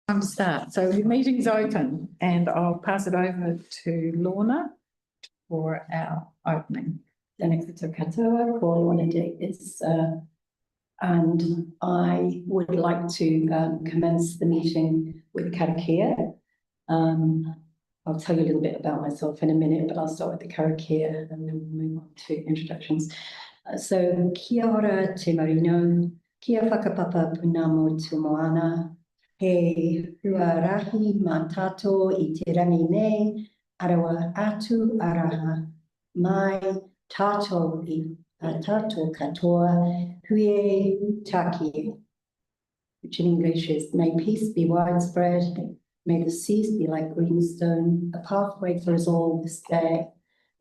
Time to start. So the meeting's open and I'll pass it over to Lorna for our opening. Tēnā katoa, ko Lorna Davis, and I would like to commence the meeting with karakia. I'll tell you a little bit about myself in a minute, but I'll start with the karakia and then we'll move on to introductions. So, kia ora te marino, kia whakapapa puna mo te moana, he huarahi mā tātou I te rangi nei, arawa atu araha, mai tātou I a tātou katoa, huie taki, which in English is, may peace be widespread, may the seas be like greenstone, a pathway for us all this day.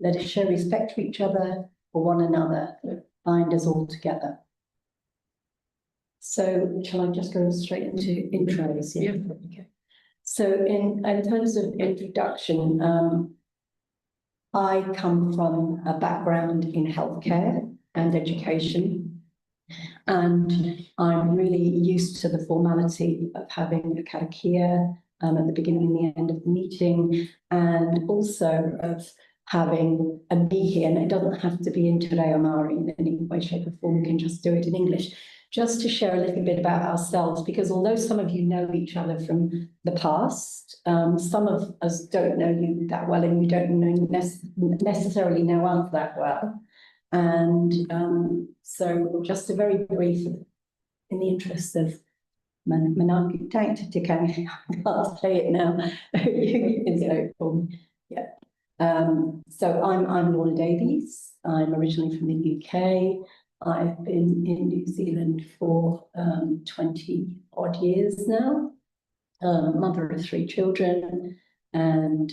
Let us show respect to each other, for one another, bind us all together. So shall I just go straight into intros? Yeah. Okay. So in terms of introduction, I come from a background in healthcare and education, and I'm really used to the formality of having a karakia at the beginning and the end of the meeting, and also of having a me here, and it doesn't have to be in Te Reo Māori in any way, shape or form, we can just do it in English, just to share a little bit about ourselves, because although some of you know each other from the past, some of us don't know you that well, and you don't necessarily know us that well. And so just a very brief, in the interest of Manaki, I can't say it now, you can say it for me. Yeah. So I'm Lorna Davies. I'm originally from the UK. I've been in New Zealand for 20 odd years now. Mother of 3 children and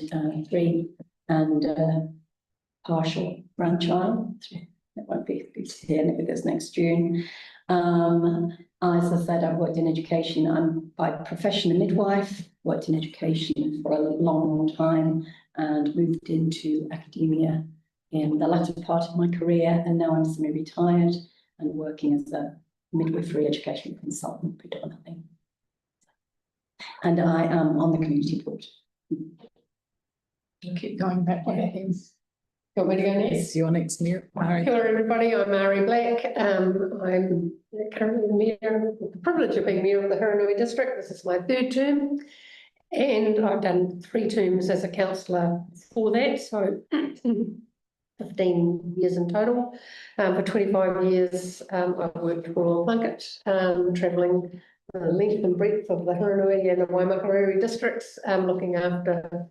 partial grandchild. It won't be here because next June. As I said, I've worked in education. I'm by profession a midwife, worked in education for a long time and moved into academia in the latter part of my career, and now I'm semi-retired and working as a midwifery education consultant predominantly. And I am on the community board. Keep going back to him. You want me to go next? Yes, you're next, Mary. Hello, everybody. I'm Mary Black. I'm currently the mayor, with the privilege of being mayor of the Haranui district. This is my 3rd term, and I've done 3 terms as a councillor for that, so 15 years in total. For 25 years, I've worked for Plunkett, travelling the length and breadth of the Haranui and the Waimakariri districts, taking after,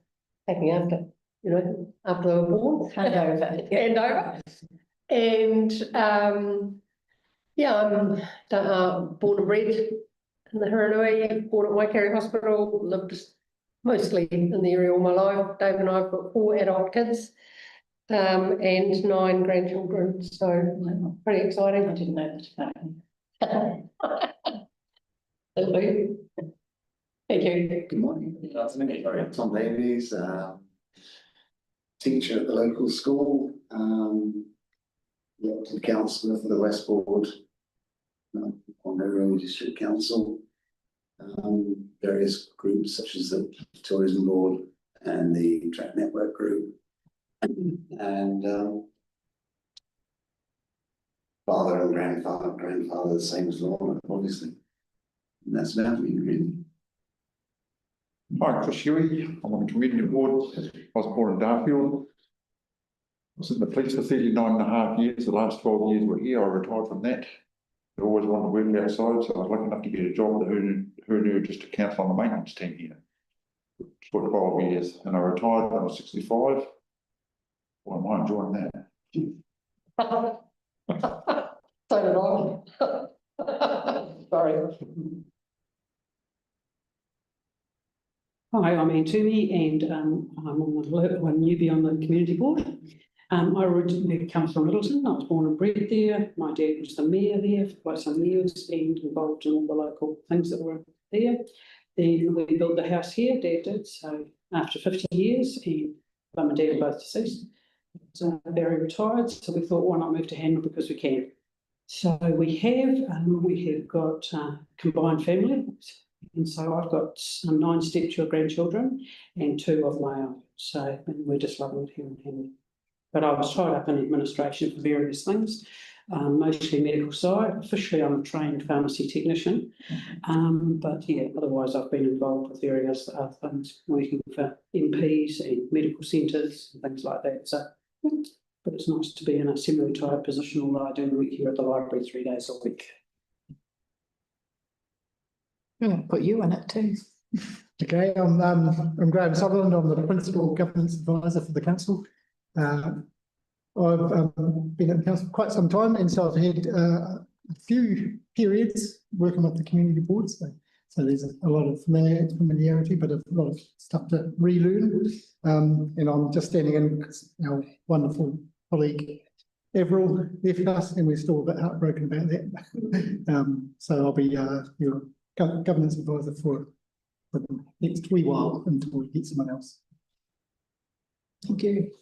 you know, after they were born. Hand over. And yeah, I'm born and bred in the Haranui, born at Waikari Hospital, lived mostly in the area all my life. Dave and I have got 4 adult kids and 9 grandchildren, so pretty exciting. I didn't know that about me. Hello. Thank you. Good morning. Good afternoon. I'm Tom Davies, teacher at the local school, elected councillor for the West Board on the Haranui District Council, various groups such as the Tourism Board and the Track Network Group, and father and grandfather the same as Lorna, obviously. And that's about me, really. Hi, Chris Huey. I'm on the community board. I was born in Darfield. I was in the police for 39.5 years. The last 12 years were here. I retired from that. I always wanted to work outside, so I was lucky enough to get a job at the Haranui District Council on the maintenance team here for 12 years. And I retired when I was 65. Well, am I enjoying that? So did I. Sorry. Hi, I'm Anne Toomey, and I'm one newbie on the community board. I originally come from Littleton. I was born and bred there. My dad was the mayor there for quite some years and involved in all the local things that were there. Then we built the house here, Dad did, so after 50 years, and Mum and Dad are both deceased. So Barry retired, so we thought, why not move to Hanmer because we can. So we have got combined family. And so I've got 9 stepchild grandchildren and 2 of my own. So and we're just loving it here in Hanmer. But I was tied up in administration for various things, mostly medical side. Officially, I'm a trained pharmacy technician. But yeah, otherwise I've been involved with various other things, working for MPs and medical centres and things like that. So, but it's nice to be in a semi-retired position, although I do work here at the library 3 days a week. I'm going to put you in it too. Okay, I'm Graham Sutherland. I'm the Principal Governance Advisor for the Council. I've been at the Council for quite some time, and so I've had a few periods working with the community boards. So there's a lot of familiarity, but a lot of stuff to relearn. And I'm just standing in because our wonderful colleague Avril left us, and we're still a bit heartbroken about that. So I'll be your governance advisor for the next wee while until we get someone else. Thank you.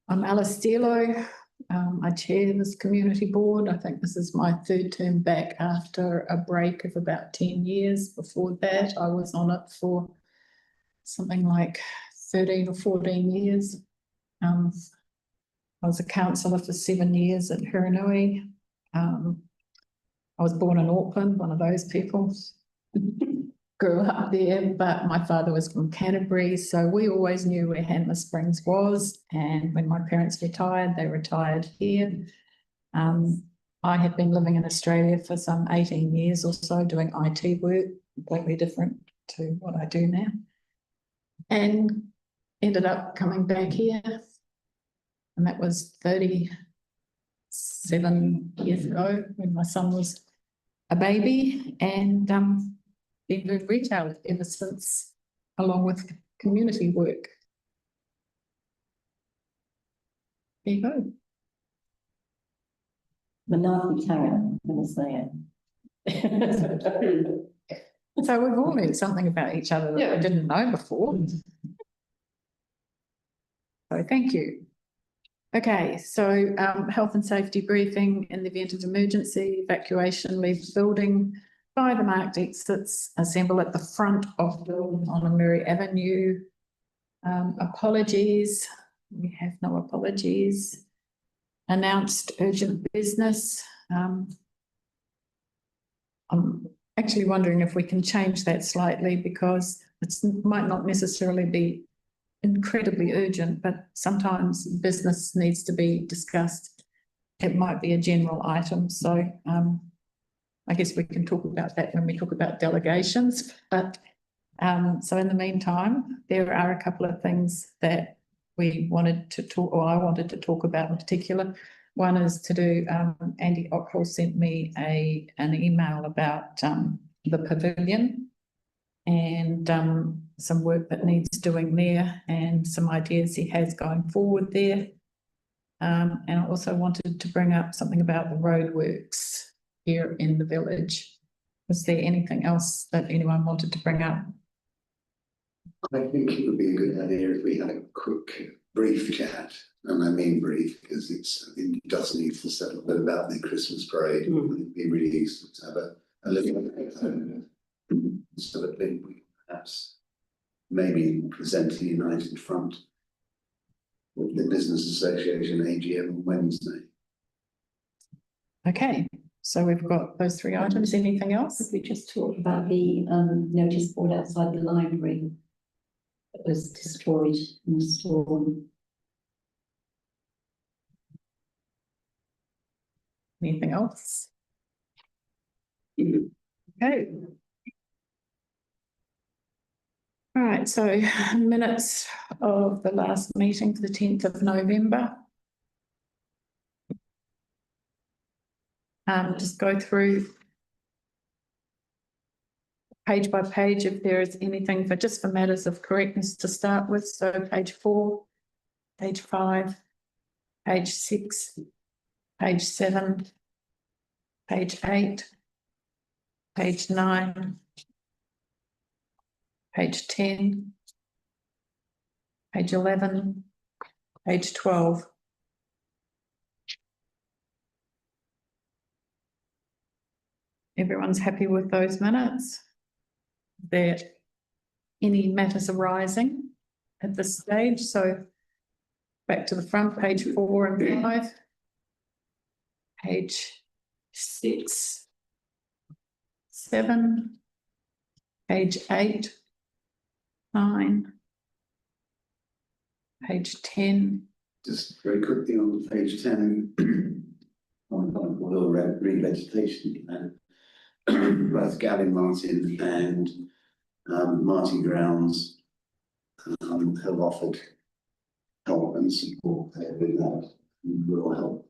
I'm Alice Steelo. I chair this community board. I think this is my 3rd term back after a break of about 10 years. Before that, I was on it for something like 13 or 14 years. I was a councillor for 7 years at Hiranui. I was born in Auckland, one of those people. Grew up there, but my father was from Canterbury, so we always knew where Hanmer Springs was. And when my parents retired, they retired here. I had been living in Australia for some 18 years or so, doing IT work, completely different to what I do now. And ended up coming back here. And that was 37 years ago when my son was a baby, and been doing retail ever since, along with community work. There you go. Manafi Tanga, I'm going to say it. So we've all learned something about each other that we didn't know before. So thank you. Okay, so health and safety briefing in the event of emergency, evacuation, leave the building, by the marked exits, assemble at the front of the building on Murray Avenue. Apologies, we have no apologies. Announced urgent business. I'm actually wondering if we can change that slightly, because it might not necessarily be incredibly urgent, but sometimes business needs to be discussed. It might be a general item, so I guess we can talk about that when we talk about delegations. But so in the meantime, there are a couple of things that we wanted to talk, or I wanted to talk about in particular. One is to do, Andy Ockrell sent me an email about the pavilion and some work that needs doing there, and some ideas he has going forward there. And I also wanted to bring up something about the roadworks here in the village. Was there anything else that anyone wanted to bring up? I think it would be a good idea if we had a quick, brief chat, and I mean brief because it does need to settle a bit about the Christmas parade. It'd be really useful to have a little so that we perhaps maybe present a united front with the Business Association AGM on Wednesday. Okay, so we've got those 3 items. Anything else? We just talked about the notice board outside the library that was destroyed in the storm. Anything else? Okay. All right, so minutes of the last meeting for the 10th of November. Just go through page by page if there is anything just for matters of correctness to start with. So page 4, page 5, page 6, page 7, page 8, page 9, page 10, page 11, page 12. Everyone's happy with those minutes? there any matters arising at this stage? So back to the front, page 4 and 5. Page 6, 7, page 8, 9, page 10. Just very quickly on page 10, on oil revegetation plan, both Gavin Martin and Martin Grounds have offered help and support there with that. And will help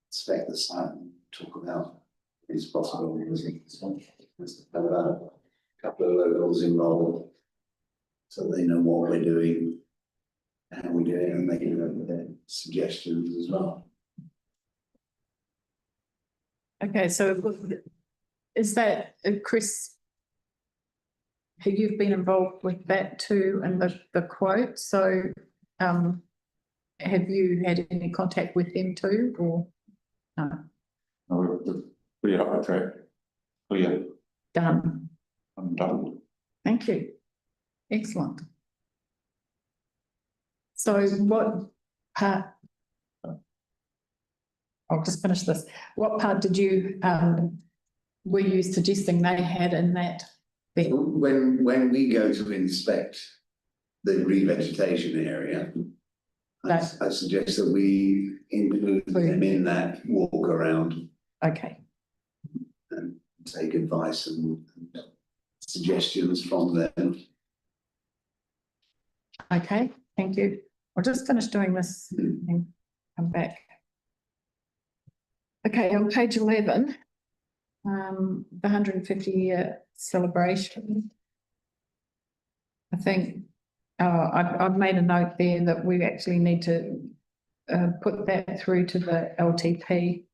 inspect the site and talk about its possibilities. There's about a couple of locals involved, so they know what we're doing, how we do it, and they can have their suggestions as well. Okay, so is that, Chris, who you've been involved with that too, and the quote, so have you had any contact with them too, or no? No, we're clear up the track. Clear, Done. I'm done. Thank you. Excellent. So what part, I'll just finish this. What part did you, were you suggesting they had in that bit? When we go to inspect the revegetation area, I suggest that we include them in that walk around Okay, and take advice and suggestions from them. okay, thank you. I'll just finish doing this and come back. Okay, on page 11, the 150-year celebration. I think I've made a note there that we actually need to put that through to the LTP.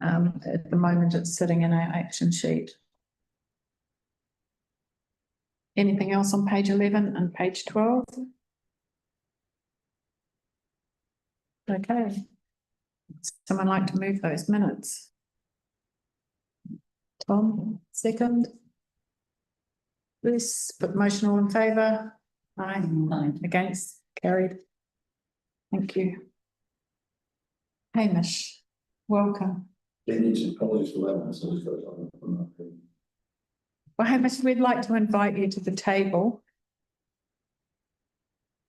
At the moment, it's sitting in our action sheet. Anything else on page 11 and page 12? Okay. Someone like to move those minutes? Tom, second. This, but motion all in favour? Aye. Aye. Against? Carried. Thank you. Hamish, welcome. Apologies for that. Well, Hamish, we'd like to invite you to the table.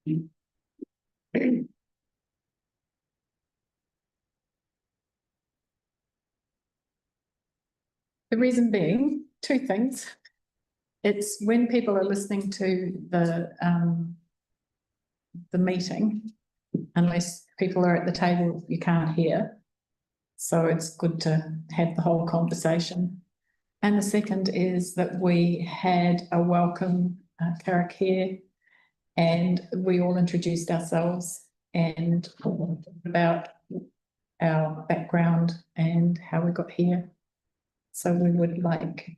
The reason being, two things. It's when people are listening to the meeting, unless people are at the table, you can't hear. So it's good to have the whole conversation. And the second is that we had a welcome karakia, and we all introduced ourselves and about our background and how we got here. So we would like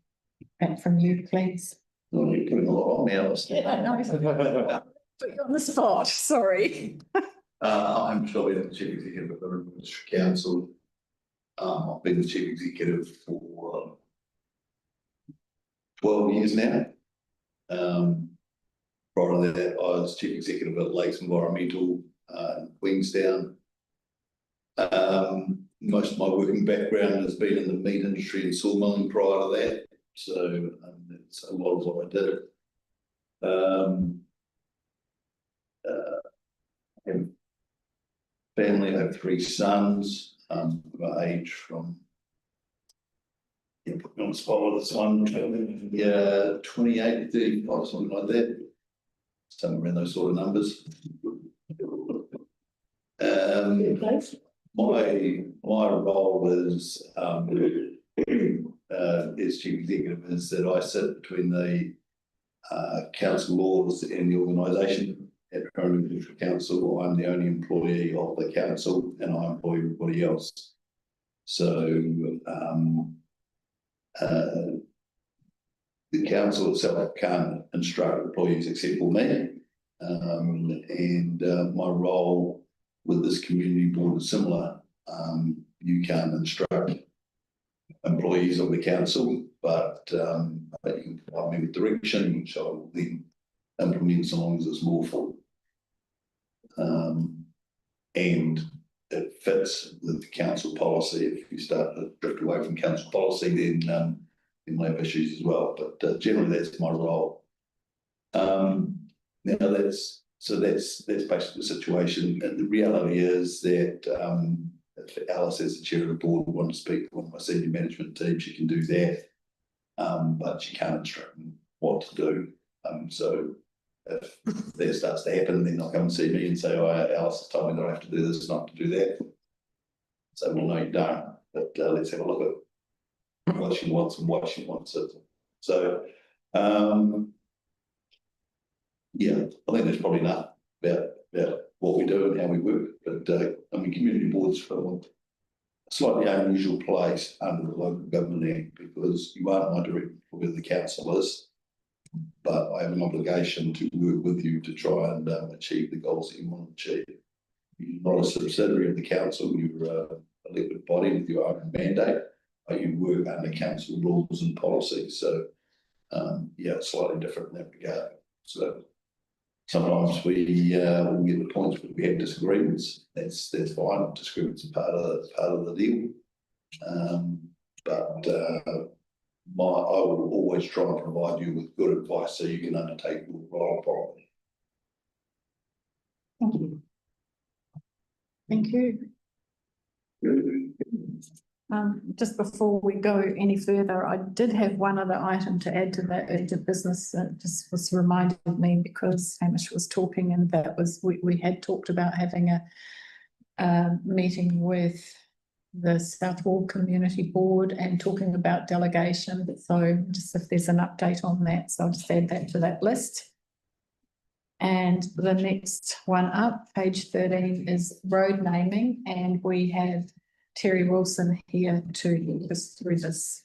that from you, please. Well, you're putting a lot on me, Alice. Yeah, no, put you on the spot, sorry. I'm Shelley, I'm the Chief Executive of the River District Council. I've been the Chief Executive for 12 years now. Prior to that, I was Chief Executive at Lakes Environmental in Queenstown. Most of my working background has been in the meat industry and sawmilling prior to that. So that's a lot of what I did. I have family, I have 3 sons, of age from, put me on the spot with this one, 28 to 35, something like that. Somewhere around those sort of numbers. My role is as Chief Executive is that I sit between the council laws and the organisation. At Hanmer District Council, I'm the only employee of the council and I employ everybody else. So the council itself can't instruct employees except for me. And my role with this community board is similar. You can't instruct employees of the council, but you can provide me with direction, which I will then implement so long as it's lawful. And it fits with the council policy. If you start to drift away from council policy, then we'll have issues as well. But generally, that's my role. Now that's basically the situation. And the reality is that if Alice, as the chair of the board, would want to speak to one of my senior management team, she can do that. But she can't instruct them what to do. So if that starts to happen, then they'll come and see me and say, "Oh, Alice has told me that I have to do this, not to do that." So, well, no, you don't. But let's have a look at what she wants and what she wants it. So, yeah, I think that's probably enough about what we do and how we work. But I mean, community boards for a slightly unusual place under the Local Government Act, because you aren't my direct employer, the council is, but I have an obligation to work with you to try and achieve the goals that you want to achieve. You're not a subsidiary of the council, you're a elected body with your own mandate, but you work under council rules and policies. So, yeah, it's slightly different in that regard. So sometimes we will get to points where we have disagreements. That's fine. Disagreements are part of the deal. But I will always try and provide you with good advice so you can undertake your role properly. Thank you. Thank you. Just before we go any further, I did have one other item to add to that urgent business. It just was reminded me because Hamish was talking, and that was we had talked about having a meeting with the South Wall Community Board and talking about delegation. So just if there's an update on that, so I'll just add that to that list. And the next one up, page 13, is road naming, and we have Terry Wilson here to lead us through this.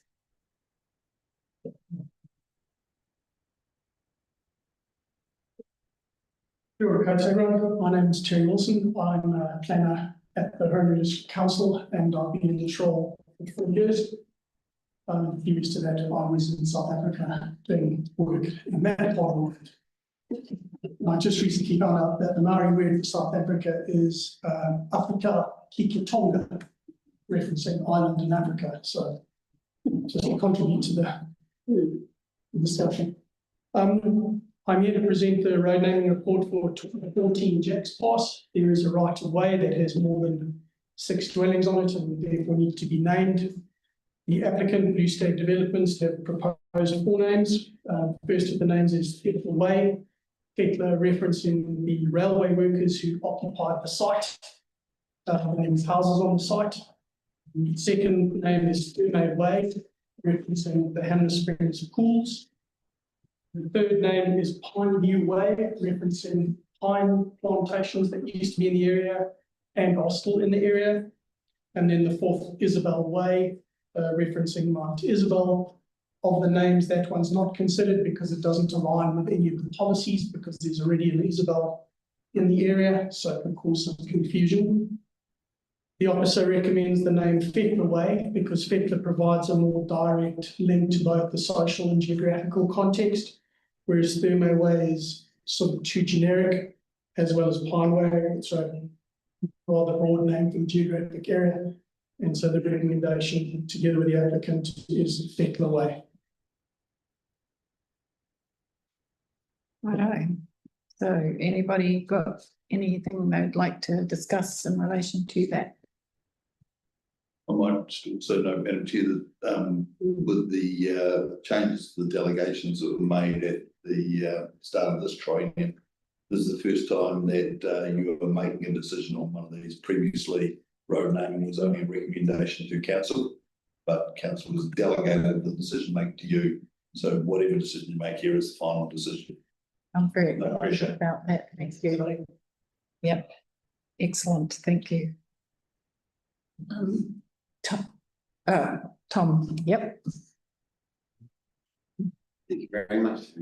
My name is Terry Wilson. I'm a planner at the Hanmer Council, and I've been in this role for 4 years. Previous to that, I was in South Africa doing work in that part of the world. I just recently found out that the Maori word for South Africa is Afrika Kikatonga, referencing island in Africa. So just to contribute to the discussion. I'm here to present the road naming report for 14 Jacks Pass. There is a right of way that has more than 6 dwellings on it and therefore need to be named. The applicant, Blue State Developments, have proposed 4 names. First of the names is Fetler Way. Fetler referencing the railway workers who occupied the site. The name is houses on the site. The second name is Hanmer Way, referencing the Hanmer Springs pools. The third name is Pine View Way, referencing pine plantations that used to be in the area and are still in the area. And then the fourth, Isabel Way, referencing Mount Isabel. Of the names, that one's not considered because it doesn't align with any of the policies, because there's already an Isabel in the area, so it can cause some confusion. The officer recommends the name Fetler Way because Fetler provides a more direct link to both the social and geographical context, whereas Hanmer Way is sort of too generic, as well as Pine Way. It's a rather broad name for the geographic area. And so the recommendation, together with the applicant, is Fetler Way. Righto. So anybody got anything they'd like to discuss in relation to that? I might just also note, Madam Chair, that with the changes to the delegations that were made at the start of this triennium, this is the first time that you are making a decision on one of these. Previously, road naming was only a recommendation to council, but council has delegated the decision making to you. So whatever decision you make here is the final decision. I'm very No excited pressure. about that. Thank you. Yep. Excellent. Thank you. Tom, yep. Thank you very much.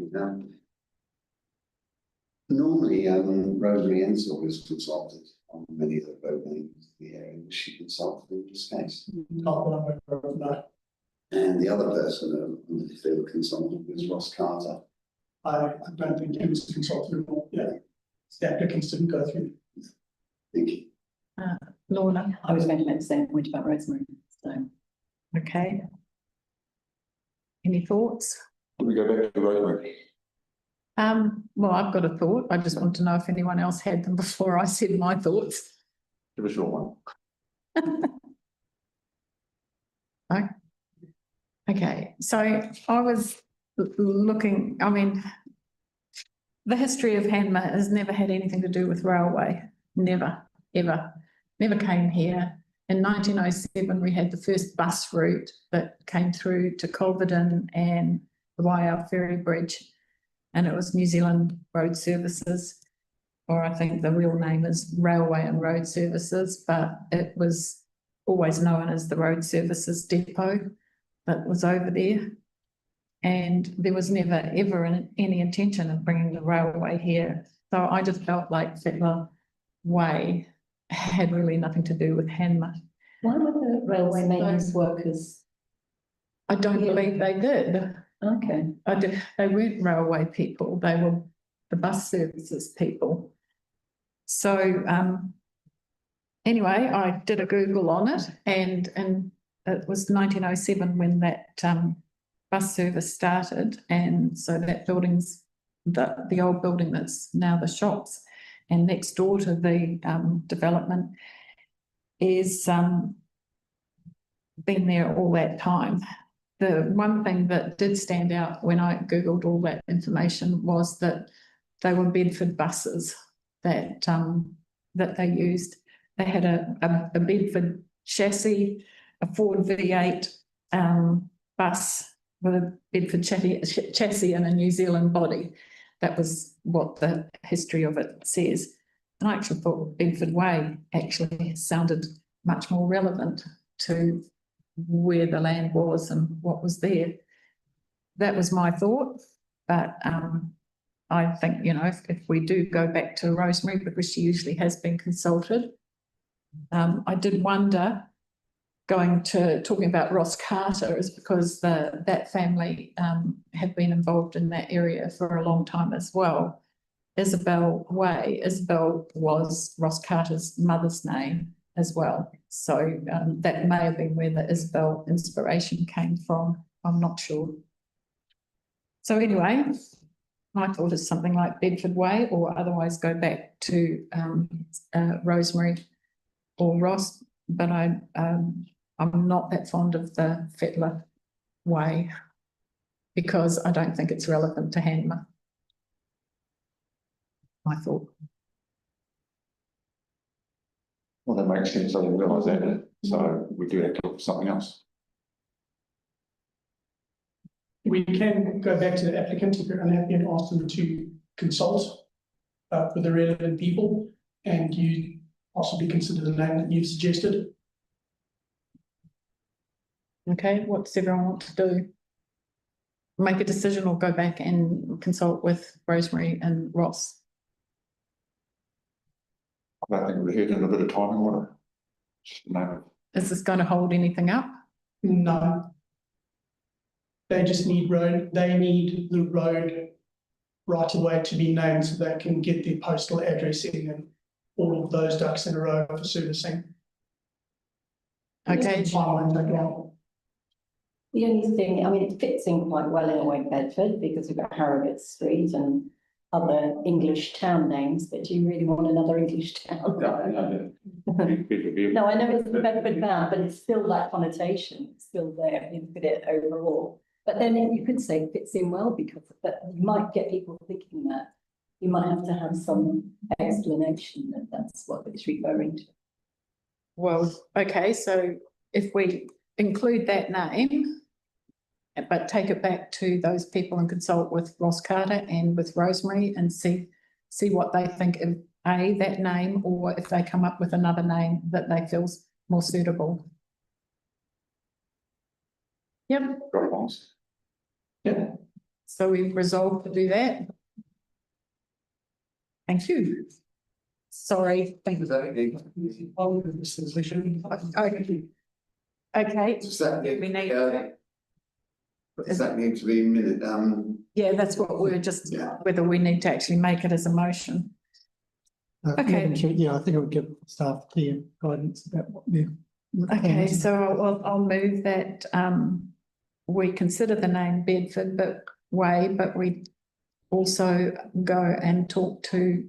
Normally, Rosemary Ensel is consulted on many of the road names in the area. Was she consulted in this case? Not that I'm aware of, no. And the other person on the field consultant was Ross Carter. I don't think he was consulted at all, yeah. The applicants didn't go through. Thank you. Lorna, I was going to make the same point about Rosemary, so. okay. Any thoughts? Do we go back to Rosemary? Well, I've got a thought. I just want to know if anyone else had them before I said my thoughts. Give us your one. Okay, so I was looking, I mean, the history of Hanmer has never had anything to do with railway, never, ever, never came here. In 1907, we had the first bus route that came through to Culverden and the Waiau Ferry Bridge, and it was New Zealand Road Services, or I think the real name is Railway and Road Services, but it was always known as the Road Services Depot that was over there. And there was never ever any intention of bringing the railway here. So I just felt like Fetler Way had really nothing to do with Hanmer. Why were the railway maintenance workers? I don't believe they did. Okay. They weren't railway people, they were the bus services people. So anyway, I did a Google on it, and it was 1907 when that bus service started, and so that building's the old building that's now the shops, and next door to the development is been there all that time. The one thing that did stand out when I Googled all that information was that they were Bedford buses that that they used. They had a Bedford chassis, a Ford V8 bus with a Bedford chassis and a New Zealand body. That was what the history of it says. And I actually thought Bedford Way actually sounded much more relevant to where the land was and what was there. That was my thought, but I think, you know, if we do go back to Rosemary, because she usually has been consulted, I did wonder, talking about Ross Carter, is because that family have been involved in that area for a long time as well. Isabel was Ross Carter's mother's name as well. So that may have been where the Isabel inspiration came from. I'm not sure. So anyway, I thought it's something like Bedford Way, or otherwise go back to Rosemary or Ross, but I'm not that fond of the Fetler Way because I don't think it's relevant to Hanmer. I thought. Well, that makes sense. I didn't realise that. So we do have to look for something else. We can go back to the applicant if you're unhappy and ask them to consult with the relevant people, and you possibly consider the name that you've suggested. Okay, what does everyone want to do? Make a decision or go back and consult with Rosemary and Ross? I don't think we're here in a bit of timing order. Just the name of. Is this going to hold anything up? No. They just need they need the road right away to be named so they can get their postal address in and all of those ducks in a row for servicing. Okay. The time won't take long. The only thing, I mean, it fits in quite well in a way, Bedford, because we've got Harrogate Street and other English town names, but do you really want another English town? No, No, I know it's the Bedford bound, but it's still that connotation, it's still there if you look at it overall. But then you could say it fits in well because you might get people thinking that. You might have to have some explanation that that's what it's referring to. Well, okay, so if we include that name, but take it back to those people and consult with Ross Carter and with Rosemary and see what they think of that name, or if they come up with another name that they feel's more suitable. Yep. Yep. So we've resolved to do that. Thank you. Sorry. Thank you. Okay. Does that We need. Does that need to be minute, Yeah, that's what we're just, yeah. whether we need to actually make it as a motion. Okay. Madam Chair, yeah, I think it would give staff clear guidance about what they're. Okay, so I'll move that we consider the name Bedford Way, but we also go and talk to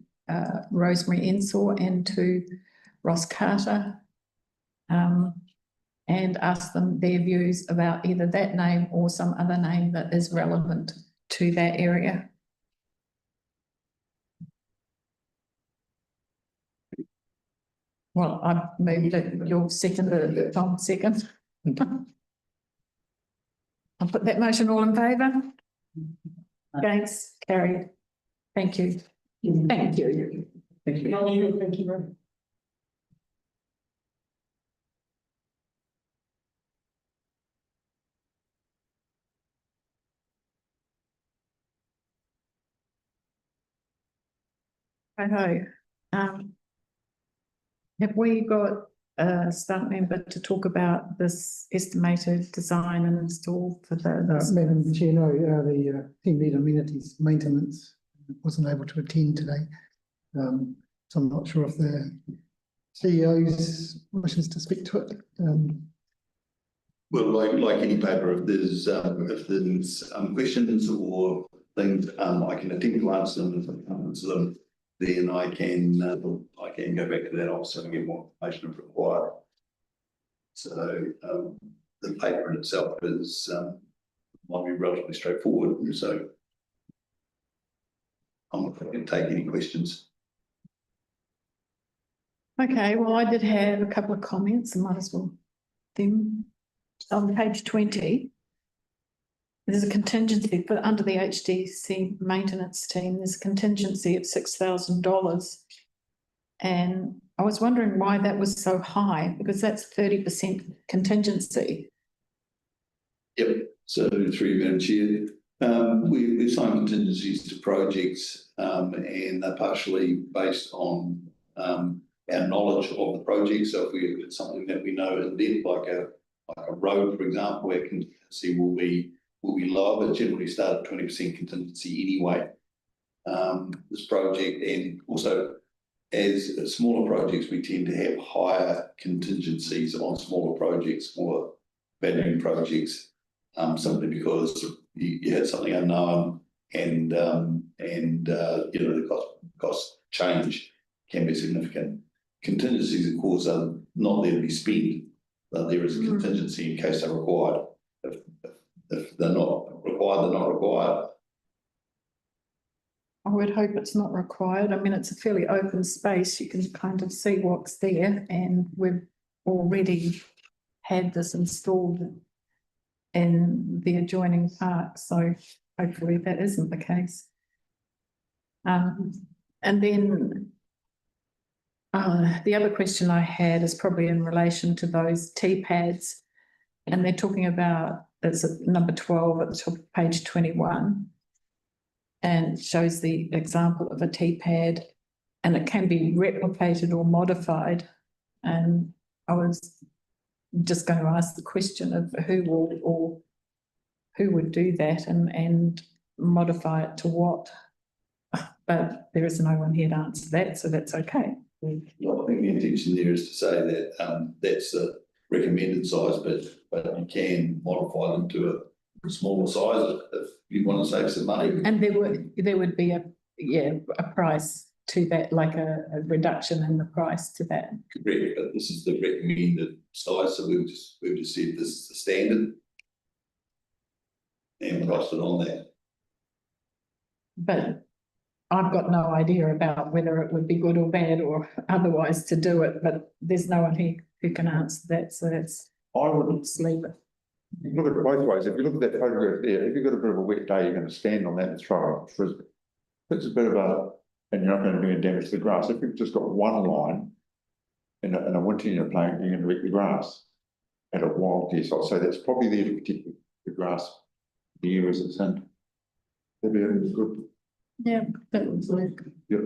Rosemary Ensor and to Ross Carter and ask them their views about either that name or some other name that is relevant to that area. Well, I moved it, you'll second it, Tom second. I'll put that motion, all in favour? Against, carried. Thank you. Thank you. Thank you. Thank you very much. Hi. Have we got a staff member to talk about this estimated design and install for the? Madam Chair, no, the team lead amenities maintenance wasn't able to attend today. So I'm not sure if the CEO's wishes to speak to it. Well, like any paper, if there's questions or things, I can attempt to answer them. If I can't answer them, then I can go back to that officer and get more information if required. So the paper in itself is might be relatively straightforward, and so I'm not going to take any questions. Okay, well, I did have a couple of comments. I might as well them. On page 20, there's a contingency, but under the HDC maintenance team, there's a contingency of $6,000. And I was wondering why that was so high, because that's 30% contingency. Yep. So through Madam Chair, we assign contingencies to projects, and they're partially based on our knowledge of the project. So if it's something that we know in depth, like a road, for example, where contingency will be lower, but generally start at 20% contingency anyway. This project, and also as smaller projects, we tend to have higher contingencies on smaller projects, smaller value projects, simply because you had something unknown, and the cost change can be significant. Contingencies, of course, are not there to be spent. There is a contingency in case they're required. If they're not required, they're not required. I would hope it's not required. I mean, it's a fairly open space. You can kind of see what's there, and we've already had this installed in the adjoining park. So hopefully that isn't the case. And then the other question I had is probably in relation to those T-pads, and they're talking about, it's at number 12 at the top of page 21, and shows the example of a T-pad, and it can be replicated or modified. And I was just going to ask the question of who would do that and modify it to what, but there is no one here to answer that, so that's okay. I think the intention there is to say that that's the recommended size, but you can modify them to a smaller size if you want to save some money. And there would be a price to that, like a reduction in the price to that. Correct, but this is the recommended size, so we've just said this is the standard and priced it on that. But I've got no idea about whether it would be good or bad or otherwise to do it, but there's no one here who can answer that, so that's, I would let's leave it. look at it both ways. If you look at that photograph there, if you've got a bit of a wet day, you're going to stand on that and throw a frisbee. It's a bit of and you're not going to do any damage to the grass. If you've just got one line in a winter you're playing, you're going to wreck the grass at a wild guess. I'd say that's probably there to protect the grass, the areas it's in. That'd be a good. Yeah, that would work. Yeah.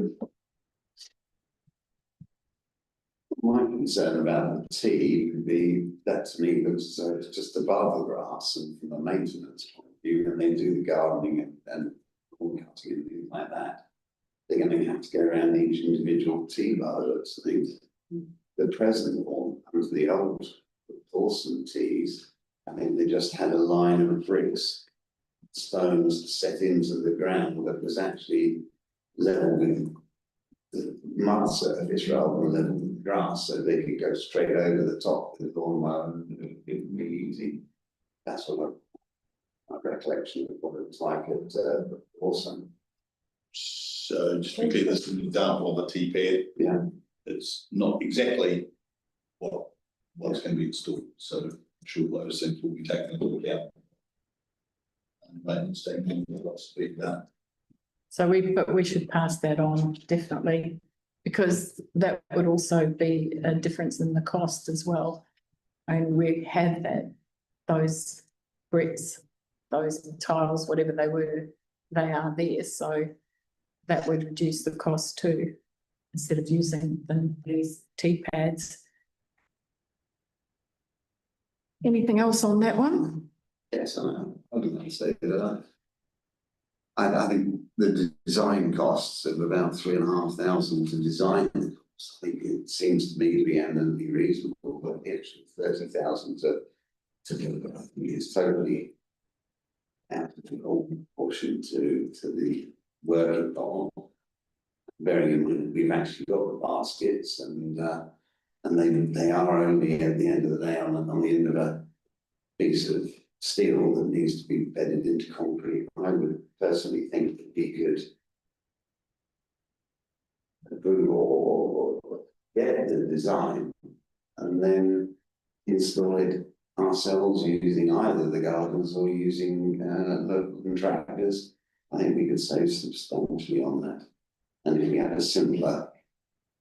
My concern about the T would be that to me looks as though it's just above the grass, and from a maintenance point of you and they do the gardening and corn cutting and things like that, they're going to have to go around each individual tea by the looks of things. The present one, under the old porcelain teas, I think they just had a line of bricks, stones set into the ground that was actually level with the mud surface rather than level with the grass, so they could go straight over the top with the lawnmower and it would be easy. That's what my recollection of what it was like at Awesome. So just to be clear, this is an example of a tea pad. Yeah. It's not exactly what's going to be installed, so I'm sure those things will be taken into account. And maintenance team will lots to be done. So but we should pass that on, definitely, because that would also be a difference in the cost as well. And we had those bricks, those tiles, whatever they were, they are there, so that would reduce the cost too, instead of using these tea pads. Anything else on that one? Yes, I was going to say that I think the design costs of about $3,500 to design, I think it seems to me to be eminently reasonable, but the extra 30,000 to do it, I think is totally out of proportion to the work involved. Bearing in mind we've actually got the baskets and they are only at the end of the day on the end of a piece of steel that needs to be bedded into concrete. I would personally think it'd be good or get the design and then install it ourselves using either the gardeners or using local contractors. I think we could save substantially on that. And if we had a simpler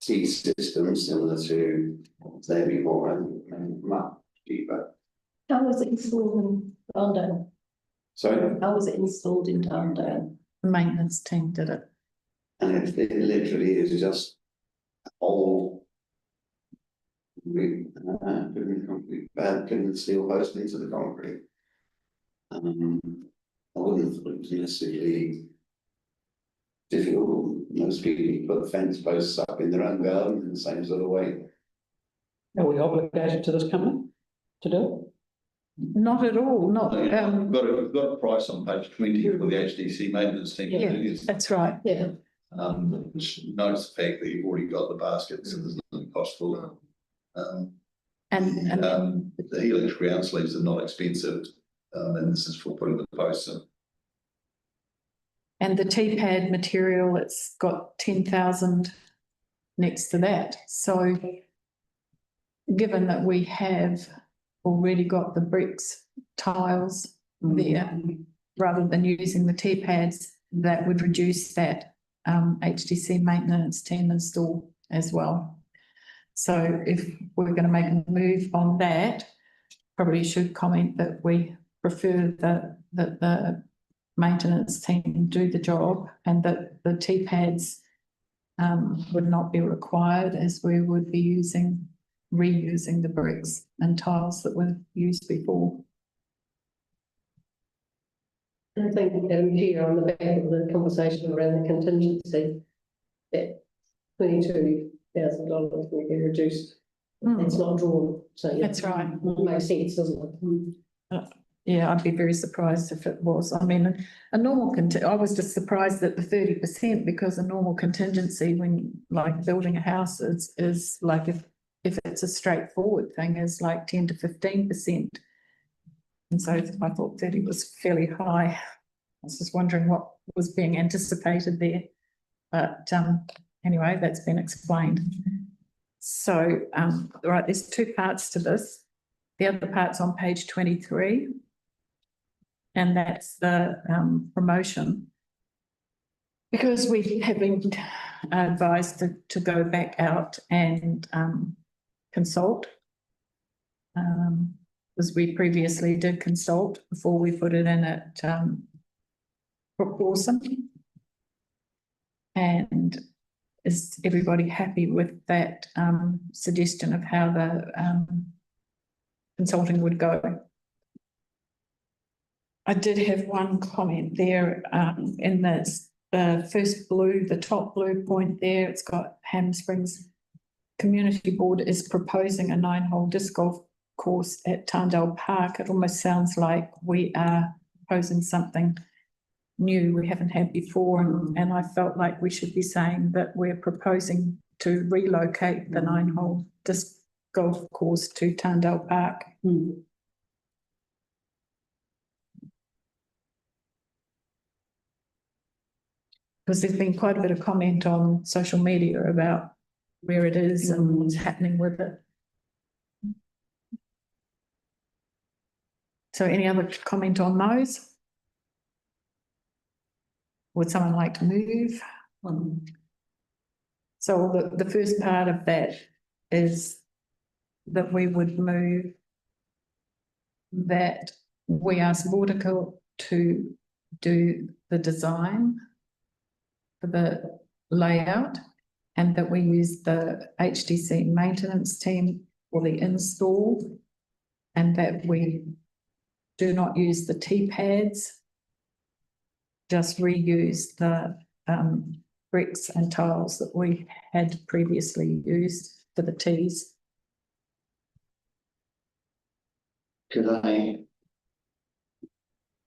tea system similar to what was there before, and much cheaper. How was it installed in Darndale? Sorry? How was it installed in Darndale? The maintenance team did it. And it literally is just a whole putting the steel post into the concrete. I wouldn't have thought it was necessarily difficult. Most people put the fence posts up in their own garden in the same sort of way. Are we obligated to this company to do it? Not at all, not, We've got a price on page 20 for the HDC maintenance team. yeah, that's right. Yeah. Which notes the fact that you've already got the baskets and there's nothing cost for them. And The helix ground sleeves are not expensive, and this is for putting the posts in. And the tea pad material, it's got 10,000 next to that. So given that we have already got the bricks, tiles there, rather than using the tea pads, that would reduce that HDC maintenance team install as well. So if we're going to make a move on that, probably should comment that we prefer that the maintenance team do the job and that the tea pads would not be required, as we would be reusing the bricks and tiles that were used before. I think, here on the back of the conversation around the contingency, that $22,000 will be reduced. It's not drawn, so yeah. That's right. It makes sense, doesn't it? Yeah, I'd be very surprised if it was. I mean, a normal I was just surprised at the 30%, because a normal contingency when like building a house is like if it's a straightforward thing is like 10 to 15%. And so I thought 30 was fairly high. I was just wondering what was being anticipated there. But anyway, that's been explained. So, right, there's two parts to this. The other part's on page 23. And that's the promotion. Because we have been advised to go back out and consult. Because we previously did consult before we put it in at Awesome. And is everybody happy with that suggestion of how the consulting would go? I did have one comment there, in the first blue, the top blue point there, it's got Ham Springs Community Board is proposing a 9-hole disc golf course at Tarndale Park. It almost sounds like we are proposing something new we haven't had before, and I felt like we should be saying that we're proposing to relocate the 9-hole disc golf course to Tarndale Park. Because there's been quite a bit of comment on social media about where it is and what's happening with it. So any other comment on those? Would someone like to move? So the first part of that is that we would move that we ask Vortical to do the design for the layout, and that we use the HDC maintenance team for the install, and that we do not use the T-pads, just reuse the bricks and tiles that we had previously used for the tees.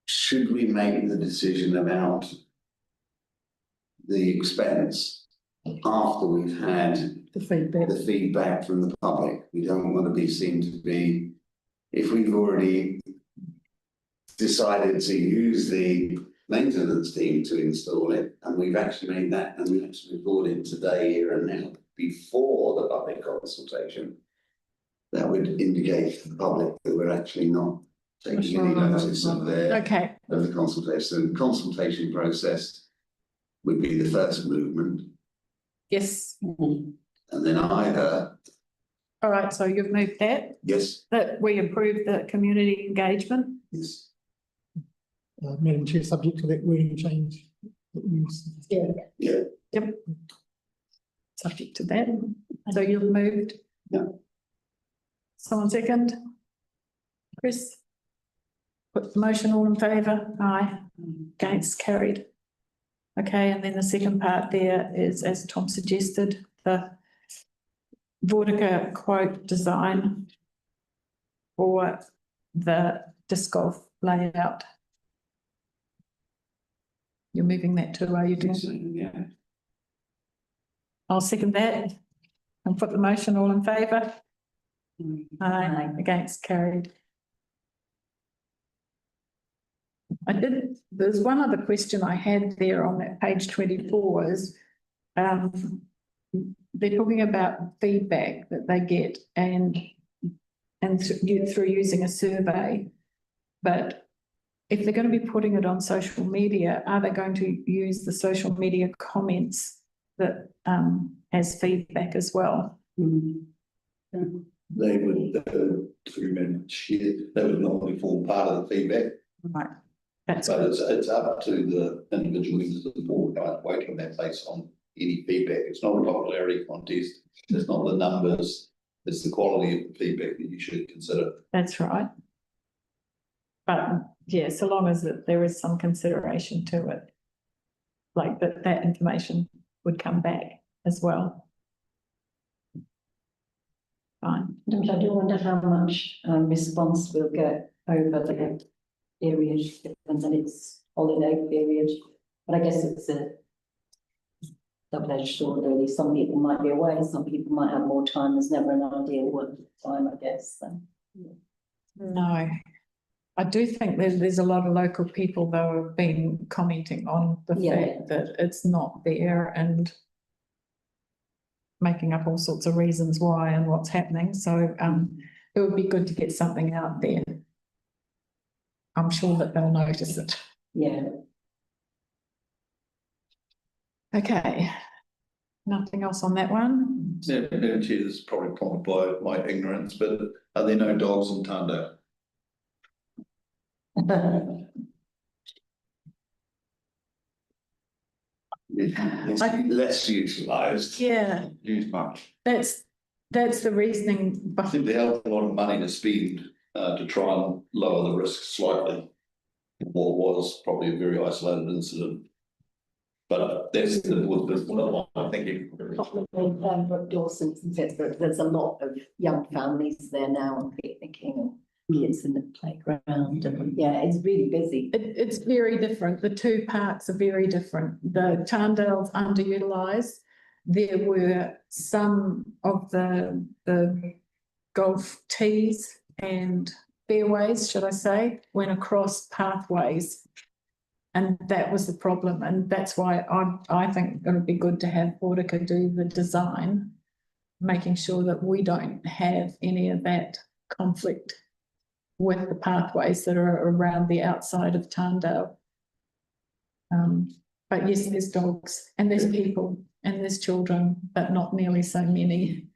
Should we make the decision about the expense after we've had The feedback from the public? We don't want to be seen to be, if we've already decided to use the maintenance team to install it, and we've actually made that, and we actually brought it today, here and now, before the public consultation, that would indicate to the public that we're actually not taking any notice of Okay, the consultation. The consultation process would be the first movement, yes. and then either, All right, so you've moved that, yes, that we approve the community engagement. yes, Madam Chair, subject to that wording change. Yeah. yeah, Yep. Subject to that. So you've moved? Yeah. Someone second? Chris? Put the motion, all in favour? Aye. Against, carried. Okay, and then the second part there is, as Tom suggested, the Vortica quote design for the disc golf layout. You're moving that to, are you doing? yeah. I'll second that and put the motion, all in favour? Aye. Against, carried. There's one other question I had there on that page 24 is, they're talking about feedback that they get and through using a survey, but if they're going to be putting it on social media, are they going to use the social media comments that as feedback as well? They would, through Madam Chair, they would normally form part of the feedback, Right. That's but it's up to the individual members of the board. I won't on that based on any feedback. It's not a popularity contest. It's not the numbers. It's the quality of the feedback that you should consider. That's right. But yeah, so long as there is some consideration to it, like that information would come back as well. Fine. I do wonder how much response we'll get over the period, given that it's holiday period. But I guess it's a double-edged sword, really. Some people might be away, some people might have more time. There's never an ideal work time, I guess. So. No, I do think there's a lot of local people though who have been commenting on the fact that it's not there and making up all sorts of reasons why and what's happening. So it would be good to get something out there. I'm sure that they'll notice it. Yeah. Okay. Nothing else on that one? Yeah, Madam Chair, this is probably prompted by my ignorance, but are there no dogs in Tarndale? It's less utilised. Yeah, Use much. that's the reasoning I think behind. they have a lot of money to spend to try and lower the risk slightly. what was probably a very isolated incident. But that's the I'm thinking. Brooke Dawson says that there's a lot of young families there now and picnicking and kids in the playground, and yeah, it's really busy. It's very different. The two parks are very different. The Tarndale's underutilised. There were some of the golf tees and fairways, should I say, went across pathways. And that was the problem. And that's why I think it would be good to have Vortica do the design, making sure that we don't have any of that conflict with the pathways that are around the outside of Tarndale. But yes, there's dogs and there's people and there's children, but not nearly so many.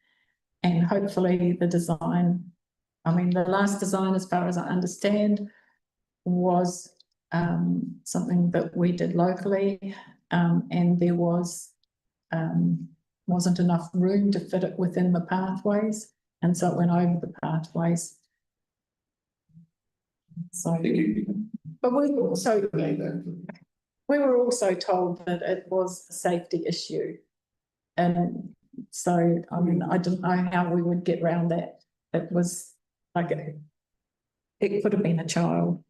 And hopefully the design, I mean, the last design, as far as I understand, was something that we did locally, and there wasn't enough room to fit it within the pathways, and so it went over the pathways. So, but we were also told that it was a safety issue, and so I mean I didn't know how we would get around that. It was like it could have been a child.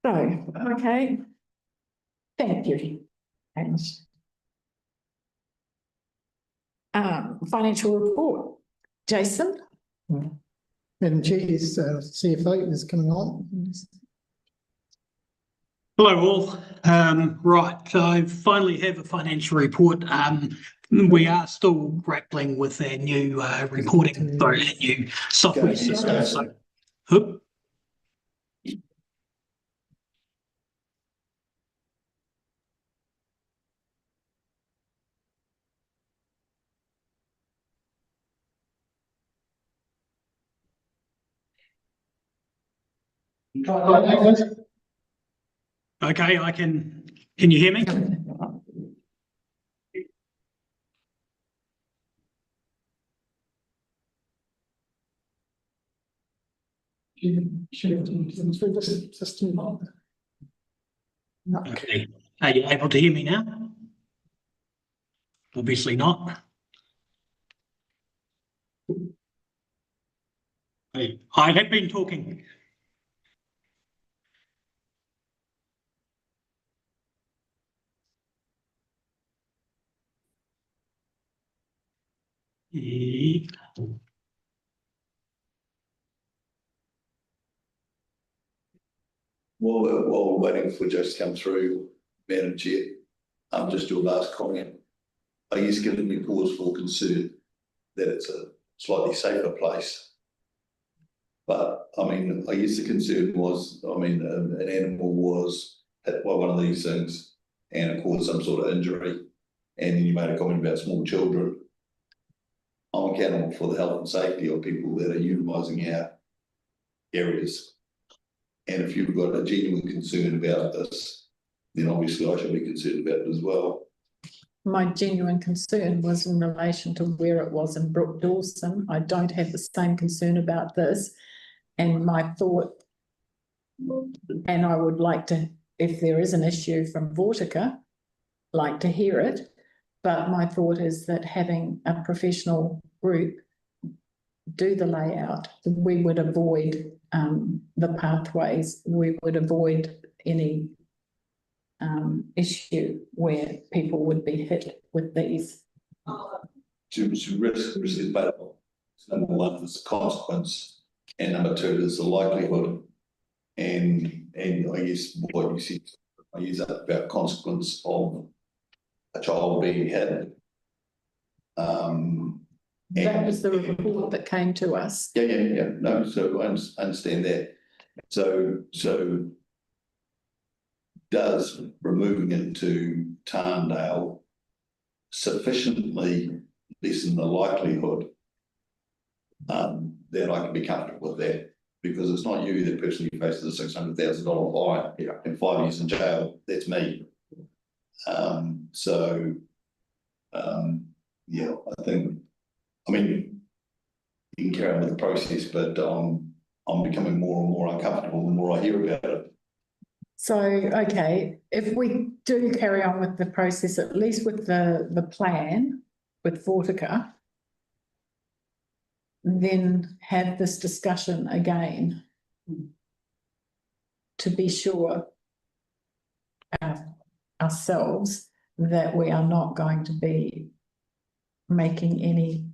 So, okay, thank you. And financial report, Jason. Madam Chair, yes, CFO is coming on. Hello all. Right, I finally have a financial report. We are still grappling with our new reporting, sorry, our new software system. So, whoop. Okay, I can you hear me? Okay, are you able to hear me now? Obviously not. I have been talking. While we're waiting for Joe to come through, Madam Chair, just your last comment. I guess giving me cause for concern that it's a slightly safer place. But I mean, I guess the concern was, I mean, an animal was hit by one of these things and it caused some sort of injury. And then you made a comment about small children. I'm accountable for the health and safety of people that are utilising our areas. And if you've got a genuine concern about this, then obviously I should be concerned about it as well. My genuine concern was in relation to where it was in Brooke Dawson. I don't have the same concern about this. And my thought, and I would like to, if there is an issue from Vortica, like to hear it. But my thought is that having a professional group do the layout, we would avoid the pathways, we would avoid any issue where people would be hit with these. To risk is better. Number one is the consequence, and number two is the likelihood. And I guess what you said, I use that about consequence of a child being hit. That was the report that came to us. Yeah. No, so I understand that. So does removing it to Tarndale sufficiently lessen the likelihood that I can be comfortable with that? Because it's not you that personally faces a $600,000 fine and 5 years in jail. That's me. Yeah, I think, I mean, you can carry on with the process, but I'm becoming more and more uncomfortable the more I hear about it. So, okay, if we do carry on with the process, at least with the plan with Vortica, then have this discussion again to be sure ourselves that we are not going to be making anything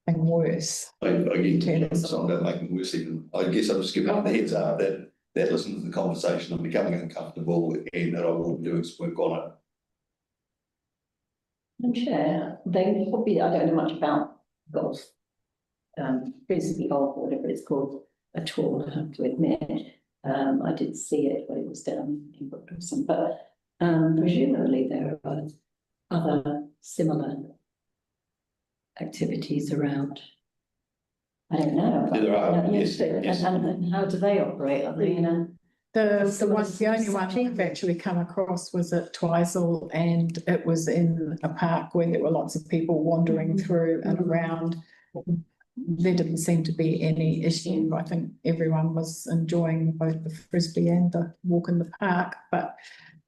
worse. Again, it's not about making worse even. I guess I'm just giving up the heads up that listening to the conversation, I'm becoming uncomfortable and that I will do is work on it. And Chair, they probably, I don't know much about golf, frisbee golf, whatever it's called, at all, I have to admit. I did see it when it was down in Brooklyn, but presumably there are other similar activities around. I don't know. There are, yes, And, yes. and how do they operate? Are they in a? The only one we've actually come across was at Twizel, and it was in a park where there were lots of people wandering through and around. There didn't seem to be any issue. I think everyone was enjoying both the frisbee and the walk in the park, but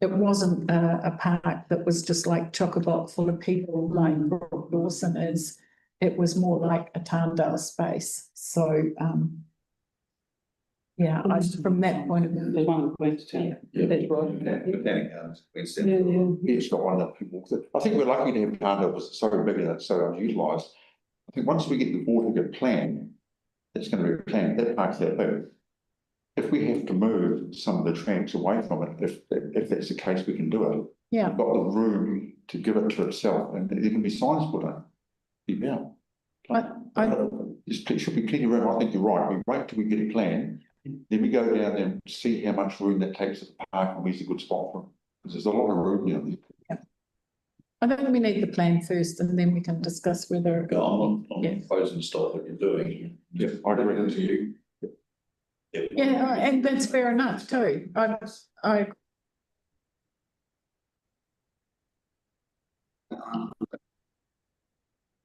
it wasn't a park that was just like chock-a-block full of people like Brook Dawson is. It was more like a Tarndale space. So, yeah, from that point of view. There's one in Queenstown. Yeah. That's right. Yeah, it's not one that people, I think we're lucky to have Tarndale was so big and it's so underutilised. I think once we get the Vortica plan, it's going to be a plan, that park's that big. If we have to move some of the tracks away from it, if that's the case, we can do it. Yeah. We've got the room to give it to itself, and there can be signs put on. Yeah. It should be plenty of room. I think you're right. We wait till we get a plan, then we go down there and see how much room that takes at the park and where's a good spot for them. Because there's a lot of room down there. I think we need the plan first, and then we can discuss whether. I'm Yeah. proposing to stop what you're doing. Yeah, I agree to you. Yeah, and that's fair enough too.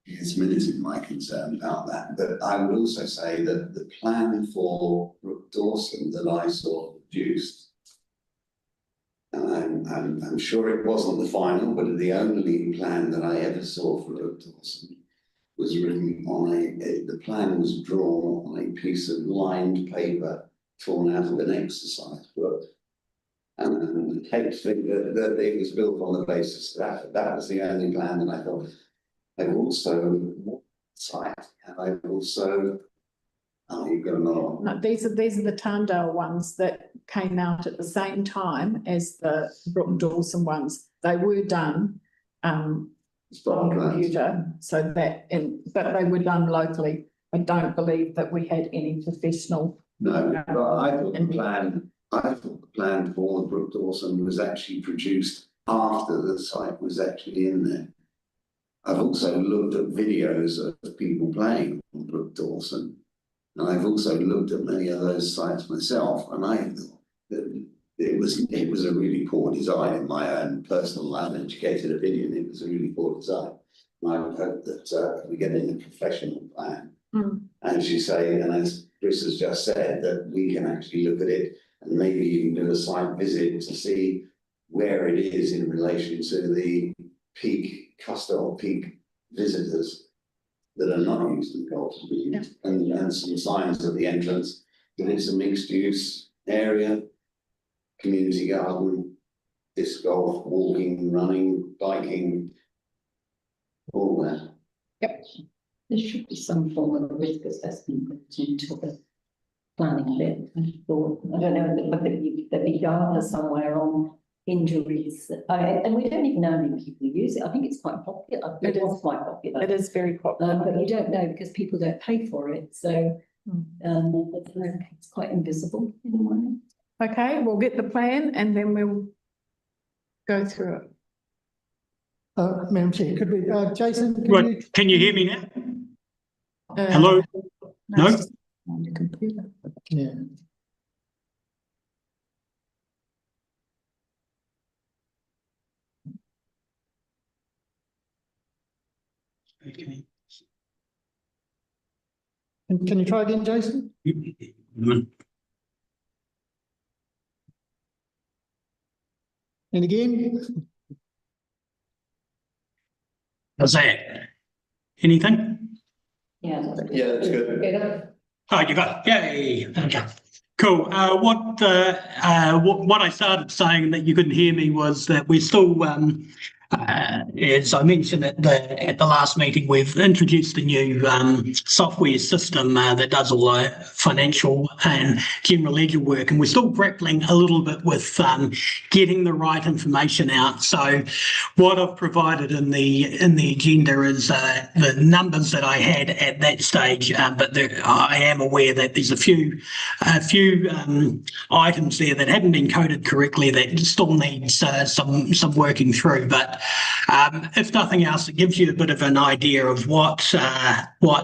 It's limited my concern about that, but I would also say that the plan for Brook Dawson that I saw produced, and I'm sure it wasn't the final, but the only plan that I ever saw for Brook Dawson was written on the plan was drawn on a piece of lined paper torn out of an exercise book. And I hate to think that it was built on the basis that was the only plan that I thought. I've also site, and I've also you've got another one. No, these are the Tarndale ones that came out at the same time as the Brook Dawson ones. They were done on computer, so that but they were done locally. I don't believe that we had any professional. No, but I thought the plan for Brook Dawson was actually produced after the site was actually in there. I've also looked at videos of people playing on Brook Dawson, and I've also looked at many of those sites myself, and I thought that it was a really poor design in my own personal uneducated opinion. It was a really poor design. And I would hope that we get in a professional plan. As you say, and as Chris has just said, that we can actually look at it and maybe even do a site visit to see where it is in relation to the peak visitors that are not using golf, and some signs at the entrance that it's a mixed use area, community garden, disc golf, walking, running, biking, all that. Yep. There should be some form of risk assessment into the planning bit. I don't know whether there'd be data somewhere on injuries, and we don't even know how many people use it. I think it's quite popular. It was quite popular. It is very popular, but you don't know because people don't pay for it. So it's quite invisible in a way. Okay, we'll get the plan and then we'll go through it. Madam Chair, could we, Jason, Can you hear me now? Uh, Hello? No? it's just on the computer. yeah. Okay. Can you try again, Jason? And again, How's that? Anything? Yeah. Yeah, that's good. Better. Oh, you got it. Yay. Okay. Cool. What I started saying that you couldn't hear me was that we're still, as I mentioned at the last meeting, we've introduced a new software system that does all the financial and general ledger work, and we're still grappling a little bit with getting the right information out. So, what I've provided in the agenda is the numbers that I had at that stage, but I am aware that there's a few items there that haven't been coded correctly that still needs some working through. But if nothing else, it gives you a bit of an idea of what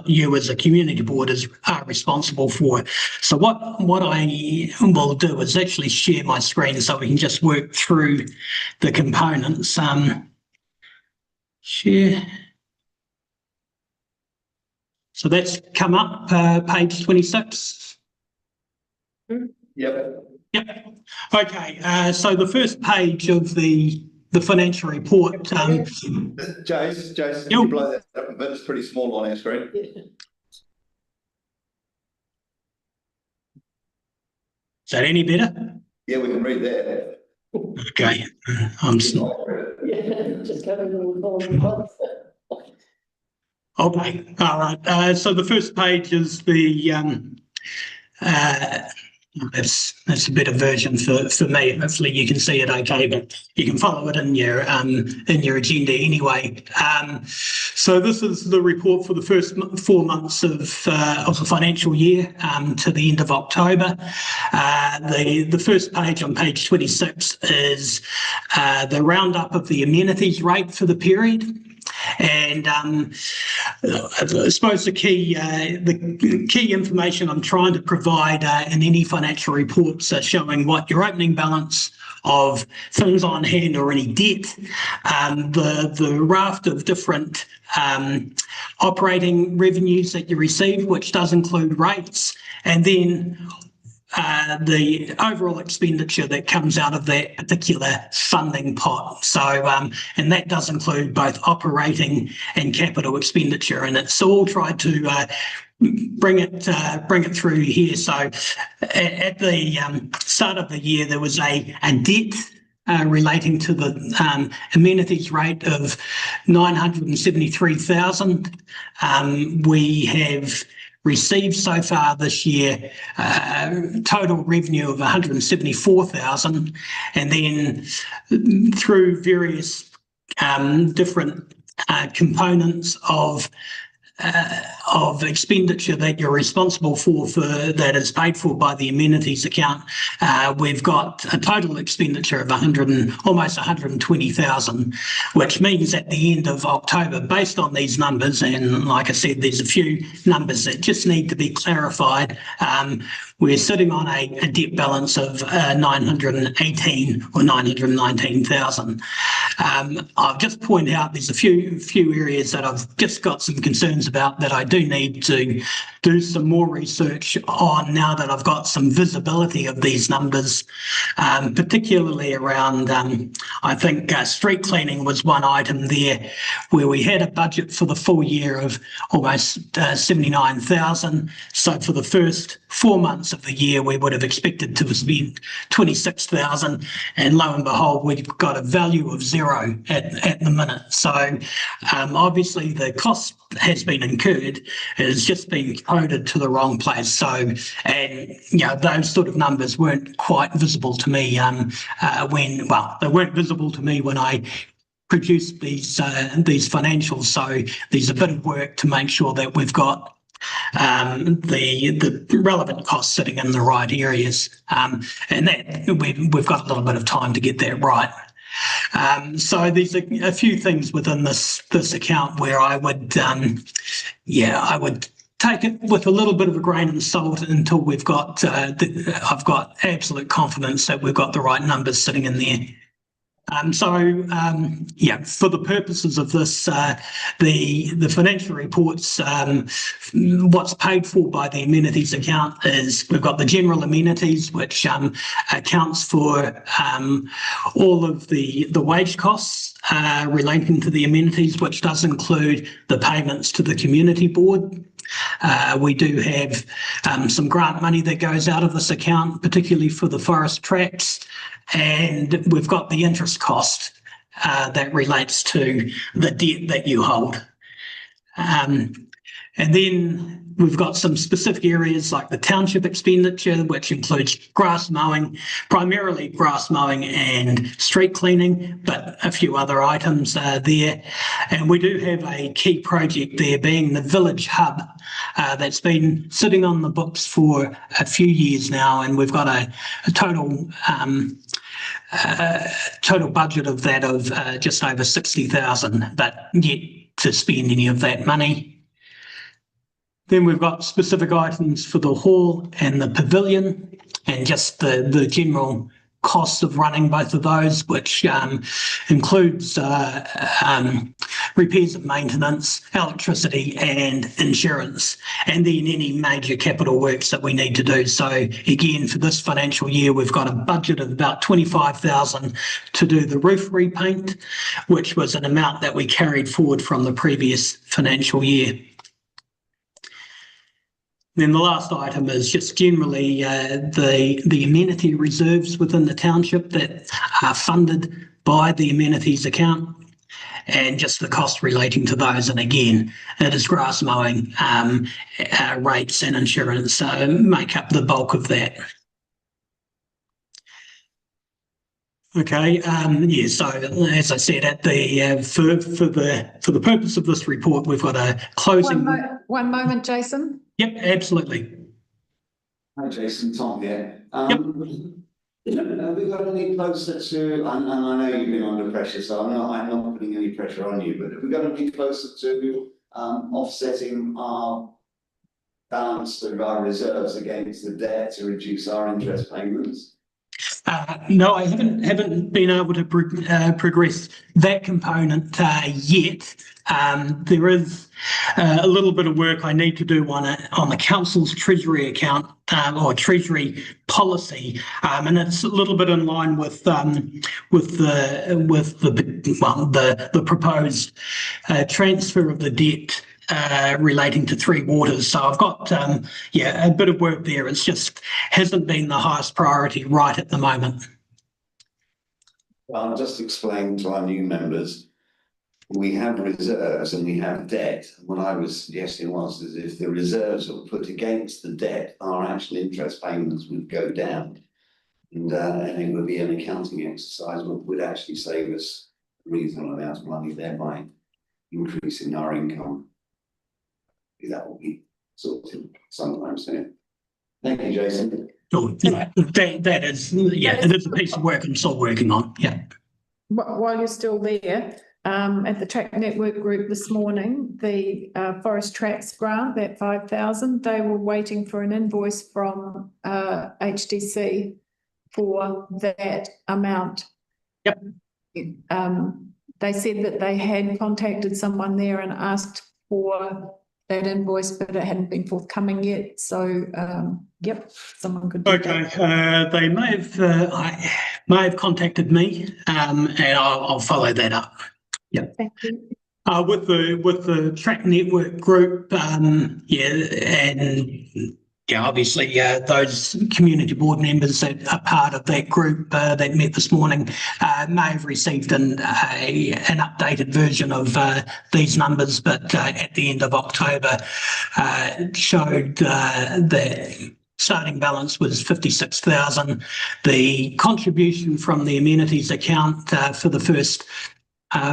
you as a community board are responsible for. So what I will do is actually share my screen so we can just work through the components. Share. So that's come up, page 26. Yep. Yep. Okay. So the first page of the financial report. Jace, can you blow that up a bit? It's pretty small on our screen. Is that any better? Yeah, we can read that. Okay. Just going on. Okay. All right. So the first page is the that's a better version for me. Hopefully you can see it okay, but you can follow it in your agenda anyway. So this is the report for the first 4 months of the financial year to the end of October. The first page on page 26 is the roundup of the amenities rate for the period. And I suppose the key information I'm trying to provide in any financial reports are showing what your opening balance of things on hand or any debt, the raft of different operating revenues that you receive, which does include rates, and then the overall expenditure that comes out of that particular funding pot. So, and that does include both operating and capital expenditure, and it's all tried to bring it through here. So, at the start of the year, there was a debt relating to the amenities rate of 973,000. We have received so far this year total revenue of 174,000, and then through various different components of expenditure that you're responsible for that is paid for by the amenities account, we've got a total expenditure of almost 120,000, which means at the end of October, based on these numbers, and like I said, there's a few numbers that just need to be clarified. We're sitting on a debt balance of 918 or 919,000. I'll just point out there's a few areas that I've just got some concerns about that I do need to do some more research on now that I've got some visibility of these numbers, particularly around, I think street cleaning was one item there where we had a budget for the full year of almost 79,000. So for the first 4 months of the year, we would have expected to spend 26,000, and lo and behold, we've got a value of 0 at the minute. So obviously the cost has been incurred, it's just been coded to the wrong place. So, and those sort of numbers weren't quite visible to me they weren't visible to me when I produced these financials. So there's a bit of work to make sure that we've got the relevant costs sitting in the right areas, and that we've got a little bit of time to get that right. So there's a few things within this account where I would take it with a little bit of a grain of salt until we've got I've got absolute confidence that we've got the right numbers sitting in there. Yeah, for the purposes of this, the financial reports, what's paid for by the amenities account is we've got the general amenities, which accounts for all of the wage costs relating to the amenities, which does include the payments to the community board. We do have some grant money that goes out of this account, particularly for the forest tracks, and we've got the interest cost that relates to the debt that you hold. And then we've got some specific areas like the township expenditure, which includes grass mowing, primarily grass mowing and street cleaning, but a few other items there. And we do have a key project there being the village hub that's been sitting on the books for a few years now, and we've got a total budget of that of just over 60,000, but yet to spend any of that money. Then we've got specific items for the hall and the pavilion, and just the general cost of running both of those, which includes repairs and maintenance, electricity and insurance, and then any major capital works that we need to do. So again, for this financial year, we've got a budget of about 25,000 to do the roof repaint, which was an amount that we carried forward from the previous financial year. Then the last item is just generally the amenity reserves within the township that are funded by the amenities account, and just the cost relating to those. And again, it is grass mowing, rates and insurance make up the bulk of that. Okay, yeah, so as I said, at the for the purpose of this report, we've got a closing. One moment, Jason. Yep, absolutely. Hi, Jason, Tom here. Yep. Have we got any closer to, and I know you've been under pressure, so I'm not putting any pressure on you, but have we got to be closer to offsetting our balance of our reserves against the debt to reduce our interest payments? No, I haven't been able to progress that component yet. There is a little bit of work I need to do on the council's treasury account or treasury policy, and it's a little bit in line with the proposed transfer of the debt relating to Three Waters. So I've got a bit of work there. It's just hasn't been the highest priority right at the moment. Well, I'll just explain to our new members, we have reserves and we have debt. What I was suggesting was is if the reserves were put against the debt, our actual interest payments would go down. And it would be an accounting exercise that would actually save us a reasonable amount of money, thereby increasing our income. That will be sorted sometime soon. Thank you, Jason. So, yeah, that is, it is a piece of work I'm still working on. Yeah. While you're still there, at the Track Network group this morning, the Forest Tracks grant, that 5,000, they were waiting for an invoice from HDC for that amount. Yep. They said that they had contacted someone there and asked for that invoice, but it hadn't been forthcoming yet. So, yep, someone could do that. They may have contacted me, and I'll follow that up. Yeah. Thank you. With the Track Network group, obviously those community board members that are part of that group that met this morning may have received an updated version of these numbers, but at the end of October showed that starting balance was 56,000. The contribution from the amenities account for the first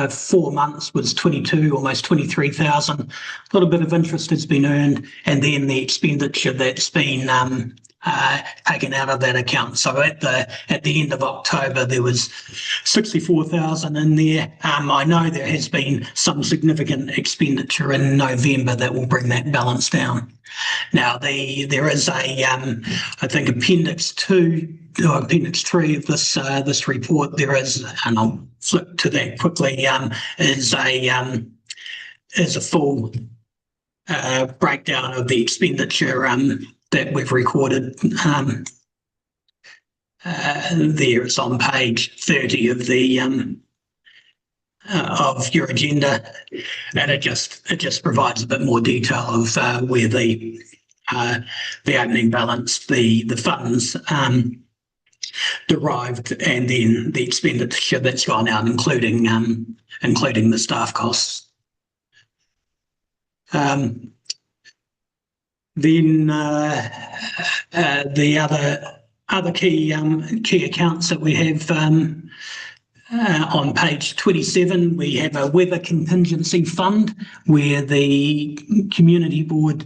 4 months was 22, almost 23,000. A little bit of interest has been earned, and then the expenditure that's been taken out of that account. So at the end of October, there was 64,000 in there. I know there has been some significant expenditure in November that will bring that balance down. Now, there is I think Appendix 2 appendix 3 of this report, there is, and I'll flip to that quickly, is a full breakdown of the expenditure that we've recorded. There it's on page 30 of the of your agenda, and it just provides a bit more detail of where the opening balance, the funds derived, and then the expenditure that's gone out, including the staff costs. Then the other key accounts that we have on page 27, we have a weather contingency fund where the community board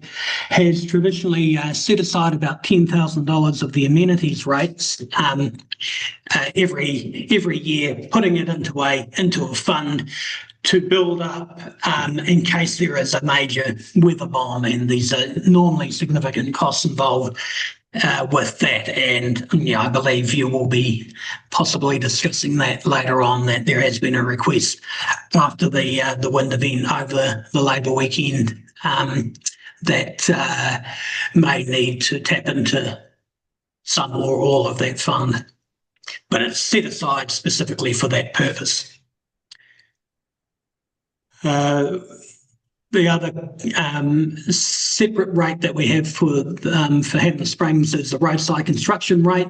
has traditionally set aside about $10,000 of the amenities rates every year, putting it into a fund to build up in case there is a major weather bomb, and these are normally significant costs involved with that. And I believe you will be possibly discussing that later on, that there has been a request after the wind event over the Labour weekend that may need to tap into some or all of that fund, but it's set aside specifically for that purpose. The other separate rate that we have for Hanmer Springs is the roadside construction rate,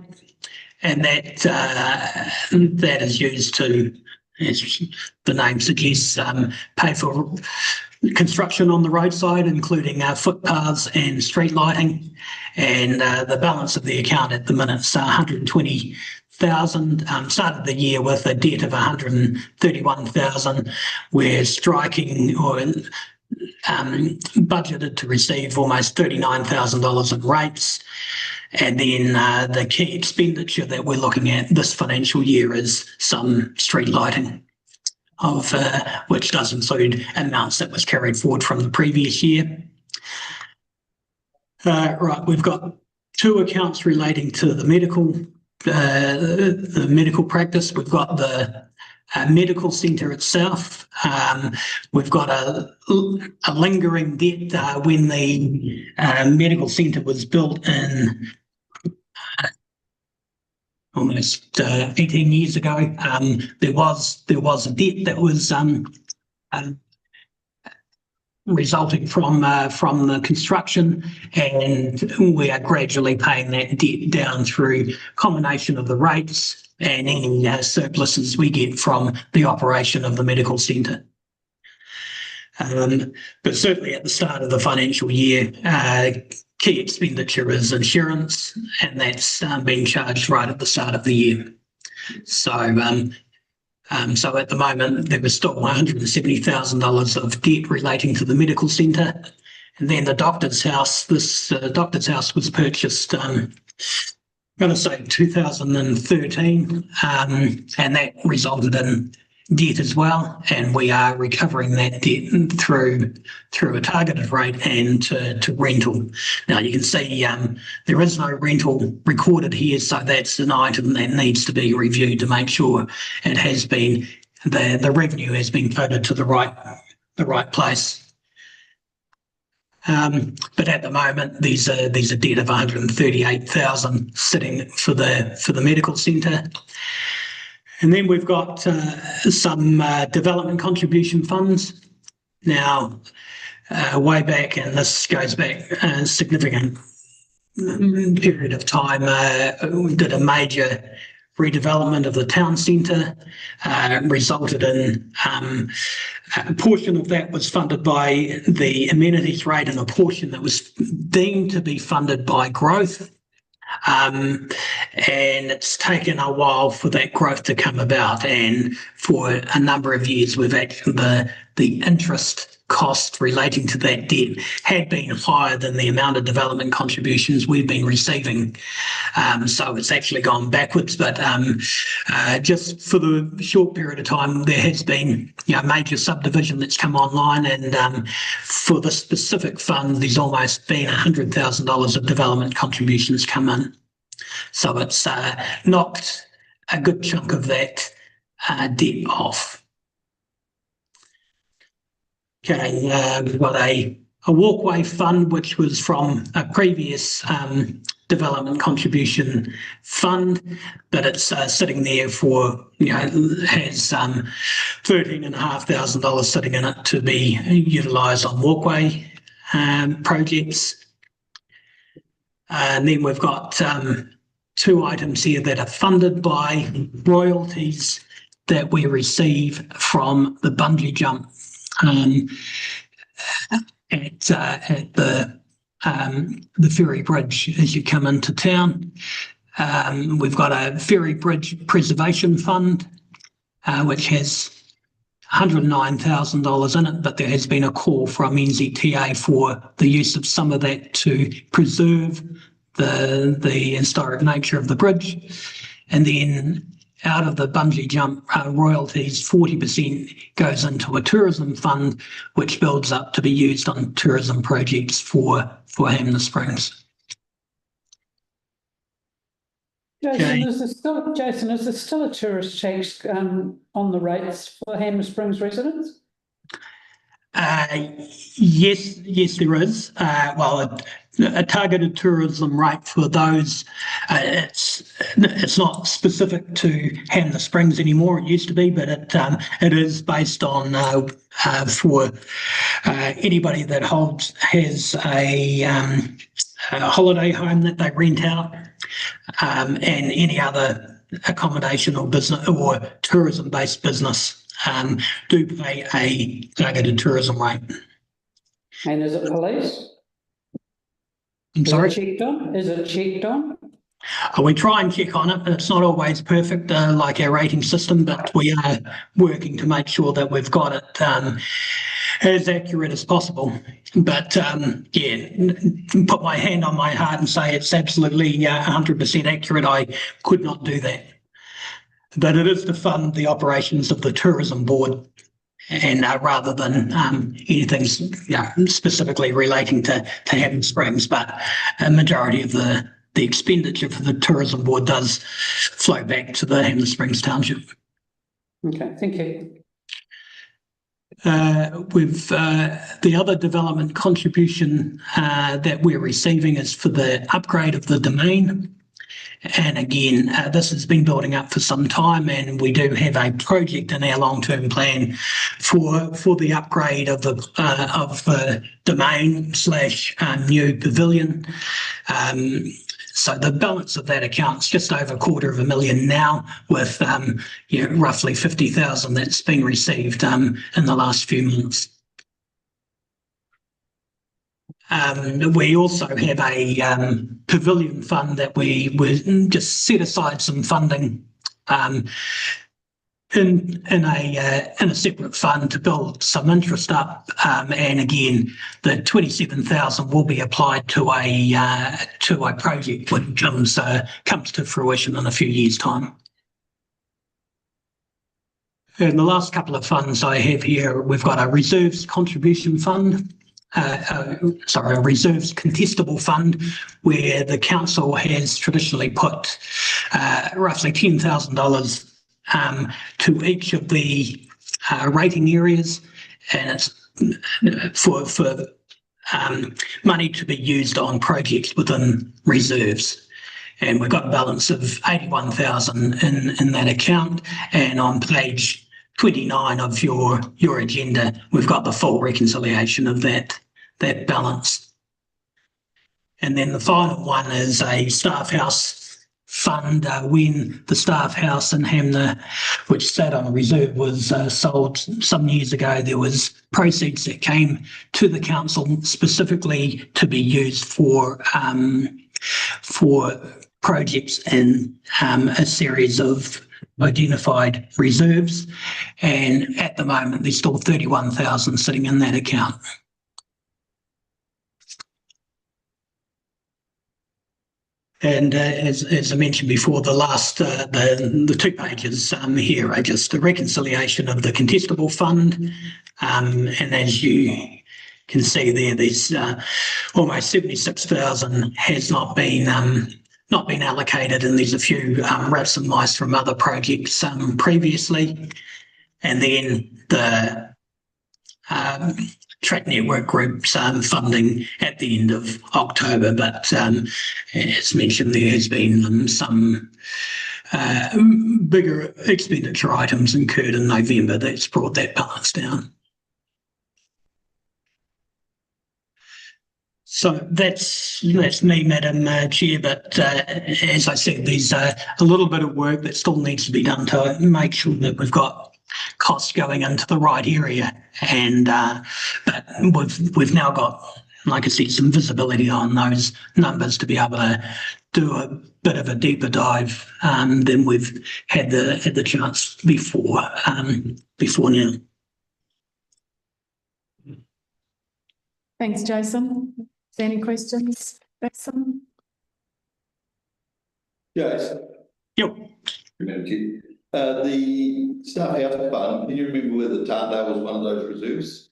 and that is used to, as the name suggests, pay for construction on the roadside, including footpaths and street lighting. And the balance of the account at the minute is 120,000. Started the year with a debt of 131,000. We're striking or budgeted to receive almost $39,000 in rates. And then the key expenditure that we're looking at this financial year is some street lighting, of which does include amounts that was carried forward from the previous year. Right, we've got two accounts relating to the medical practice. We've got the medical centre itself. We've got a lingering debt when the medical centre was built in almost 18 years ago. There was a debt that was resulting from the construction, and we are gradually paying that debt down through a combination of the rates and any surpluses we get from the operation of the medical centre. But certainly at the start of the financial year, key expenditure is insurance, and that's being charged right at the start of the year. So at the moment, there was still $170,000 of debt relating to the medical centre. And then the doctor's house, this doctor's house was purchased, I'm going to say 2013, and that resulted in debt as well. And we are recovering that debt through a targeted rate and to rental. Now you can see there is no rental recorded here, so that's an item that needs to be reviewed to make sure it has been, the revenue has been coded to the right place. But at the moment, these are debt of 138,000 sitting for the medical centre. And then we've got some development contribution funds. Now, way back, and this goes back a significant period of time, we did a major redevelopment of the town centre, resulted in a portion of that was funded by the amenities rate and a portion that was deemed to be funded by growth. And it's taken a while for that growth to come about, and for a number of years we've actually the interest cost relating to that debt had been higher than the amount of development contributions we've been receiving. So it's actually gone backwards, but just for the short period of time there has been a major subdivision that's come online, and for the specific fund there's almost been $100,000 of development contributions come in. So it's knocked a good chunk of that debt off. Okay, we've got a walkway fund, which was from a previous development contribution fund, but it's sitting there for, has $13,500 sitting in it to be utilised on walkway projects. And then we've got two items here that are funded by royalties that we receive from the bungee jump at the ferry bridge as you come into town. We've got a ferry bridge preservation fund, which has $109,000 in it, but there has been a call from NZTA for the use of some of that to preserve the historic nature of the bridge. And then out of the bungee jump royalties, 40% goes into a tourism fund, which builds up to be used on tourism projects for Hanmer Springs. Jason, is there still a tourist tax on the rates for Hanmer Springs residents? Yes, there is. Well, a targeted tourism rate for those. It's not specific to Hanmer Springs anymore. It used to be, but it is based on for anybody that has a holiday home that they rent out, and any other accommodation or business or tourism-based business do pay a targeted tourism rate. And is it policed? I'm sorry? Is it checked on? We try and check on it, but it's not always perfect, like our rating system, but we are working to make sure that we've got it as accurate as possible. But put my hand on my heart and say it's absolutely 100% accurate. I could not do that. But it is to fund the operations of the tourism board, and rather than anything specifically relating to Hanmer Springs, but a majority of the expenditure for the tourism board does flow back to the Hanmer Springs Township. Okay, thank you. The other development contribution that we're receiving is for the upgrade of the domain. And again, this has been building up for some time, and we do have a project in our long-term plan for the upgrade of the domain / new pavilion. So the balance of that account is just over $250,000 now, with roughly $50,000 that's been received in the last few months. We also have a pavilion fund that we just set aside some funding in a separate fund to build some interest up, and again, the $27,000 will be applied to a project when it comes to fruition in a few years' time. And the last couple of funds I have here, we've got a reserves contribution fund. A reserves contestable fund, where the council has traditionally put roughly $10,000 to each of the rating areas, and it's for money to be used on projects within reserves. And we've got a balance of $81,000 in that account, and on page 29 of your agenda, we've got the full reconciliation of that balance. And then the final one is a staff house fund. When the staff house in Hanmer, which sat on a reserve, was sold some years ago, there was proceeds that came to the council specifically to be used for projects in a series of identified reserves, and at the moment there's still $31,000 sitting in that account. And as I mentioned before, the last the 2 pages here are just the reconciliation of the contestable fund, and as you can see there's almost $76,000 has not been not been allocated, and there's a few rats and mice from other projects previously. And then the track network group's funding at the end of October, but as mentioned, there has been some bigger expenditure items incurred in November that's brought that balance down. So that's me, Madam Chair, but as I said, there's a little bit of work that still needs to be done to make sure that we've got costs going into the right area. And but we've now got, like I said, some visibility on those numbers to be able to do a bit of a deeper dive than we've had the chance before now. Thanks, Jason. Is there any questions, Jason? Yes. Yep. The staff house fund, can you remember whether Tarndale was one of those reserves?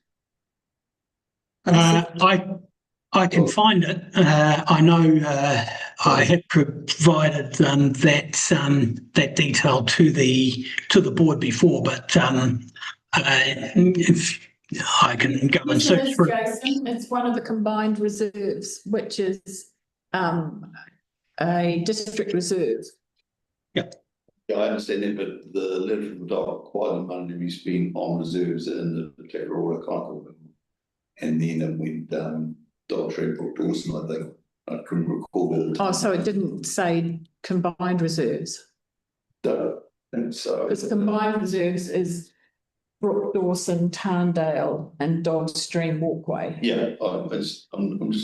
I can find it. I know I have provided that detail to the board before, but if I can go and search for it. Jason, it's one of the combined reserves, which is a district reserve. Yep. Yeah, I understand that, but the letter from the doc quite the money to be spent on reserves in the particular order kind of, and then it went Dog Brook Dawson, I think. I couldn't recall whether. Oh, so it didn't say combined reserves. Don't think so. Because combined reserves is Brook Dawson, Tarndale, and Dog Stream Walkway. Yeah, I'm just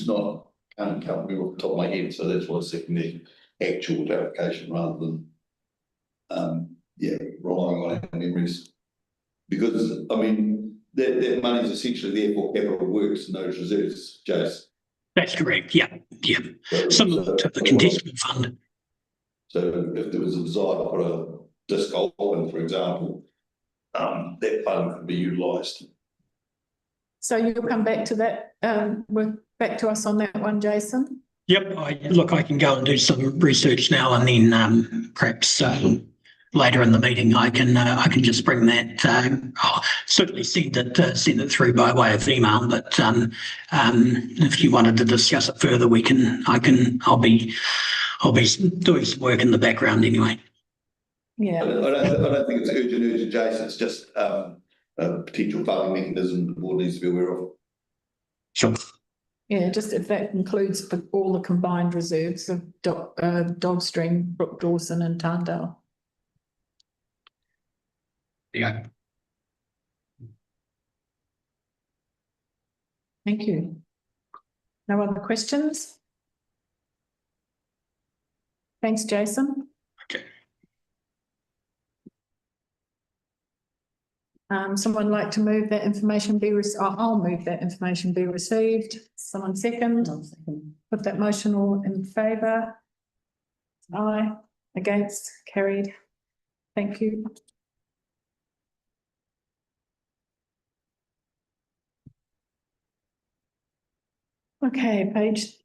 not can't remember off the top of my head, so that's why I said the actual application rather than relying on our memories. Because I mean that money is essentially there for capital works and those reserves, Jace. That's correct. Yeah. Similar to the contestment fund. So if there was a desire to put a disc golf in, for example, that fund could be utilised. So you'll come back to that, back to us on that one, Jason? Yep. I can go and do some research now, and then perhaps later in the meeting I can just bring that. I'll certainly send it through by way of email. But if you wanted to discuss it further, I'll be doing some work in the background anyway. Yeah. I don't think it's urgent, Jason. It's just a potential funding mechanism the board needs to be aware of. Sure. Yeah, just if that includes all the combined reserves of Dog Stream, Brook Dawson, and Tarndale. Yeah. Thank you. No other questions? Thanks, Jason. Okay. Someone like to move that information be I'll move that information be received. Someone second? I'll second. Put that motion all in favour? Aye. Against? Carried. Thank you. Okay, page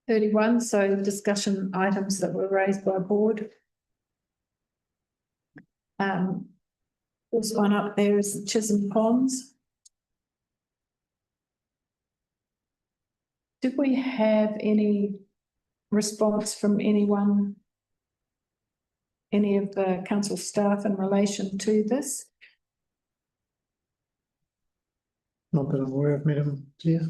31, so discussion items that were raised by board. This one up there is the Chisholm Ponds. Did we have any response from anyone, any of the council staff in relation to this? Not that I'm aware of, Madam Chair.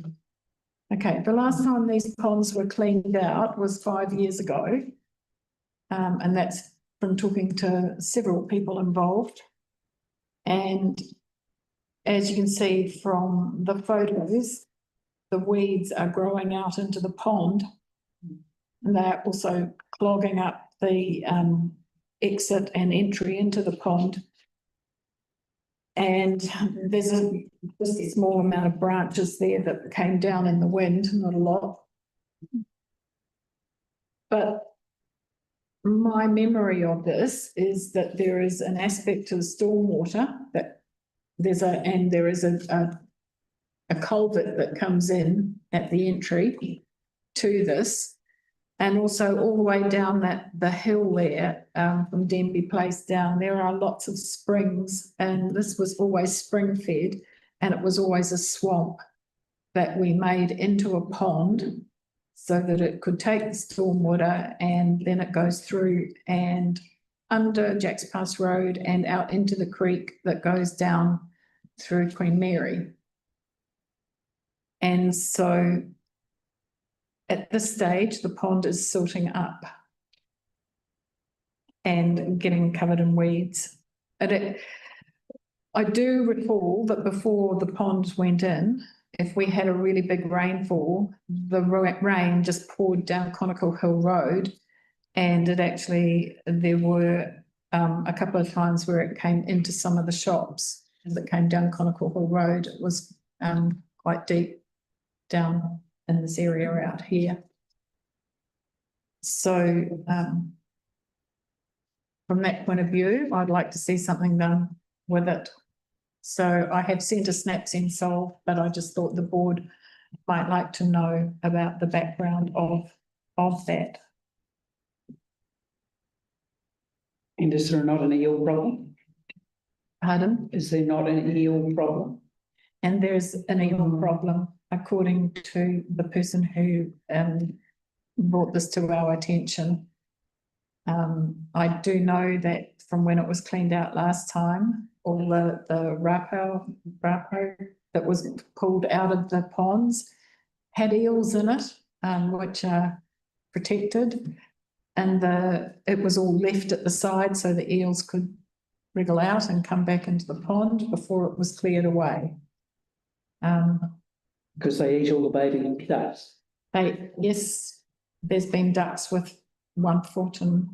Okay, the last time these ponds were cleaned out was 5 years ago. And that's from talking to several people involved. And as you can see from the photos, the weeds are growing out into the pond. And they're also clogging up the exit and entry into the pond. And there's just a small amount of branches there that came down in the wind, not a lot. But my memory of this is that there is an aspect to the stormwater that there is a culvert that comes in at the entry to this. And also all the way down the hill there, from Denby Place down, there are lots of springs, and this was always spring fed, and it was always a swamp that we made into a pond so that it could take the stormwater, and then it goes through and under Jacks Pass Road and out into the creek that goes down through Queen Mary. And so at this stage, the pond is silting up and getting covered in weeds. I do recall that before the pond went in, if we had a really big rainfall, the rain just poured down Conical Hill Road, and there were a couple of times where it came into some of the shops as it came down Conical Hill Road. It was quite deep down in this area out here. So from that point of view, I'd like to see something done with it. So I have sent a SnapSend solve, but I just thought the board might like to know about the background of that. And is there not an eel problem? Pardon? Is there not an eel problem? And there's an eel problem, according to the person who brought this to our attention. I do know that from when it was cleaned out last time, all the rapo that was pulled out of the ponds had eels in it, which are protected, and it was all left at the side so the eels could wriggle out and come back into the pond before it was cleared away. Because they eat all the baby ducks. Yes, there's been ducks with 1 foot, and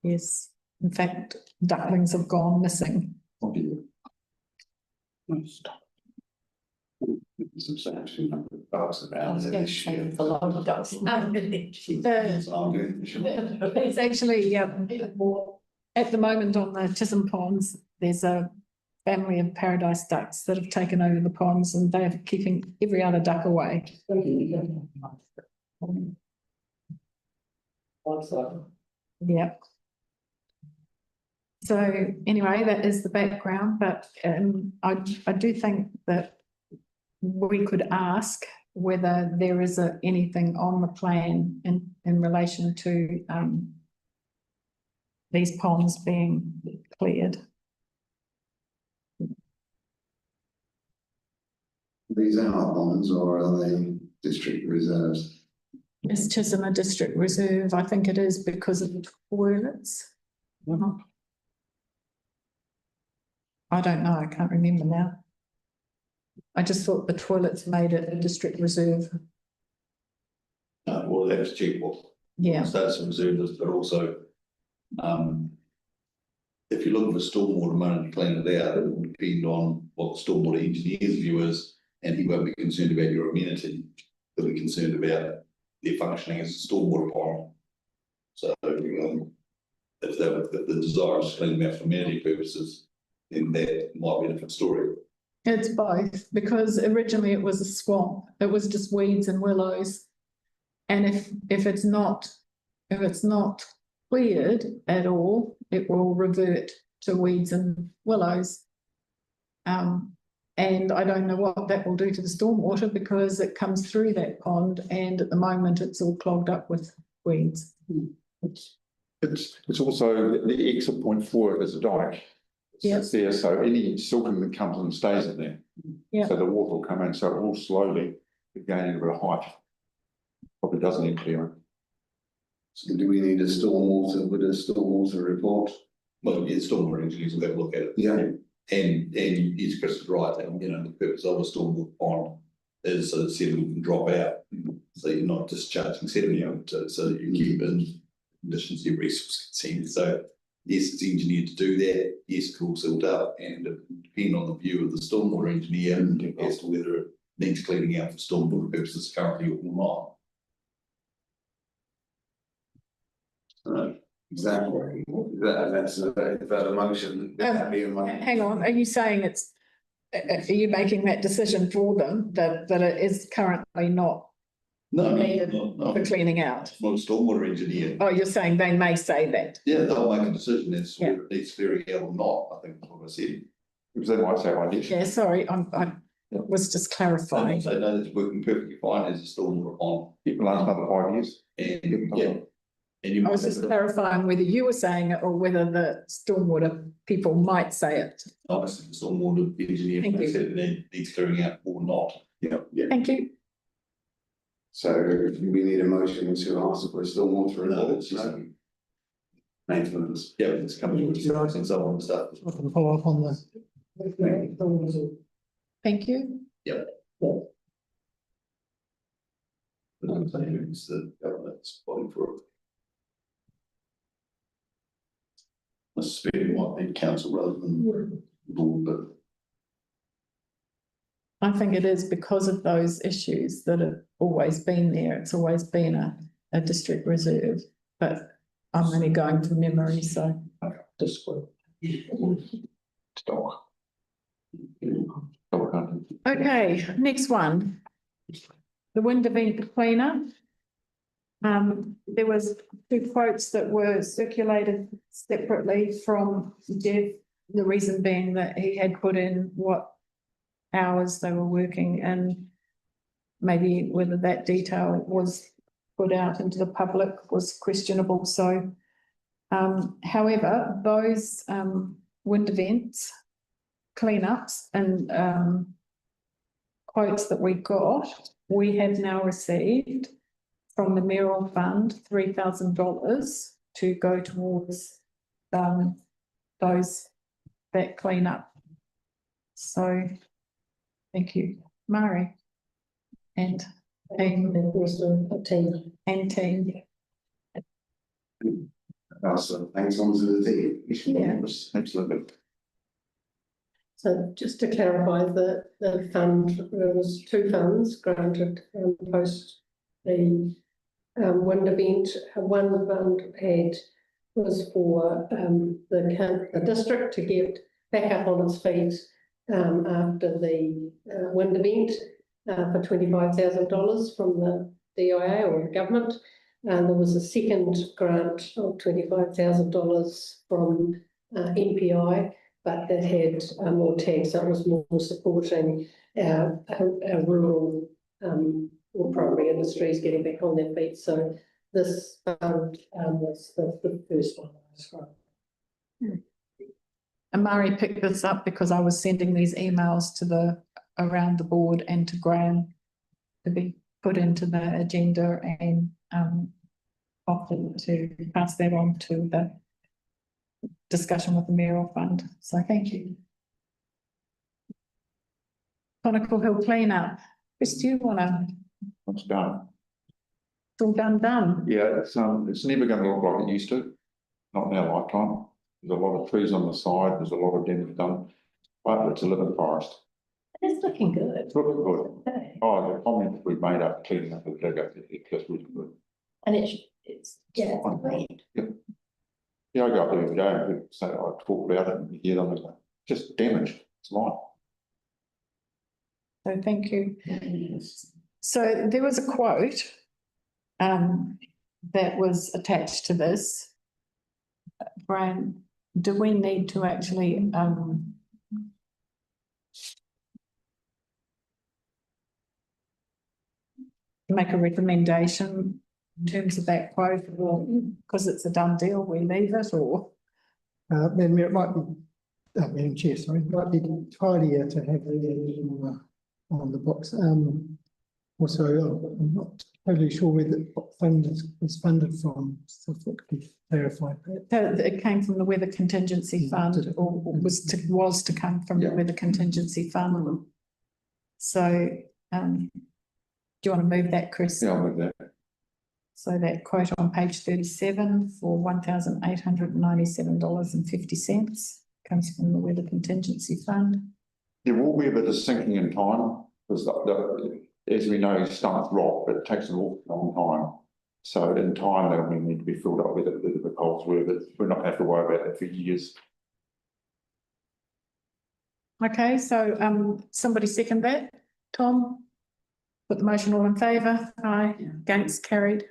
yes, in fact, ducklings have gone missing. Substantial number of ducks around there this year. A lot of ducks. It's actually, at the moment on the Chisholm ponds, there's a family of paradise ducks that have taken over the ponds, and they're keeping every other duck away. Yeah. So anyway, that is the background, but I do think that we could ask whether there is anything on the plan in relation to these ponds being cleared. These are ponds, or are they district reserves? Is Chisholm a district reserve? I think it is because of the toilets. I don't know, I can't remember now. I just thought the toilets made it a district reserve. Well, that's cheaper. Yeah. Status of reserves, but also, if you're looking for stormwater money to clean it out, it will depend on what the stormwater engineer's view is, and he won't be concerned about your amenity. He'll be concerned about their functioning as a stormwater pond. So, if the desire is to clean them out for amenity purposes, then that might be a different story. It's both, because originally it was a swamp. It was just weeds and willows. And if it's not cleared at all, it will revert to weeds and willows. And I don't know what that will do to the stormwater, because it comes through that pond, and at the moment it's all clogged up with weeds. It's also the exit point for it is a dike. It's there, so any silting that comes in stays in there. Yeah. So the water will come in, so it will slowly gain a bit of height. Probably doesn't need clearing. So do we need a stormwater report? Well, yeah, stormwater engineers will have a look at it. Yeah. And yes, Chris is right, and the purpose of a stormwater pond is so that sediment can drop out. So you're not discharging sediment, so that you keep in conditions your resource consent. So yes, it's engineered to do that. Yes, it's all sealed up, and it will depend on the view of the stormwater engineer as to whether it needs cleaning out for stormwater purposes currently or not. Exactly. That's a motion. That'd be a motion. Hang on, are you saying are you making that decision for them, that it is currently not No, needed no, for cleaning out. not a stormwater engineer. Oh, you're saying they may say that. Yeah, they'll make a decision as to whether it needs clearing out or not, I think is what I said. Because they might say, I did. Yeah, sorry, I was just They clarifying. might say, no, it's working perfectly fine, there's a stormwater on. It will last another 5 years. And, yeah. And you I was might just clarifying whether you were saying it or whether the stormwater people might say it. obviously the stormwater engineer Thank may you. say that it needs clearing out or not. Yeah. Thank you. So we need a motion to ask for a stormwater No, report. it's just, Maintenance. yeah, it's coming to us and so on and stuff. I can follow up on the. Thank you. It's the government's body for it. I suspect it might be council rather than board, but I think it is because of those issues that have always been there. It's always been a district reserve, but I'm only going from memory, so. Stock. Stock hunting. Okay, next one. The wind event cleanup. There was 2 quotes that were circulated separately from Jeff. The reason being that he had put in what hours they were working and maybe whether that detail was put out into the public was questionable. So, however, those wind events cleanups and quotes that we got, we have now received from the mayoral fund $3,000 to go towards that cleanup. So thank you, Mari. And team. And team. So thanks on to the team. Yeah. Absolutely. So just to clarify, the fund, there was 2 funds granted post the wind event. One fund was for the district to get back up on its feet after the wind event for $25,000 from the DIA or the government. And there was a second grant of $25,000 from NPI, but that had more tax. That was more supporting our rural or primary industries getting back on their feet. So this fund was the first one I described. And Mari picked this up because I was sending these emails to around the board and to Graham to be put into the agenda and offered to pass that on to the discussion with the mayoral fund. So thank you. Conical Hill cleanup. Chris, do you want to? It's done. It's all done. Yeah, it's never going to look like it used to. Not in our lifetime. There's a lot of trees on the side. There's a lot of damage done. But it's a living forest. It's looking good. It's looking good. Okay. Oh, the comments we made up cleaning up the digger, it's just really good. And it's great. Yeah, I go up there every day and people say, I talk about it and you hear them, it's like, just damage. It's life. So thank you. So there was a quote that was attached to this. Brian, do we need to actually make a recommendation in terms of that quote, or because it's a done deal, we leave it, or? Then it might be, Madam Chair, sorry, it might be tidier to have it on the box. Also, I'm not totally sure where what fund is funded from, so if it could be clarified. It came from the weather contingency fund, or was to come from the weather contingency fund. So, do you want to move that, Chris? Yeah, I'll move that. So that quote on page 37 for $1,897.50 comes from the weather contingency fund. There will be a bit of sinking in time because as we know, stomachs rot, but it takes an awful long time. So in time, they'll need to be filled up with the coals were, but we're not going to have to worry about that for years. Okay, so somebody second that, Tom, Put the motion, all in favour? Aye. Against, carried.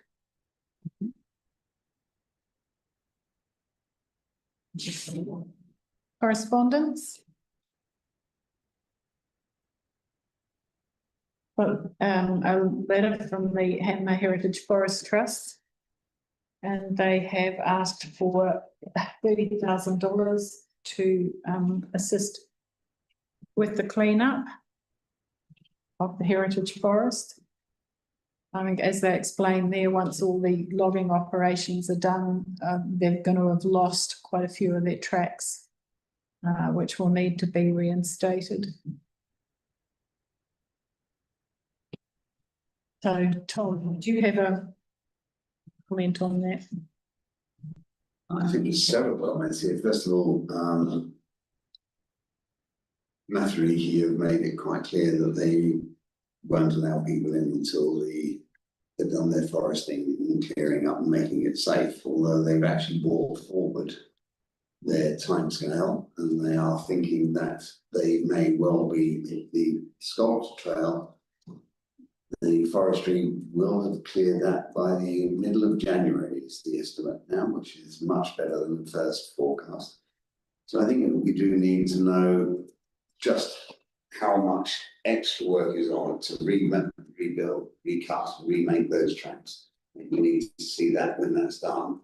Correspondence? Well, a letter from the Hanmer Heritage Forest Trust. And they have asked for $30,000 to assist with the cleanup of the heritage forest. I think as they explained there, once all the logging operations are done, they're going to have lost quite a few of their tracks, which will need to be reinstated. So, Tom, do you have a comment on that? I think there's several comments here. First of all, Matthew have made it quite clear that they won't allow people in until they've done their foresting and clearing up and making it safe, although they've actually brought forward their timescale, and they are thinking that they may well be the sculpture trail. The forestry will have cleared that by the middle of January is the estimate now, which is much better than the first forecast. So I think we do need to know just how much extra work is on it to rebuild, recut, remake those tracks. We need to see that when that's done.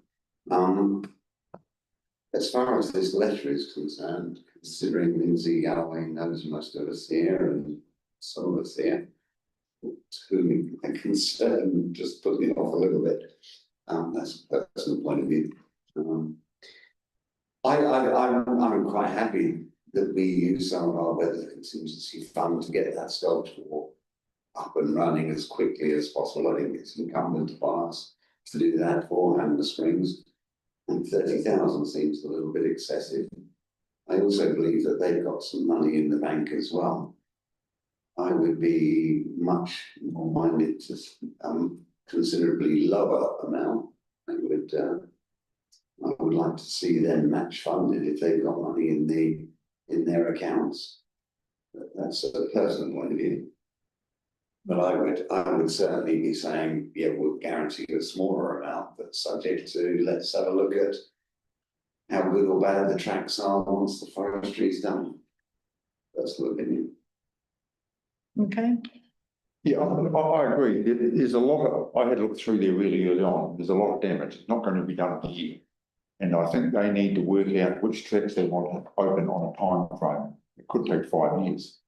As far as this letter is concerned, considering Lindsay Galloway knows most of us here and some of us here, to a concern just put me off a little bit. That's a personal point of view. I'm quite happy that we use some of our weather contingency fund to get that sculpture walk up and running as quickly as possible. I think it's incumbent upon us to do that for Hanmer Springs, and 30,000 seems a little bit excessive. I also believe that they've got some money in the bank as well. I would be much more minded to considerably lower amount. I would like to see them match funded if they've got money in their accounts. But that's a personal point of view. But I would certainly be saying, yeah, we'll guarantee a smaller amount, but subject to let's have a look at how good or bad the tracks are once the forestry is done. Personal opinion. Okay. Yeah, I agree. There's a lot of, I had looked through there really early on. There's a lot of damage. It's not going to be done in a year. And I think they need to work out which tracks they want to open on a time frame. It could take 5 years.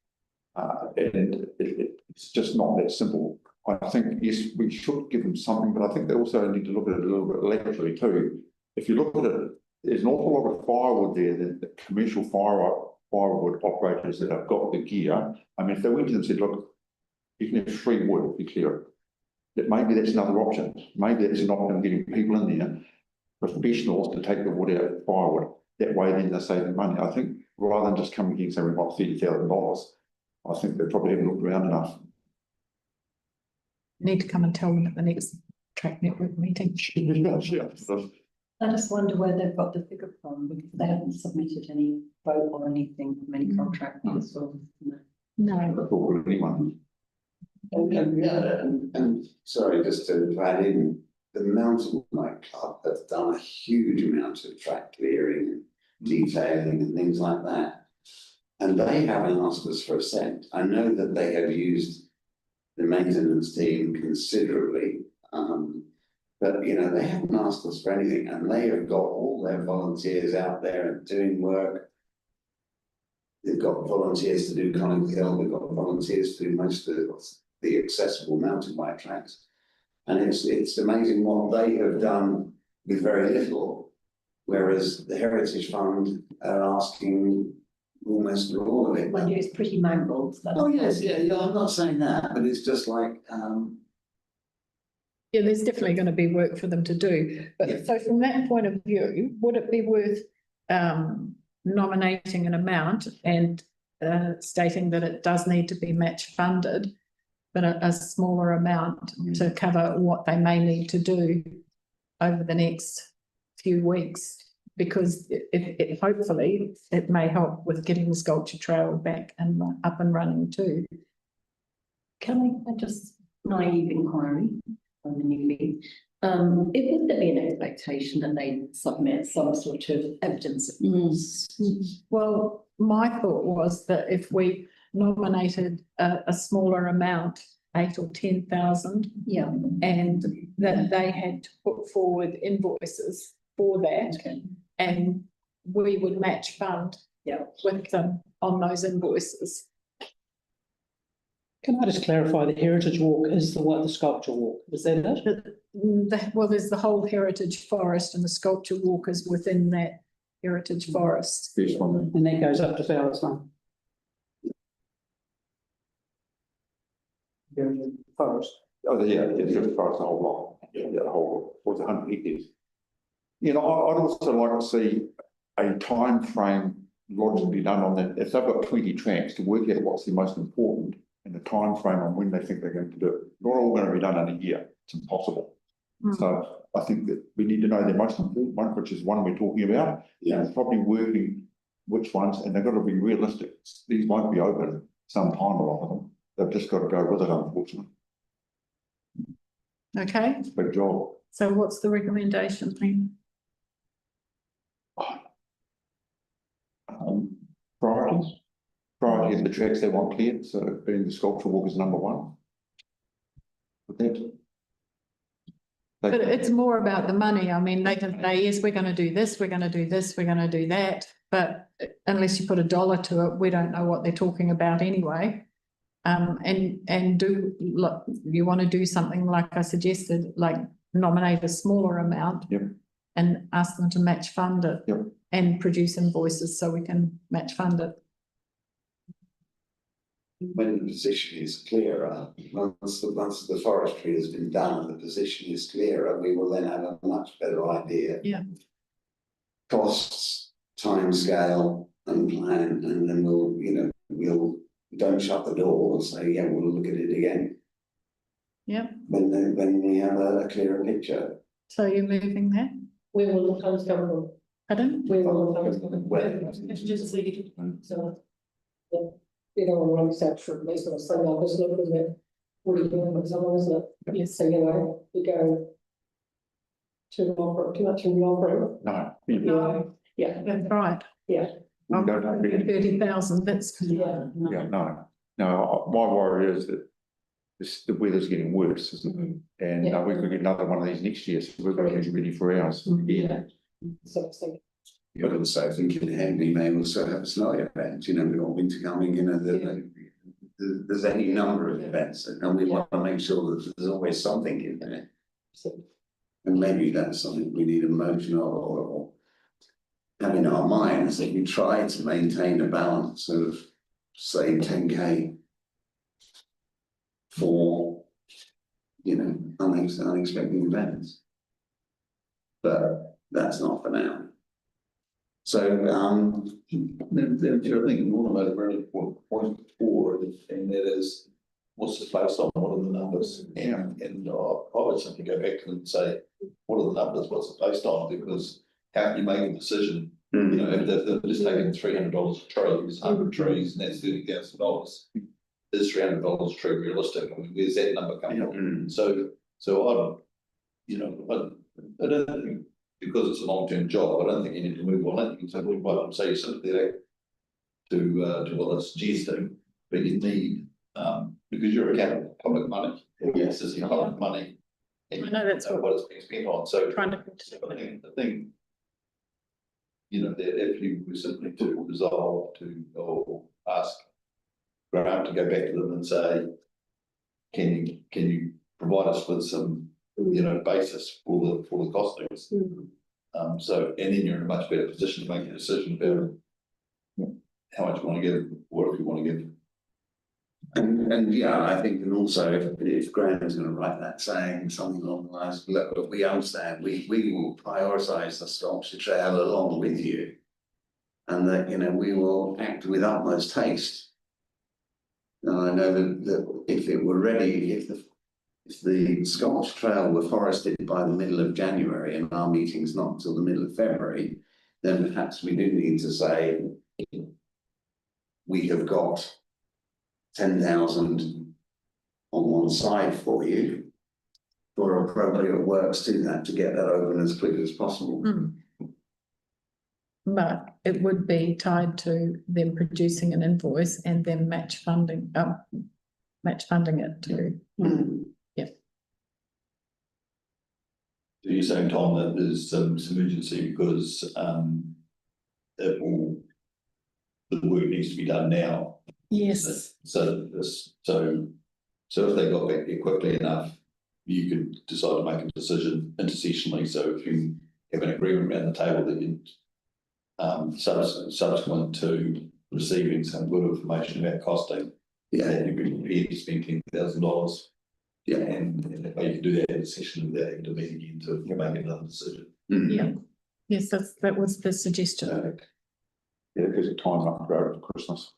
And it's just not that simple. I think, yes, we should give them something, but I think they also need to look at it a little bit laterally too. If you look at it, there's an awful lot of firewood there, the commercial firewood operators that have got the gear. I mean, if they went to them and said, look, you can have free wood if you clear it, that maybe that's another option. Maybe that's an option of getting people in there, professionals, to take the wood out of firewood. That way then they're saving money. I think rather than just coming here and saying we want $30,000, I think they probably haven't looked around enough. Need to come and tell them at the next track network meeting. I just wonder where they've got the figure from, because they haven't submitted any vote or anything from any contractors or. No. Anyone. And sorry, just to add in, the Mountain Bike Club have done a huge amount of track clearing, detailing and things like that. And they haven't asked us for a cent. I know that they have used the maintenance team considerably, but you know, they haven't asked us for anything, and they have got all their volunteers out there and doing work. They've got volunteers to do Collins Hill, they've got volunteers to do most of the accessible mountain bike tracks. And it's amazing what they have done with very little, whereas the Heritage Fund are asking almost for all of it. Mind you, it's pretty mangled. Oh yes, yeah, I'm not saying that, but it's just like Yeah, there's definitely going to be work for them to do. But Yeah. so from that point of view, would it be worth nominating an amount and stating that it does need to be match funded, but a smaller amount to cover what they may need to do over the next few weeks? Because it hopefully it may help with getting the sculpture trail back and up and running too. Can I just naive inquiry on the newbie. Would there be an expectation that they submit some sort of evidence? Well, my thought was that if we nominated a smaller amount, 8 or 10,000, Yeah. and that they had to put forward invoices for that, Okay. and we would match fund Yeah. with them on those invoices. Can I just clarify, the Heritage Walk is the sculpture walk, is that it? Well, there's the whole heritage forest, and the sculpture walk is within that heritage forest. First one. And that goes up to Fowler's Run. Heritage Forest. Oh, yeah, it's just across the whole lot. Yeah, the whole, what's 100 hectares. You know, I'd also like to see a time frame logically done on that. If they've got 20 tracks, to work out what's the most important and the time frame on when they think they're going to do it. Not all going to be done in a year. It's impossible. So I think that we need to know the most important one, which is one we're talking about. Yeah. And probably working which ones, and they've got to be realistic. These won't be open sometime, a lot of them. They've just got to go with it, unfortunately. Okay, It's a big job. so what's the recommendation then? Priorities. Priority of the tracks they want cleared, so being the sculpture walk is number one. But that. But it's more about the money. I mean, they can say, yes, we're going to do this, we're going to do this, we're going to do that. But unless you put $1 to it, we don't know what they're talking about anyway. And look, you want to do something like I suggested, like nominate a smaller amount. Yep. And ask them to match fund it. Yep. And produce invoices so we can match fund it. When the position is clearer, once the forestry has been done, the position is clearer, we will then have a much better idea. Yeah. Costs, timescale and plan, and then we'll don't shut the door and say, yeah, we'll look at it again. Yeah. When we have a clearer picture. So you're moving that? We will look on government. Pardon? We will look on government. Well, It's just legal. So. Yeah, you don't want to run exception, based on a sunlight, isn't it, isn't it? What are you doing with someone, isn't it? Yes. So, you go. Too much in the offering. No. No. Yeah, That's right. yeah. You don't have to- 30,000, that's. Yeah. Yeah, no, my worry is that the weather's getting worse, isn't it? And Yeah. we could get another one of these next year, so we've got to be ready for ours. Yeah. So it's like, but also thinking Henley may also have a snow event, we've got winter coming, there's any number of events, and we want to make sure that there's always something in there. And maybe that's something we need a motion or have in our minds, that we try to maintain a balance of, say, 10K for, unexpected events. But that's not for now. So, Then you're thinking more about a very important point forward, and that is, what's it based on, what are the numbers? And I would simply go back to them and say, what are the numbers, what's it based on? Because how can you make a decision, if they're just taking $300 a tree, there's 100 trees, and that's $30,000. Is $300 a tree realistic? I mean, where's that number coming from? So I don't think, because it's a long-term job, I don't think you need to move on it. You can say, well, I'd say you're sympathetic to what it's suggesting, but you need, because you're accountable for public money. Yes. This is public money. And I know that's you what it's being spent on, so Trying to. I think, that if you were simply to resolve or ask Graham to go back to them and say, can you provide us with some, basis for the costings? So, and then you're in a much better position to make a decision about how much you want to give, or if you want to give. and yeah, I think, and also if Graham's going to write that saying something along the lines, look, we understand, we will prioritise the sculpture trail along with you. And that, we will act with utmost haste. And I know that if it were ready, if the sculpture trail were forested by the middle of January and our meeting's not until the middle of February, then perhaps we do need to say, we have got 10,000 on one side for you for appropriate works to that, to get that open as quick as possible. But it would be tied to them producing an invoice and then match funding it to. So you're saying, Tom, that there's some urgency because it will, the work needs to be done now. Yes, So if they got back there quickly enough, you could decide to make a decision intercessionally. So if you have an agreement around the table that you subsequent to receiving some good information about costing, that you'd be prepared to spend $10,000. Yeah. And you can do that in a session without having to meet again to make another decision. yeah, yes, that was the suggestion. Yeah, because it time up to over to Christmas.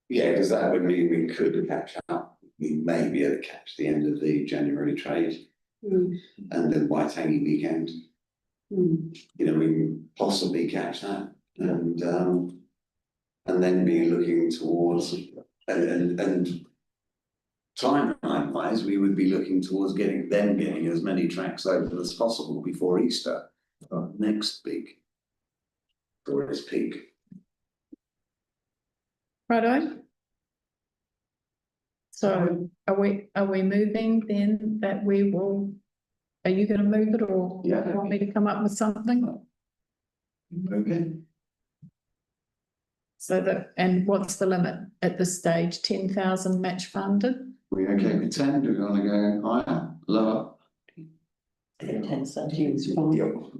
Yeah, because that would mean we could catch up. We may be able to catch the end of the January trade and then Waitangi weekend. You know, we can possibly catch that and then be looking towards and timeline wise, we would be looking towards getting as many tracks open as possible before Easter, next week, or its peak. Righto. So are we moving then that we will, are you going to move it or Yeah. you want me to come up with something? Okay. So that, and what's the limit at this stage? 10,000 match funded? We okay with 10? Do we want to go higher, lower? 10 seems fine.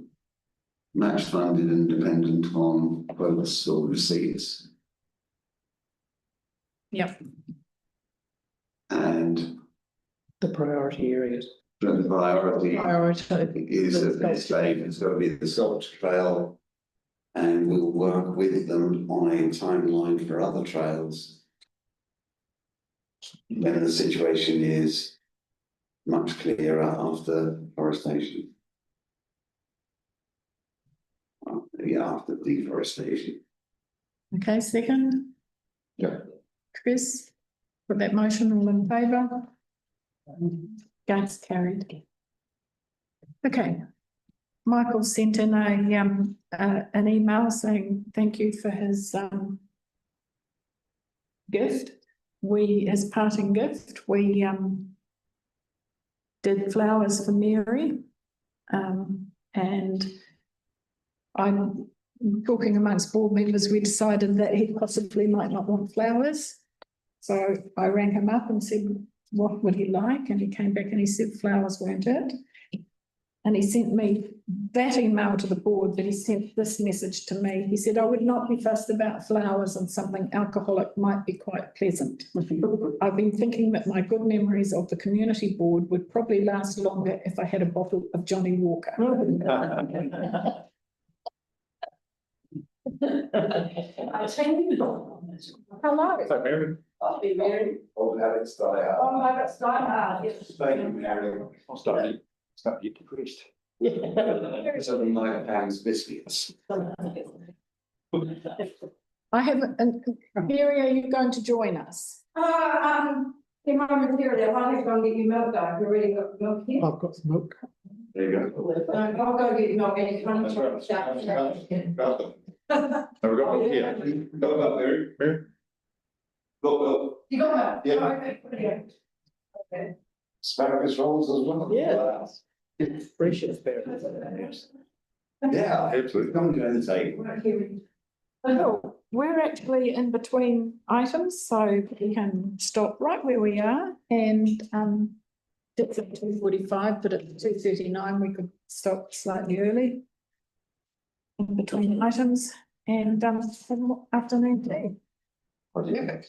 Match funded and dependent on quotes or receipts. Yep. And The priority areas. the priority Priority. is at this stage, it's got to be the sculpture trail. And we'll work with them on a timeline for other trails. When the situation is much clearer after forestation. Yeah, after deforestation. Okay, second. Yeah. Chris, put that motion, all in favour? Against, carried. Okay. Michael sent in an email saying thank you for his gift. As parting gift, we did flowers for Mary, and I'm talking amongst board members. We decided that he possibly might not want flowers, so I rang him up and said, "What would he like?" And he came back and he said flowers weren't it. And he sent me that email to the board, but he sent this message to me. He said, "I would not be fussed about flowers, and something alcoholic might be quite pleasant. I've been thinking that my good memories of the community board would probably last longer if I had a bottle of Johnny Walker." Hello. So, Mary, I'll be married. Old habits die hard. Oh, I got started. Thank you, Mary. I'll start to get depressed. So my fans biscuits. I have, Mary, are you going to join us? In my material, I think I'll get you milk though. You've already got milk here. I've got some milk. There you go. I'll go get milk and you can. That's right. Have we got one here? Got that, Mary? Mary? Got You got milk? Yeah. Oh, okay, brilliant. Okay. Asparagus rolls as well. Yeah. Fresh asparagus. Yeah, Absolutely. come to the table. We're hearing. Oh, we're actually in between items, so we can stop right where we are and it's at 2:45, but at 2:39 we could stop slightly early in between items and have afternoon tea. Yeah.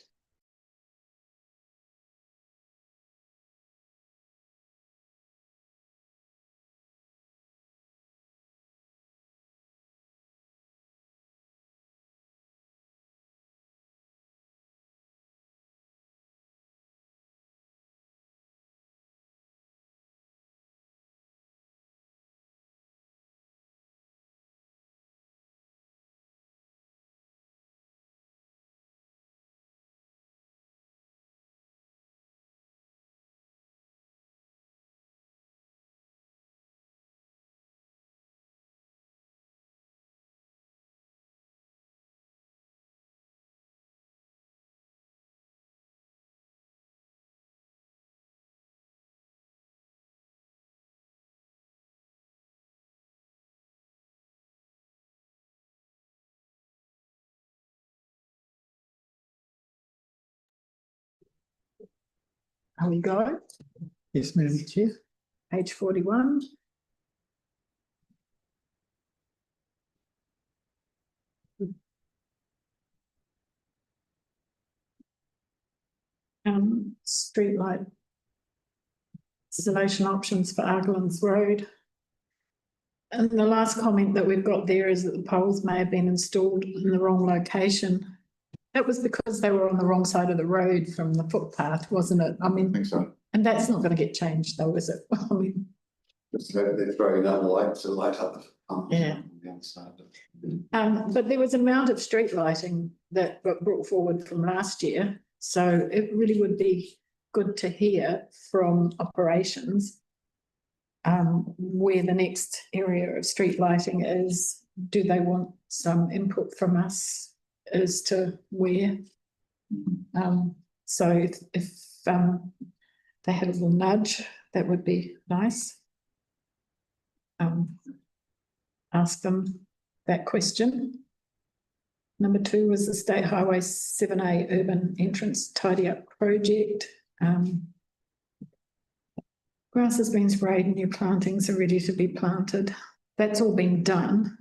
Are we go? Yes, Madam Chair. Page 41. Streetlight installation options for Arglands Road. And the last comment that we've got there is that the poles may have been installed in the wrong location. That was because they were on the wrong side of the road from the footpath, wasn't it? I I mean, think so. and that's not going to get changed though, is it? I mean, Just hope they're throwing another light to light up the. Yeah. On the other side. but there was an amount of street lighting that got brought forward from last year. So it really would be good to hear from operations where the next area of street lighting is. Do they want some input from us as to where? So if they had a little nudge, that would be nice. Ask them that question. Number 2 was the State Highway 7A Urban Entrance Tidy Up Project. Grass has been sprayed and new plantings are ready to be planted. That's all been done.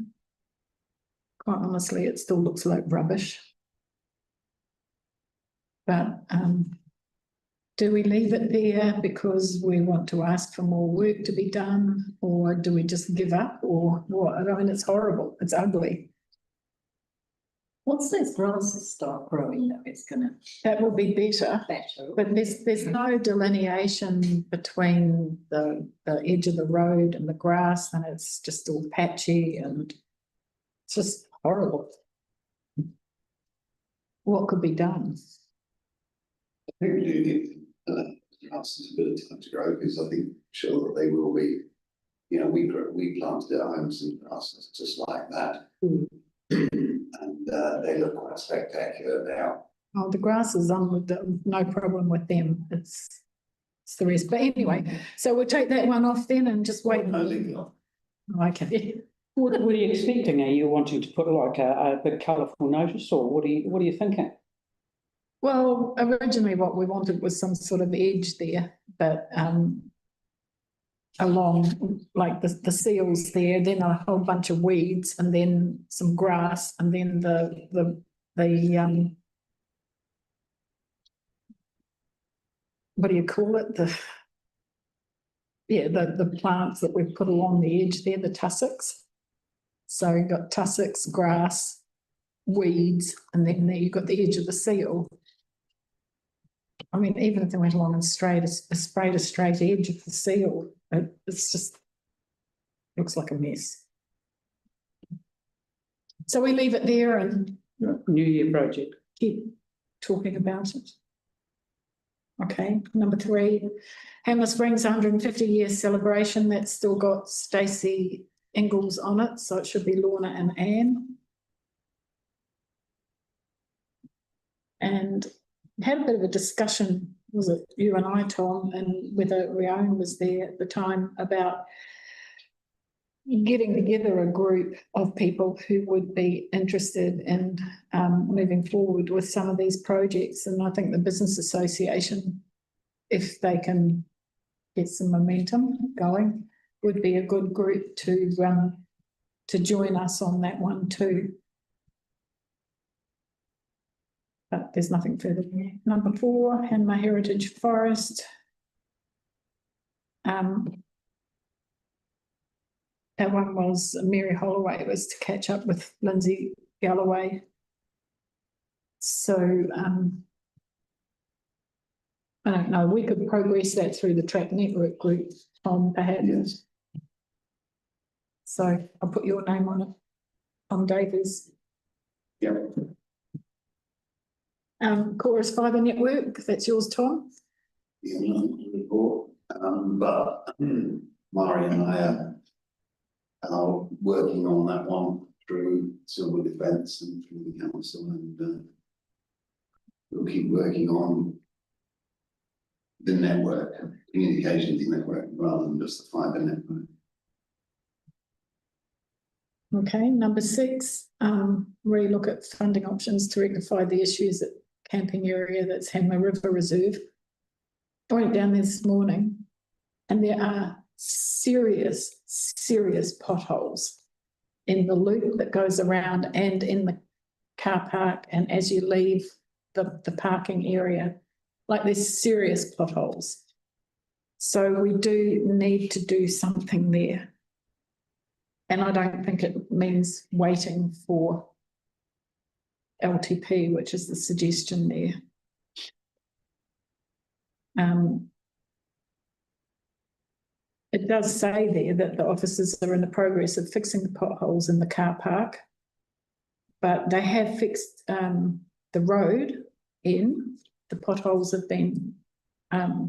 Quite honestly, it still looks like rubbish. But do we leave it there because we want to ask for more work to be done, or do we just give up, or what? I mean, it's horrible. It's ugly. Once those grasses start growing, though, it's going to That will be better. better. But there's no delineation between the edge of the road and the grass, and it's just all patchy and it's just horrible. What could be done? I think we do need grasses a bit of time to grow, because I think sure that they will be, you know, we planted our homes and grasses just like that. And they look quite spectacular now. Oh, the grass is on, no problem with them. It's the rest. But anyway, so we'll take that one off then and just wait. No, leave it off. Okay. What are you expecting? Are you wanting to put like a big colourful notice, or what are you thinking? Well, originally what we wanted was some sort of edge there, but along like the seals there, then a whole bunch of weeds, and then some grass, and then the what do you call it? The plants that we've put along the edge there, the tussocks. So you've got tussocks, grass, weeds, and then there you've got the edge of the seal. I mean, even if they went along and sprayed a straight edge of the seal, it's just looks like a mess. So we leave it there and New Year project. keep talking about it. Okay, number 3, Hanmer Springs 150-year celebration. That's still got Stacey Ingalls on it, so it should be Lorna and Anne. And had a bit of a discussion, was it you and I, Tom, and whether Rhiannon was there at the time, about getting together a group of people who would be interested in moving forward with some of these projects. And I think the Business Association, if they can get some momentum going, would be a good group to join us on that one too. But there's nothing further there. Number 4, Hanmer Heritage Forest. That one was Mary Holloway was to catch up with Lindsay Galloway. So I don't know, we could progress that through the Track Network group, Tom, perhaps. Yes. So I'll put your name on it, Tom Davies. Yeah. Chorus Fibre Network, that's yours, Tom. Yeah, nothing to report. But Mari and I are working on that one through Silver Defence and through the council, and we'll keep working on the network, communications network, rather than just the fibre network. Okay, number 6, relook at funding options to rectify the issues at camping area that's Hanmer River Reserve. I went down there this morning and there are serious potholes in the loop that goes around and in the car park and as you leave the parking area. Like there's serious potholes. So we do need to do something there. And I don't think it means waiting for LTP, which is the suggestion there. It does say there that the officers are in the progress of fixing the potholes in the car park, but they have fixed the road in. The potholes have been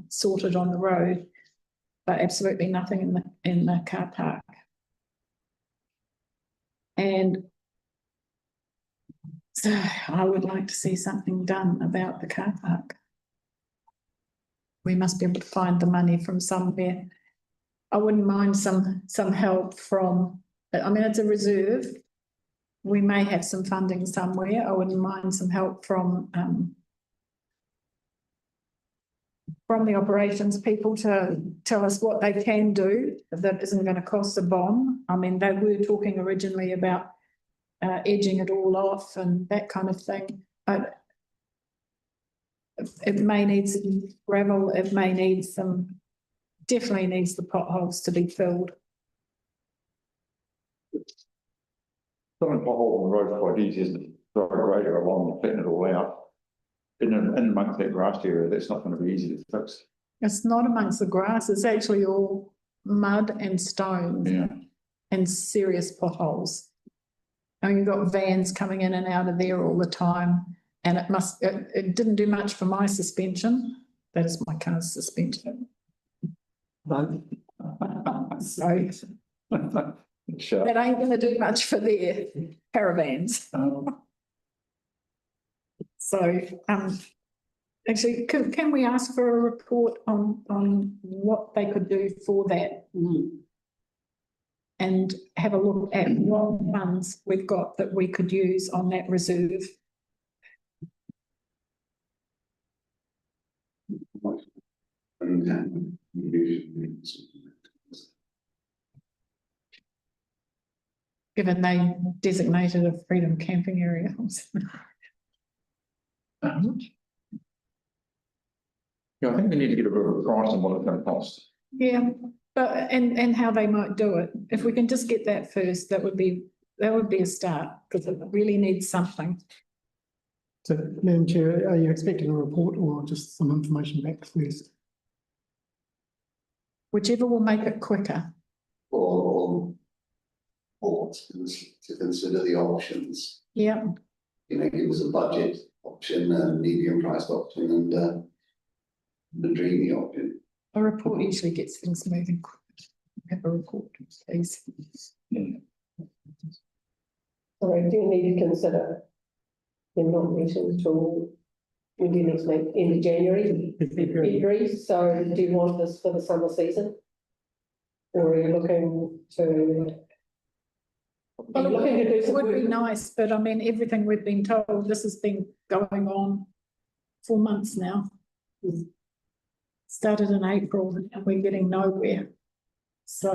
sorted on the road, but absolutely nothing in the car park. And so I would like to see something done about the car park. We must be able to find the money from somewhere. I wouldn't mind some help from, I mean, it's a reserve. We may have some funding somewhere. I wouldn't mind some help from the operations people to tell us what they can do that isn't going to cost a bomb. I mean, they were talking originally about edging it all off and that kind of thing. It may need some gravel, it may need some, definitely needs the potholes to be filled. Some pothole on the road is quite easy, isn't it? Throw a grader along and flatten it all out. In amongst that grass area, that's not going to be easy to fix. It's not amongst the grass, it's actually all mud and stones and serious potholes. And you've got vans coming in and out of there all the time. And it didn't do much for my suspension. That is my car's suspension. So Sure. that ain't going to do much for their caravans. So actually, can we ask for a report on what they could do for that? And have a look at what funds we've got that we could use on that reserve. Given they designated a freedom camping area. Yeah, I think we need to get a bit of a price on what it's going to cost. Yeah, but and how they might do it. If we can just get that first, that would be a start because it really needs something. So, Madam Chair, are you expecting a report or just some information back first? Whichever will make it quicker. Or to consider the options. Yeah. You know, give us a budget option, a medium priced option and the dreamy option. A report usually gets things moving quick. Have a report, please. Sorry, do you need to consider the not meeting until we do next week in January, February? So do you want this for the summer season? Or are you looking to? Are you looking to do It some would be work? nice, but I mean, everything we've been told, this has been going on 4 months now. Started in April and we're getting nowhere. So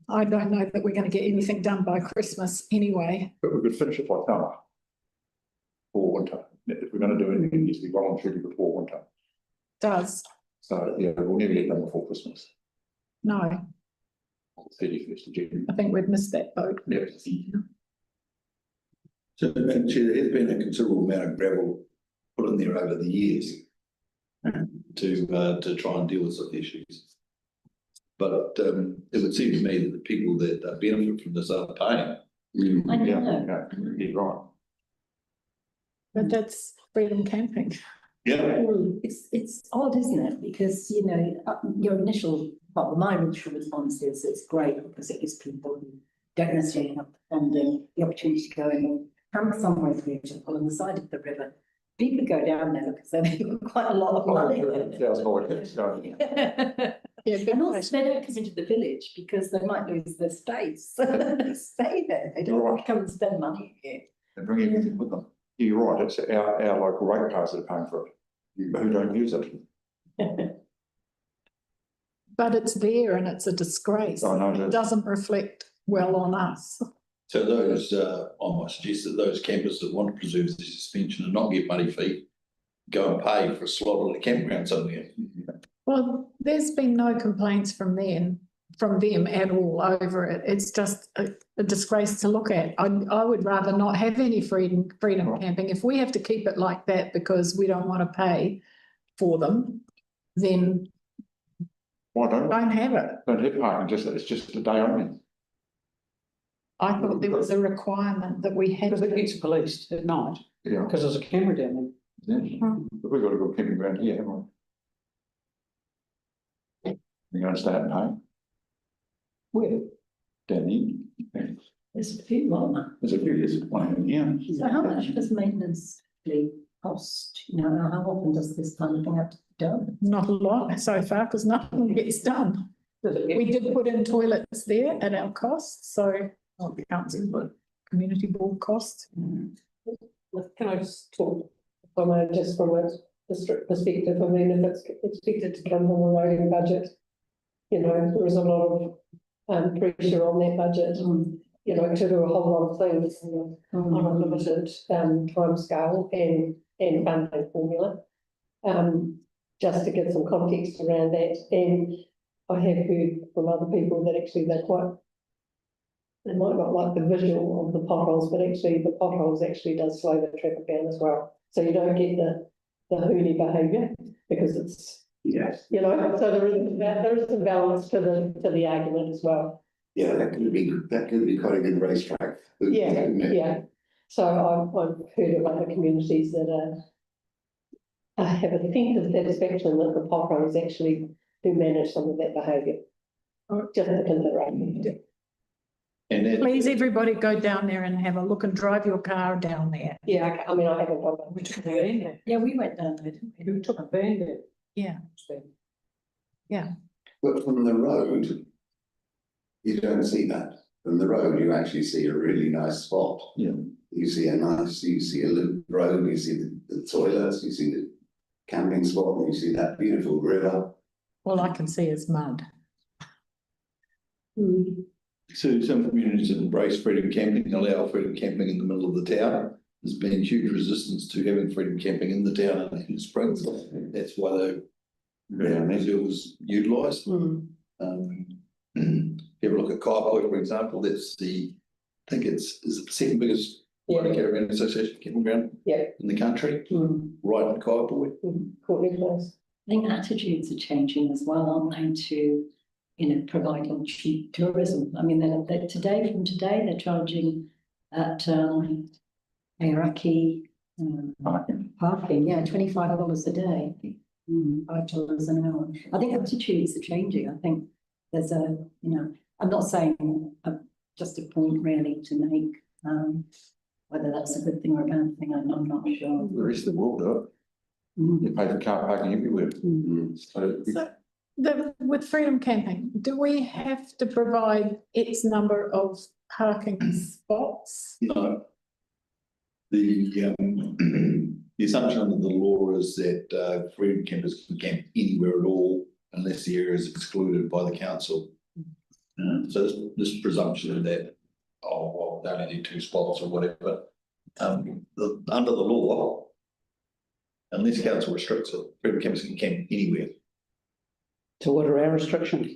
I don't know that we're going to get anything done by Christmas anyway. But we could finish it by summer. Or winter. If we're going to do anything, it needs to be voluntarily before winter. Does. So yeah, we'll never get done before Christmas. No, 31st of June. I think we've missed that boat. Yeah. So, Madam Chair, there has been a considerable amount of gravel put in there over the years to try and deal with some issues. But it would seem to me that the people that benefit from this are paying. I know. Yeah, you're right. But that's freedom camping. Yeah. It's odd, isn't it? Because, you know, your initial, well, my initial response is it's great because it gives people who don't necessarily have the funding the opportunity to go in and camp somewhere beautiful on the side of the river. People go down there because they've got quite a lot of money. Yeah, And also they don't come into the village because they might lose their space. They stay there. They don't want to come and spend money here. And bring everything with them. You're right, it's our local ratepayers that are paying for it, but who don't use it. But it's there and it's a disgrace. I know It that. doesn't reflect well on us. So those, I might suggest that those campers that want to preserve the suspension and not get muddy feet, go and pay for a slot at a campground somewhere. Well, there's been no complaints from them at all over it. It's just a disgrace to look at. I would rather not have any freedom camping. If we have to keep it like that because we don't want to pay for them, then Why don't have it. have parking, it's just a day only. I thought there was a requirement that we had. Because it gets policed at night, Yeah. because there's a camera down there. Yeah. But we've got a good camping ground here, haven't we? You're going to stay at home Where? down here. There's a few more. There's a few years playing, yeah. So how much does maintenance really cost? You know, how often does this kind of thing have to be done? Not a lot so far because nothing gets done. We did put in toilets there at our cost, so not the council, but community board cost. Can I just talk from just from a district perspective? I mean, if it's expected to come from a rolling budget, you know, there is a lot of pressure on that budget, you know, to do a whole lot of things on a limited time scale and funding formula. Just to give some context around that, and I have heard from other people that actually they might not like the visual of the potholes, but actually the potholes actually does slow the traffic down as well. So you don't get the hoony behaviour because it's, Yes. you know, so there is a balance to the argument as well. Yeah, that could be quite a good racetrack. Yeah, couldn't it? yeah. So I've heard of other communities that have a sense of satisfaction that the potholes actually do manage some of that behaviour. Just a consideration. And that, Please, everybody go down there and have a look and drive your car down there. Yeah, okay. I mean, I haven't done that. We took a van there. Yeah, we went down there, didn't we? We took a van there. Yeah. But from the road, you don't see that. From the road, you actually see a really nice spot. Yeah. You see a loop road, you see the toilets, you see the camping spot, you see that beautiful river. All I can see is mud. so some communities that embrace freedom camping, allow freedom camping in the middle of the town. There's been huge resistance to having freedom camping in the town in Springs. That's why the reserve was utilised. If you ever look at Kaiapoi, for example, that's I think is it the second biggest caravan association camping ground in the country, right in Kaiapoi. Courtney Place. I think attitudes are changing as well, aren't they, to, you know, providing cheap tourism. I mean, they're they're charging at Aoraki parking, yeah, $25 a day, $5 an hour. I think attitudes are changing. I think there's you know, I'm not saying just a point really to make, whether that's a good thing or a bad thing, I'm not sure. The rest of the world do it. You pay for car parking everywhere. So with freedom camping, do we have to provide X number of parking spots? No. The assumption under the law is that freedom campers can camp anywhere at all unless the area is excluded by the council. So this presumption that, well, they only need 2 spots or whatever. Under the law, unless council restricts it, freedom campers can camp anywhere. So what are our restrictions?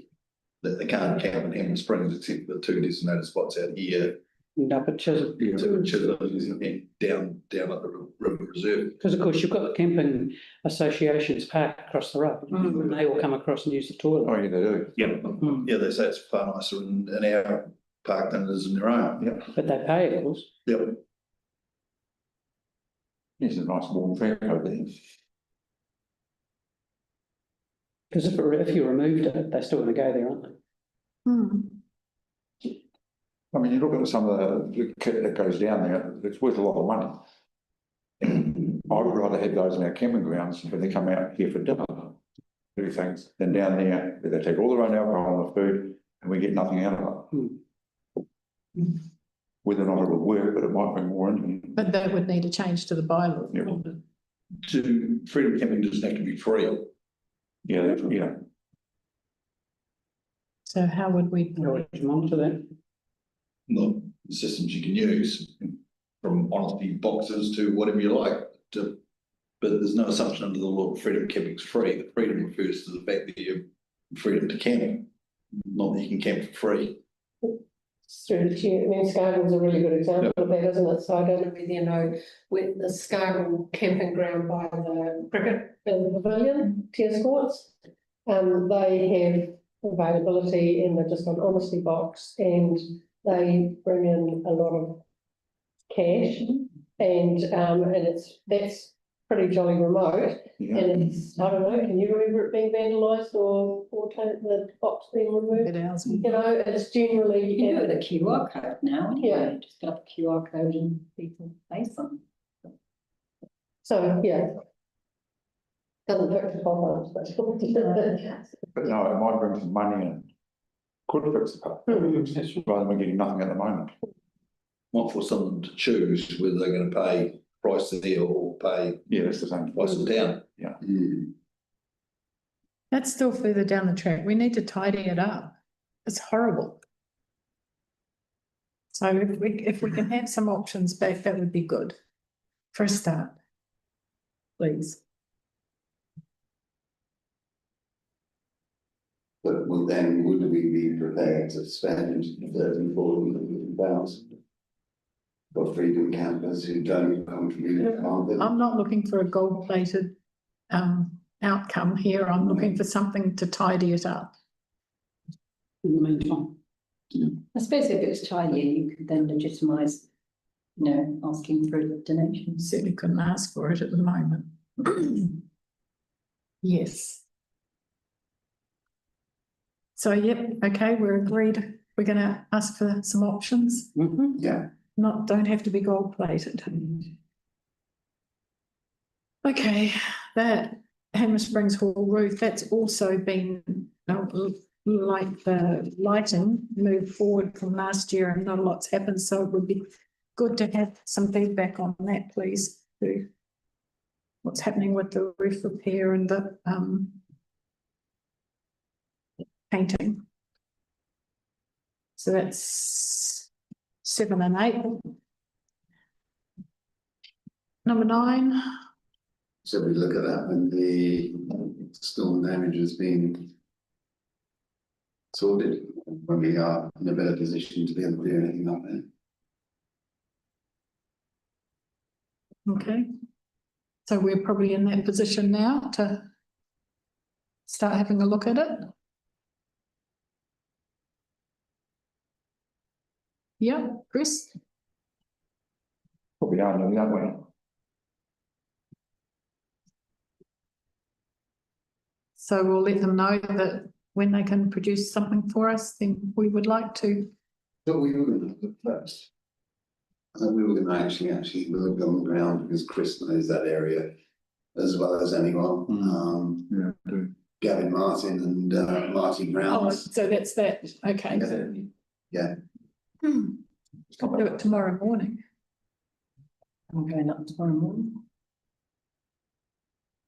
That they can't camp in Hanmer Springs except the 2 designated spots out here. And up at Chisholm. To Chisholm and down at the river reserve. Because of course you've got the camping associations park across the road. And they all come across and use the toilet. Oh, yeah, they do. Yep. Yeah, they say it's far nicer in our park than it is in their own. Yep. But they pay, of course. Yep. There's a nice warm fan over there. Because if you removed it, they're still going to go there, aren't they? I mean, you look at some of the kit that goes down there, it's worth a lot of money. I would rather have those in our camping grounds when they come out here for dinner, do things, than down there, where they take all their own alcohol and the food, and we get nothing out of it. Whether or not it would work, but it might bring more in. But that would need a change to the bylaw. Yeah. Freedom camping doesn't have to be free. Yeah. So how would we? How would you monitor that? Not the systems you can use, from honesty boxes to whatever you like, to, but there's no assumption under the law of freedom of camping's free. The freedom refers to the fact that you have freedom to camp, not that you can camp for free. Through the chair, I mean, Scargill's a really good example of that, isn't it? So I don't know whether you know, with the Scargill camping ground by the cricket pavilion, tennis courts, they have availability and they're just an honesty box and they bring in a lot of cash and that's pretty jolly remote. Yeah. And it's, I don't know, can you remember it being vandalised or the box being removed? It is. You know, it's generally. You can do it with a QR code now, Yeah. anyway, just get up a QR code and people pay some. So, yeah. Doesn't hurt to pop up, but. But no, it might bring some money and could fix the car, rather than getting nothing at the moment. Not for someone to choose whether they're going to pay price there or pay Yeah, that's the same. price in town. That's still further down the track. We need to tidy it up. It's horrible. So if we can have some options back, that would be good for a start. Please. But then would we be prepared to spend 30, 40 million pounds for freedom campers who don't contribute? I'm not looking for a gold-plated outcome here. I'm looking for something to tidy it up. In the meantime, I suppose if it was tidier, you could then legitimise, you know, asking for donations. Certainly couldn't ask for it at the moment. Yes. So, yep, okay, we're agreed. We're going to ask for some options. Yeah. Don't have to be gold-plated. Okay, that Hanmer Springs Hall roof, that's also been like the lighting moved forward from last year and not a lot's happened, so it would be good to have some feedback on that, please. Too. What's happening with the roof repair and the painting. So that's 7 and 8. Number 9. So we look at that when the storm damage has been sorted, when we are in a better position to be able to do anything up there. Okay. So we're probably in that position now to start having a look at it. Yeah, Chris? Probably are, aren't we? So we'll let them know that when they can produce something for us, then we would like to. But we were going to look first. I think we were going to actually look on the ground because Chris knows that area as well as anyone. Yeah, I do. Gavin Martin and Martin Brown. Oh, so that's that. Okay. Yeah. I'll do it tomorrow morning. I'm going up tomorrow morning.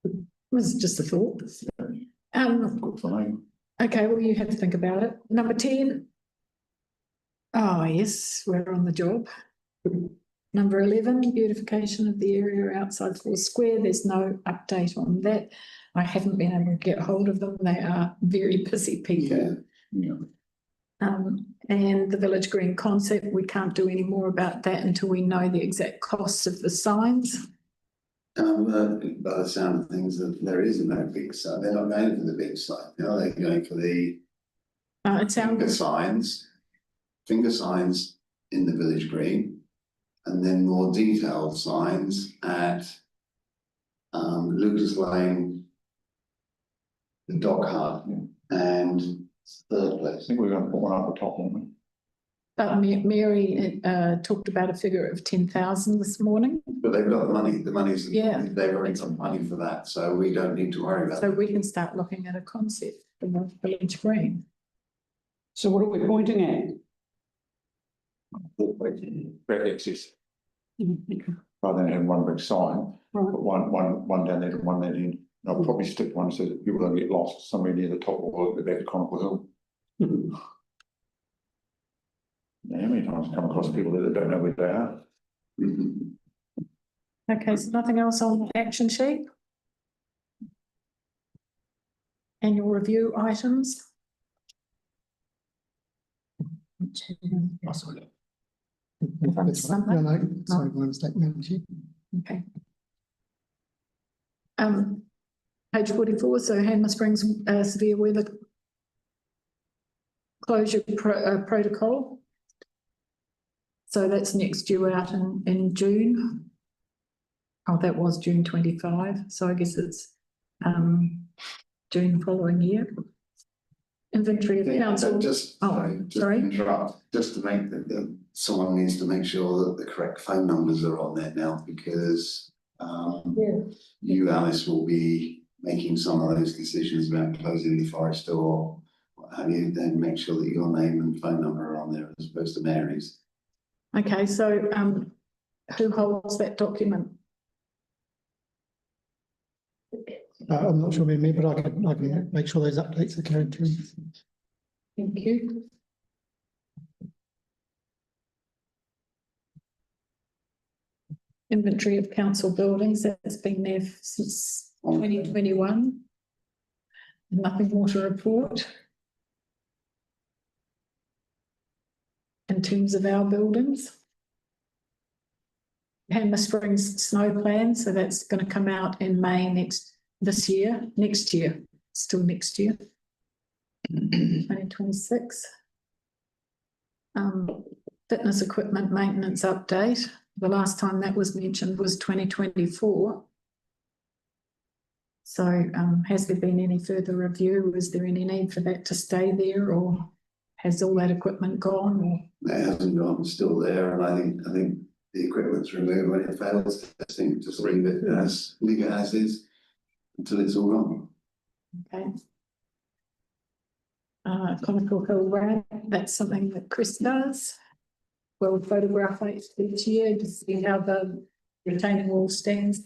It was just a thought. Good for me. Okay, well, you have to think about it. Number 10. Oh, yes, we're on the job. Number 11, beautification of the area outside Four Square. There's no update on that. I haven't been able to get hold of them. They are very busy people. Yeah. And the Village Green concept, we can't do any more about that until we know the exact costs of the signs. By the sound of things, that there is no big site. They're not going for the big site. You know, they're going for the It sounds finger signs in the Village Green, and then more detailed signs at Lucas Lane, the Dock Hut, and third I place. think we're going to put one up the top, aren't we? but Mary talked about a figure of 10,000 this morning. But they've got the money. The money's they've already got money for that, so we don't need to worry about So it. we can start looking at a concept for the Village Green. so what are we pointing at? Back access, rather than having one big sign, Right. put one down there and one that end. I'll probably stick one so that people don't get lost somewhere near the top or at the back of Chronicle Hill. Now, how many times I come across people that don't know where they are? Okay, so nothing else on the action sheet? Annual review items? Oh, sorry. That's right. No, no, sorry, my mistake, Madam Chair. Okay. Page 44, so Hanmer Springs severe weather closure protocol. So that's next due out in June. Oh, that was June 25, so I guess it's June following year. Inventory of council. Just to interrupt, just to make someone needs to make sure that the correct phone numbers are on there now, because you, Alice, will be making some of those decisions about closing the forest or what have you. Then make sure that your name and phone number are on there as opposed to Mary's. Okay, so who holds that document? I'm not sure me, but I can make sure those updates are carried through. Thank you. Inventory of council buildings, that's been there since 2021. Nothing more to report. In terms of our buildings. Hanmer Springs snow plan, so that's going to come out in May next year, still next year. 2026. Fitness equipment maintenance update. The last time that was mentioned was 2024. So has there been any further review? Is there any need for that to stay there, or has all that equipment gone? Or? It hasn't gone, it's still there, and I think the equipment's removed when it fails. I think just leave it as is until it's all gone. Okay. Conical Hill Ramp, that's something that Chris does. We'll photograph it each year to see how the retaining wall stands.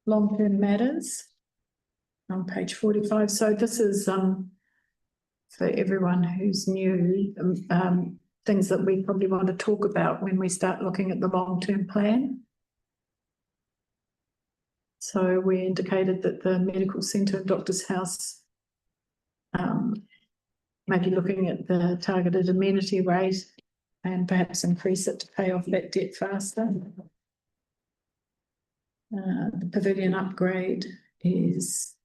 Long-term matters on page 45. So this is for everyone who's new, things that we probably want to talk about when we start looking at the long-term plan. So we indicated that the medical centre and doctor's house maybe looking at the targeted amenity rate and perhaps increase it to pay off that debt faster. The pavilion upgrade is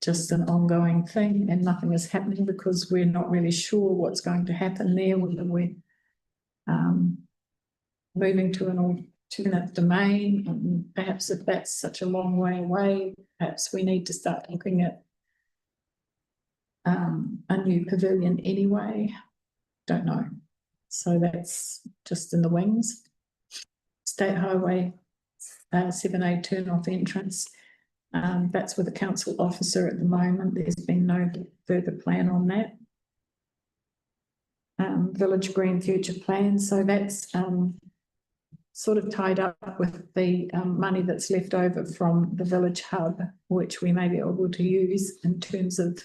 just an ongoing thing and nothing is happening because we're not really sure what's going to happen there, whether we're moving to an alternate domain. And perhaps if that's such a long way away, perhaps we need to start looking at a new pavilion anyway. Don't know. So that's just in the wings. State Highway 7A turn-off entrance. That's with the council officer at the moment. There's been no further plan on that. Village Green future plan. So that's sort of tied up with the money that's left over from the village hub, which we may be able to use in terms of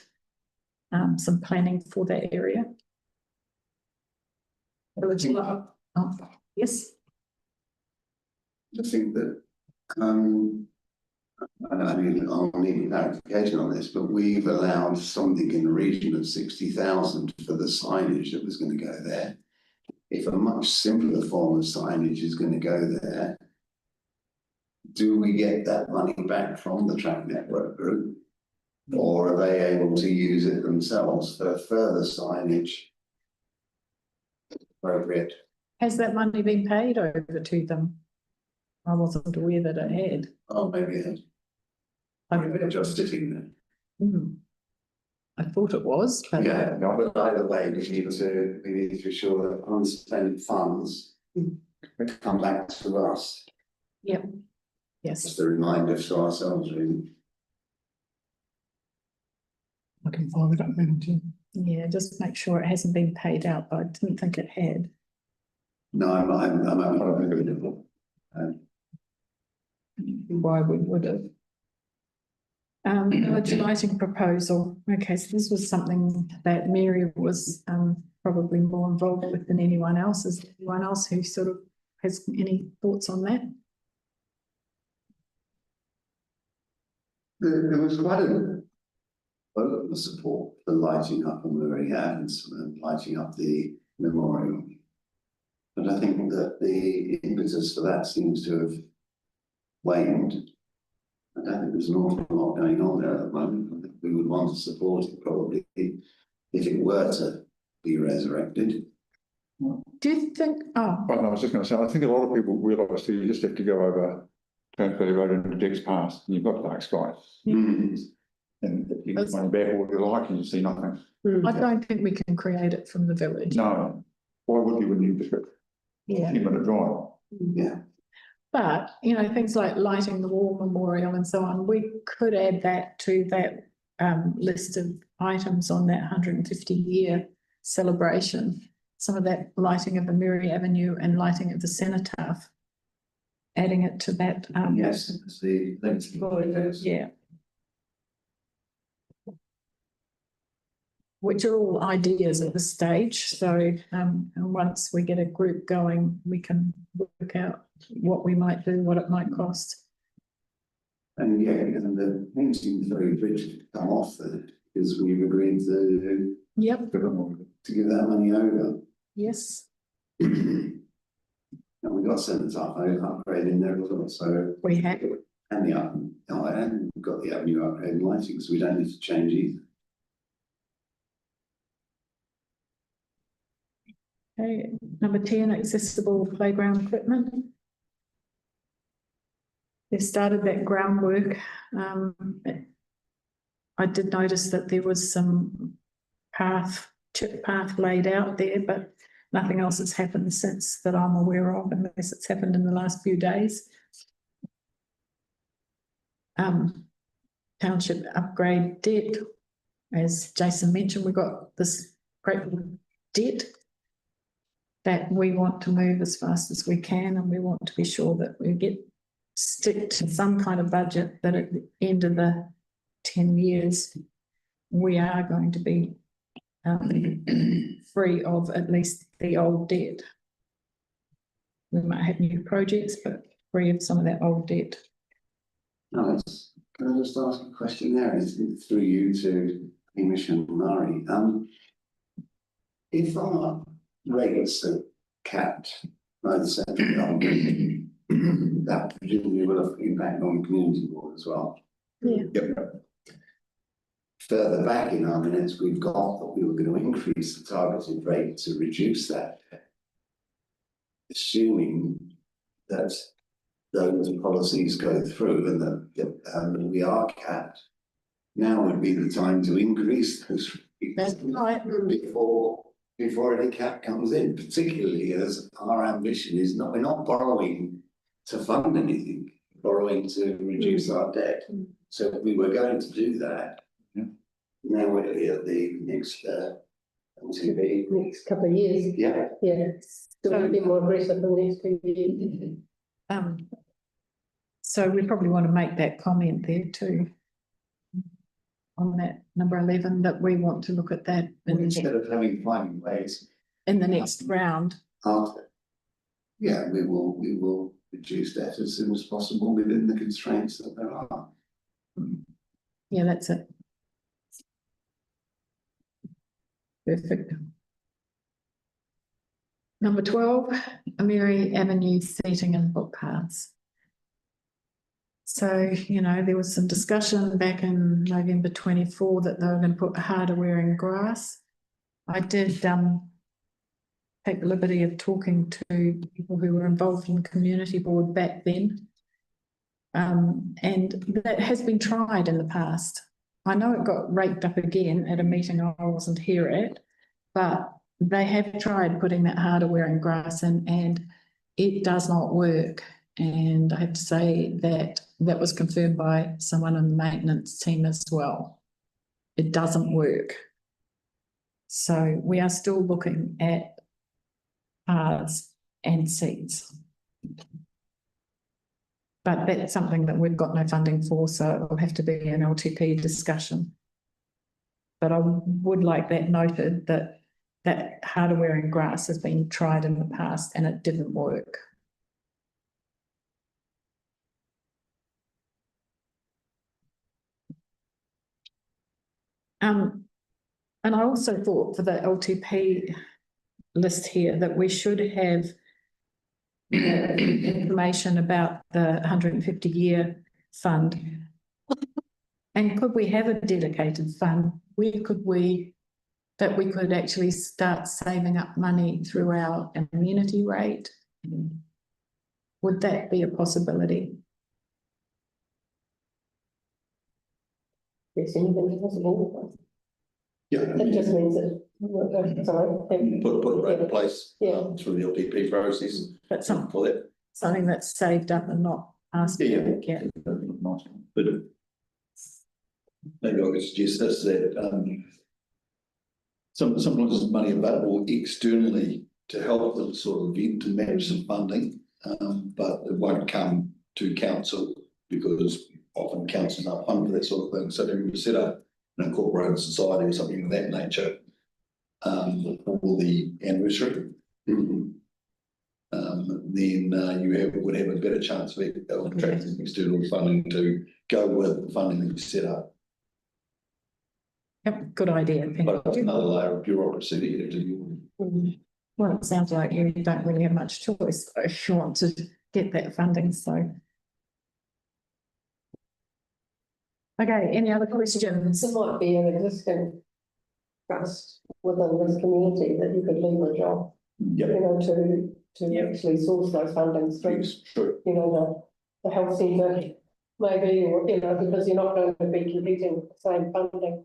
some planning for that area. Village hub. Oh, yes. I think that I mean, I'll need clarification on this, but we've allowed something in the region of 60,000 for the signage that was going to go there. If a much simpler form of signage is going to go there, do we get that money back from the Track Network Group? Or are they able to use it themselves for further signage? Appropriate. Has that money been paid over to them? I wasn't aware that it had. Oh, maybe it has. Maybe they're just sitting there. I thought it was, but Yeah, but either way, we need to ensure that unspent funds come back to us. yep. Yes. Just a reminder to ourselves, really. I can follow it up, Madam Chair. Yeah, just make sure it hasn't been paid out, but I didn't think it had. No, I'm why we would have. Village lighting proposal. Okay, so this was something that Mary was probably more involved with than anyone else. Is there anyone else who sort of has any thoughts on that? There was quite a lot of support for lighting up on the very ends and lighting up the memorial. But I think that the impetus for that seems to have waned. I don't think there's an awful lot going on there at the moment. I think we would want to support it probably if it were to be resurrected. Do you think, oh, But no, I was just going to say, I think a lot of people realise that you just have to go over Transvalley Road into Dick's Pass and you've got dark skies. Mm. And if you can find back all you like and you see nothing. I don't think we can create it from the village. No, why would you when you just got Yeah. 10-minute drive? Yeah. But, you know, things like lighting the war memorial and so on, we could add that to that list of items on that 150-year celebration. Some of that lighting of the Mary Avenue and lighting of the cenotaph, adding it to that. Yes, it's the next. Yeah. Which are all ideas at this stage. So and once we get a group going, we can work out what we might do, what it might cost. And yeah, and the thing seems very rigid to come off there because we've agreed to Yep, give that money over. yes, And we got cenotaph upgrade in there as well, so. we have. And and we've got the avenue upgrade and lighting, so we don't need to change either. Okay, number 10, accessible playground equipment. They started that groundwork. I did notice that there was some chip path laid out there, but nothing else has happened since that I'm aware of, unless it's happened in the last few days. Township upgrade debt. As Jason mentioned, we've got this great debt that we want to move as fast as we can, and we want to be sure that we stick to some kind of budget that at the end of the 10 years, we are going to be free of at least the old debt. We might have new projects, but free of some of that old debt. Alex, can I just ask a question there? It's through you to Hamish and Mari. If our rates are capped by the central government, that presumably will have impact on the community board as well. Yeah. Yep. Further back in our minutes, we've got that we were going to increase the targeted rate to reduce that, assuming that those policies go through and that we are capped. Now would be the time to increase those rates. That's right. Before any cap comes in, particularly as our ambition is we're not borrowing to fund anything, we're borrowing to reduce our debt. So if we were going to do that, now we're at the next LTV. Next couple of years. Yeah. Yeah, still a bit more aggressive in the next 2 years. So we probably want to make that comment there too. On that number 11, that we want to look at that Instead of finding ways in the next round. after. Yeah, we will reduce that as soon as possible within the constraints that there are. Yeah, that's it. Perfect. Number 12, Mary Avenue seating and footpaths. So, you know, there was some discussion back in November 24 that they were going to put harder wearing grass. I did take the liberty of talking to people who were involved in the community board back then. And that has been tried in the past. I know it got raked up again at a meeting I wasn't here at, but they have tried putting that harder wearing grass in and it does not work. And I have to say that that was confirmed by someone on the maintenance team as well. It doesn't work. So we are still looking at paths and seats. But that's something that we've got no funding for, so it'll have to be an LTP discussion. But I would like that noted that hardware and grass has been tried in the past and it didn't work. And I also thought for the LTP list here that we should have information about the 150-year fund. And could we have a dedicated fund? Where could we actually start saving up money through our amenity rate? Would that be a possibility? Yes, anything possible. Yeah. It just means that, sorry. Put a rate in place. Yeah. Through the LPP process. But For that. something that's saved up and not asked for it yet. But maybe I could suggest this, that sometimes there's money available externally to help with the sort of event to match some funding, but it won't come to council because often council not fund for that sort of thing. So if we set up an incorporated society or something of that nature for the anniversary, then you would have a better chance of attracting external funding to go with the funding that you set up. Yep, good idea. But it's another layer of bureaucracy that you have to deal with. Well, it sounds like you don't really have much choice if you want to get that funding, so. Okay, any other questions? There might be an existing trust within this community that you could leverage on, Yep. you know, to actually source those fundings through, Yes, true. you know, the health centre maybe, or, you know, because you're not going to be competing with the same funding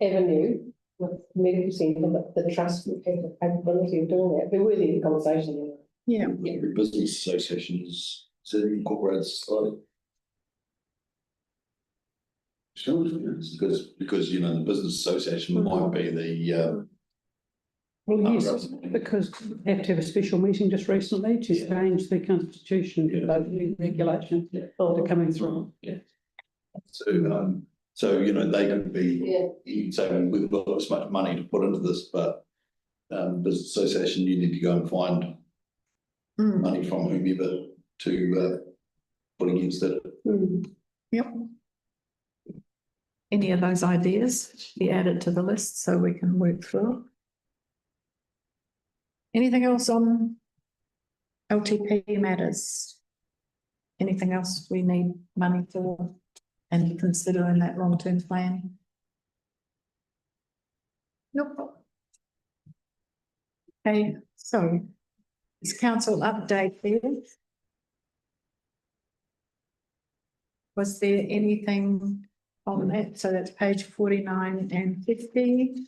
avenue with the medical centre, but the trust would have the capability of doing that. It'd be worthy of conversation. Yeah, Every business association is an incorporated society. Sure. Because you know, the business association might be the Well, yes, because we have to have a special meeting just recently to change the constitution, local regulations that are coming through. So you know, they could be, you can say, we've got this much money to put into this, but business association, you need to go and find money from whomever to put against it. yep. Any of those ideas be added to the list so we can work through? Anything else on LTP matters? Anything else we need money for and consider in that long-term plan? Nope. Okay, so is council update there? Was there anything on that? So that's page 49 and 50.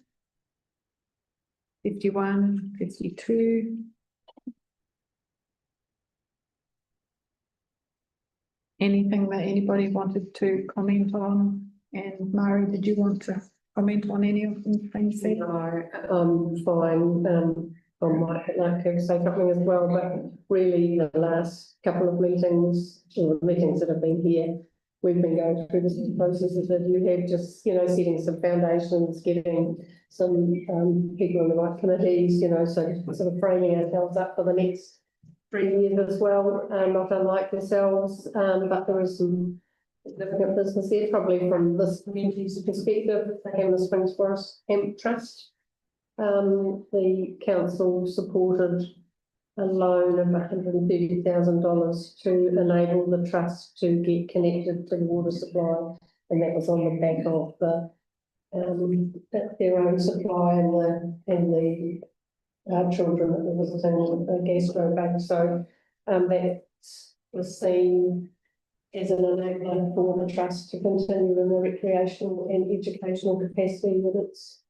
51, 52. Anything that anybody wanted to comment on? And Mari, did you want to comment on any of the things there? No, fine. I might like to say something as well, but really the last couple of meetings, or the meetings that have been here, we've been going through this processes that you have, just, you know, setting some foundations, getting some people in the right committees, you know, so sort of framing ourselves up for the next 3 years as well, not unlike yourselves, but there is some significant business there, probably from this community's perspective, the Hanmer Springs Forest Hemp Trust. The council supported a loan of $130,000 to enable the trust to get connected to the water supply, and that was on the back of the their own supply and the children that were visiting the gastro bank. So that was seen as an enabler for the trust to continue in the recreational and educational capacity that it's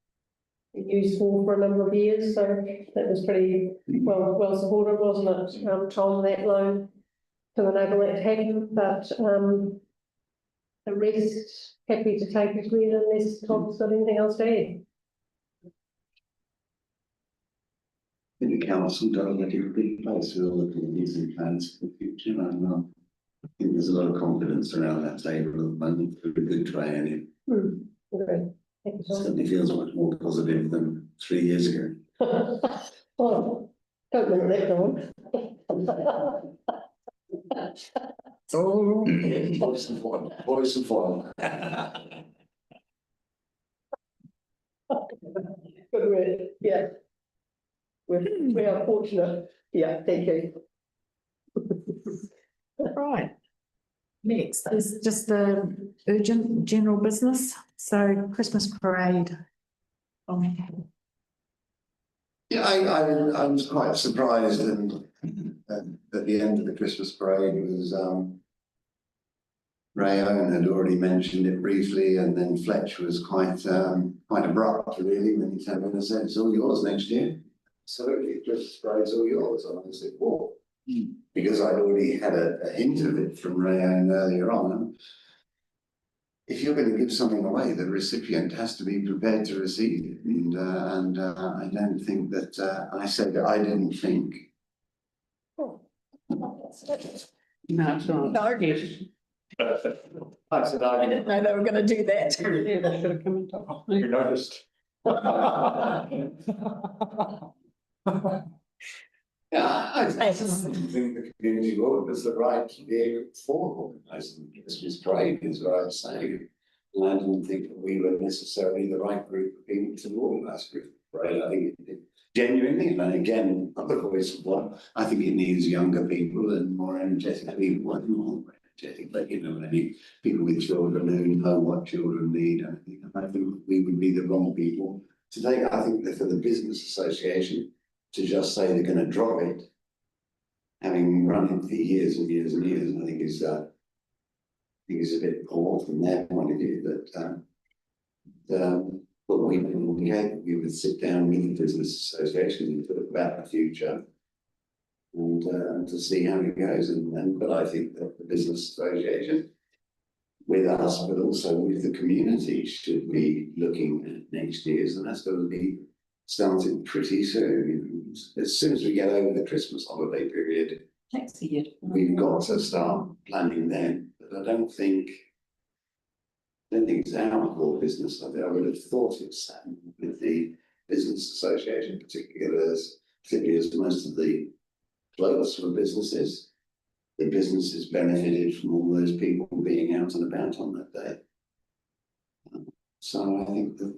useful for a number of years. So that was pretty well supported, wasn't it, Tom, that loan to enable that to happen. But the rest happy to take it with, unless Tom's got anything else to add. The council don't let you be place, we'll look at these plans for the future and I think there's a lot of confidence around that table at the moment for a good triennium. Okay. Thank you, Tom. Certainly feels much more positive than 3 years ago. Oh, don't remember that, Dawn. Oh, voice and fun, voice and fun. Good word, yeah. We are fortunate, yeah, thank you. Right. Next is just the urgent general business. So Christmas parade. Yeah, I was quite surprised and at the end of the Christmas parade was Ray Owen had already mentioned it briefly, and then Fletch was quite abrupt really when he came in and said, "It's all yours next year." Absolutely, Christmas parade's all yours. And I said, "Well," because I'd already had a hint of it from Ray Owen earlier on. If you're going to give something away, the recipient has to be prepared to receive it. And I don't think that, I said that I didn't think. No, it's not. Yes. I said I I didn't know they were going to do that. Yeah, they should have come and told We me. noticed. Yeah, I think the community board was the right vehicle for organising the Christmas parade, is what I'm saying. And I didn't think that we were necessarily the right group of people to organise Christmas parade. I think it genuinely, and again, I'm the voice of one, I think it needs younger people and more energetic people, well, not more energetic, but you know what I mean, people with children who know what children need. I think we would be the wrong people to take. I think that for the business association to just say they're going to drop it, having run it for years and years and years, I think is a bit poor from their point of view. But we would sit down with the business association and talk about the future and to see how it goes. But I think that the business association, with us, but also with the community, should be looking at next year's, and that's going to be started pretty soon. As soon as we get over the Christmas holiday period, Next year. we've got to start planning then. But I don't think it's our core business. I would have thought it's with the business association, particularly as most of the clothes for businesses. The businesses benefited from all those people being out and about on that day. So I think that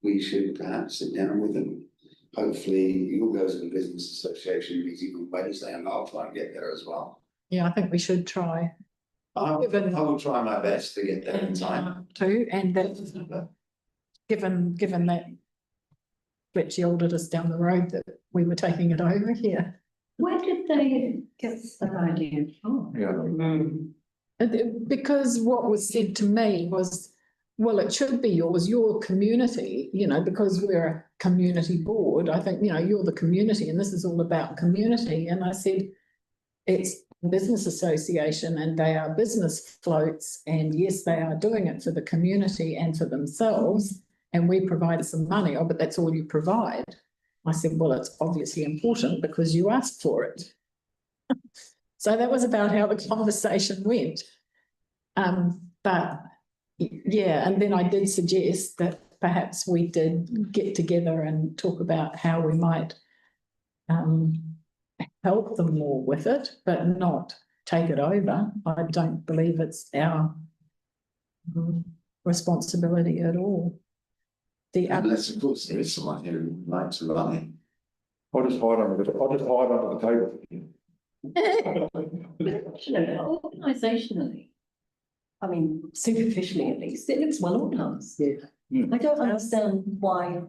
we should perhaps sit down with them. Hopefully you'll go to the business association meeting on Wednesday and I'll try and get there as well. Yeah, I think we should try. I will try my best to get there in time. Too, and that given that Fletch yelled us down the road that we were taking it over here. Where did they get that idea from? Yeah. Because what was said to me was, well, it should be yours, your community, you know, because we're a community board. I think, you know, you're the community and this is all about community. And I said, it's a business association and they are business floats. And yes, they are doing it for the community and for themselves. And we provide some money. Oh, but that's all you provide. I said, well, it's obviously important because you asked for it. So that was about how the conversation went. But yeah, and then I did suggest that perhaps we did get together and talk about how we might help them more with it, but not take it over. I don't believe it's our responsibility at all. Unless, of course, there is someone who would like to run it. I'll just hide under the table. Organisationally, I mean, superficially at least, it looks well organised. Yeah. I don't understand why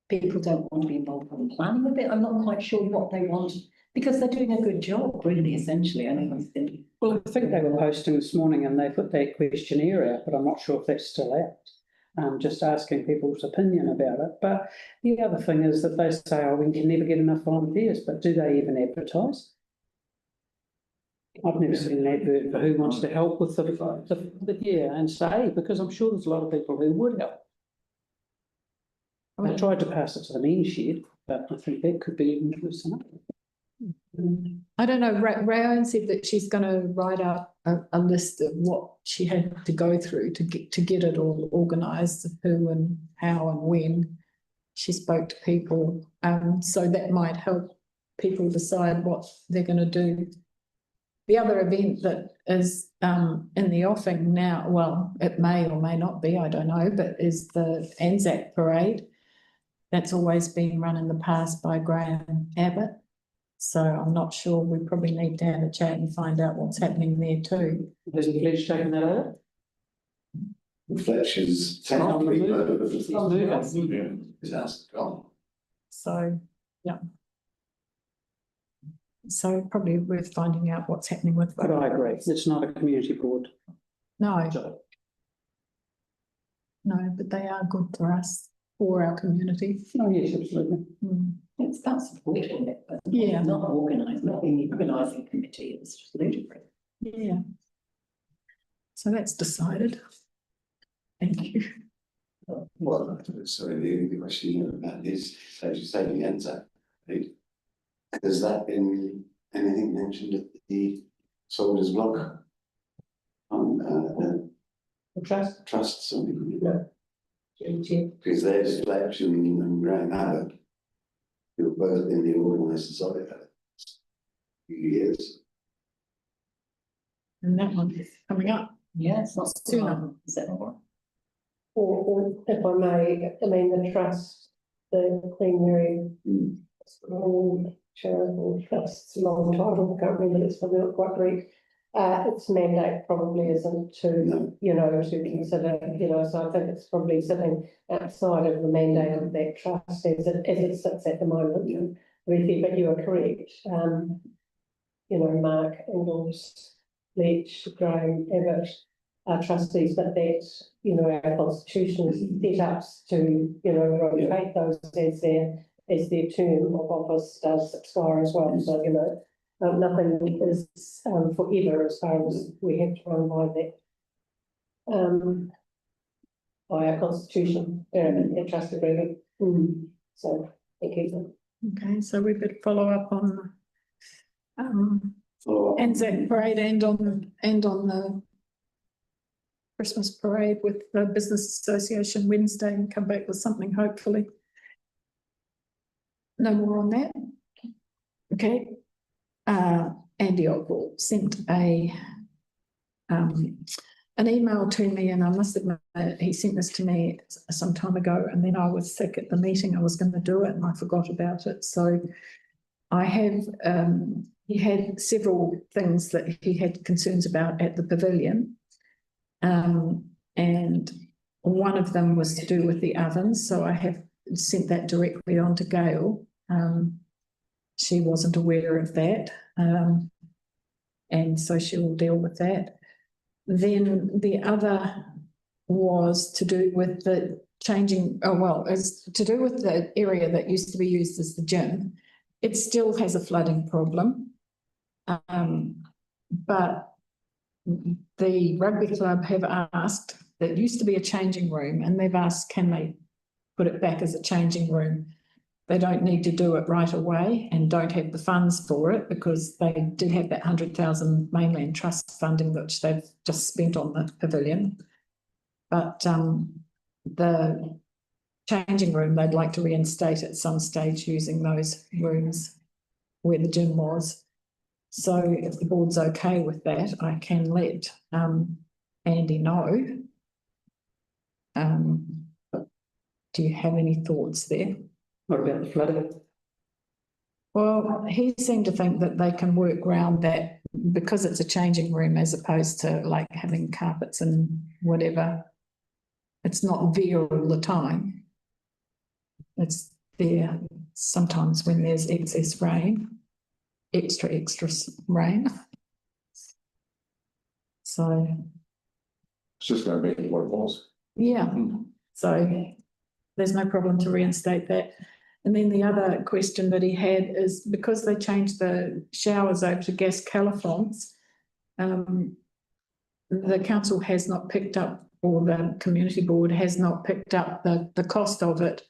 people don't want to be involved in planning a bit. I'm not quite sure what they want, because they're doing a good job, really, essentially. I think. Well, I think they were posting this morning and they put that questionnaire out, but I'm not sure if that's still out. Just asking people's opinion about it. But the other thing is that they say, oh, we can never get enough volunteers, but do they even advertise? I've never seen an advert for who wants to help with the yeah, and say, because I'm sure there's a lot of people who would help. I tried to pass it to the men shed, but I think that could be even worse enough. I don't know, Rayon said that she's going to write out a list of what she had to go through to get it all organised, who and how and when she spoke to people. So that might help people decide what they're going to do. The other event that is in the offing now, well, it may or may not be, I don't know, but is the Anzac Parade. That's always been run in the past by Graham Abbott. So I'm not sure, we probably need to have a chat and find out what's happening there too. Hasn't Fletch taken that over? Fletcher's on the technically move. moved. It's on the move. His house is gone. So, yeah. So probably worth finding out what's happening with But I agree, it's not a community board No, job. no, but they are good for us, for our community. Oh, yes, absolutely. Mm. It's about supporting it, but Yeah. not organised, not being the organising committee, it's just ludicrous. Yeah. So that's decided. Thank you. Well, sorry, the only question here about is, as you say, the Anzac, right? Has that been anything mentioned at the Soldiers Block? The trust. Trusts, or anything? No. Because there's Fletch and Graham Abbott, who have both been the organisers of it for a few years. And that one is coming up. Yeah, it's not Sooner. Is that all right? Or if I may, I mean, the trust, the Queen Mary charitable trust, it's a long title, I can't remember, it's probably not quite brief. Its mandate probably isn't to, No. you know, to consider, you know, so I think it's probably sitting outside of the mandate of that trust as it sits at the moment. Yeah. Really, but you are correct. You know, Mark, Ingles, Leach, Graham, Abbott are trustees, but that, you know, our constitution is set up to, you know, rotate those as their term of office does expire as well. So, you know, nothing is forever as far as we have to run by that. By our constitution, and trust agreement. So, thank you. Okay, so we could follow up on Follow up. Anzac Parade and on the Christmas parade with the Business Association Wednesday and come back with something, hopefully. No more on that? Okay. Andy Ogwell sent an email to me, and I must admit he sent this to me some time ago, and then I was sick at the meeting. I was going to do it and I forgot about it. So I have, he had several things that he had concerns about at the pavilion. And one of them was to do with the ovens. So I have sent that directly on to Gail. She wasn't aware of that. And so she will deal with that. Then the other was to do with the changing, it's to do with the area that used to be used as the gym. It still has a flooding problem. But the rugby club have asked, there used to be a changing room, and they've asked, can they put it back as a changing room? They don't need to do it right away and don't have the funds for it, because they did have that 100,000 mainland trust funding which they've just spent on the pavilion. But the changing room they'd like to reinstate at some stage using those rooms where the gym was. So if the board's okay with that, I can let Andy know. Do you have any thoughts there? What about the flooding? Well, he seemed to think that they can work around that because it's a changing room as opposed to like having carpets and whatever. It's not there all the time. It's there sometimes when there's excess rain, extra rain. So, It's just going to be what it was. yeah, so there's no problem to reinstate that. And then the other question that he had is because they changed the showers over to gas calefons, the council has not picked up, or the community board has not picked up the cost of it.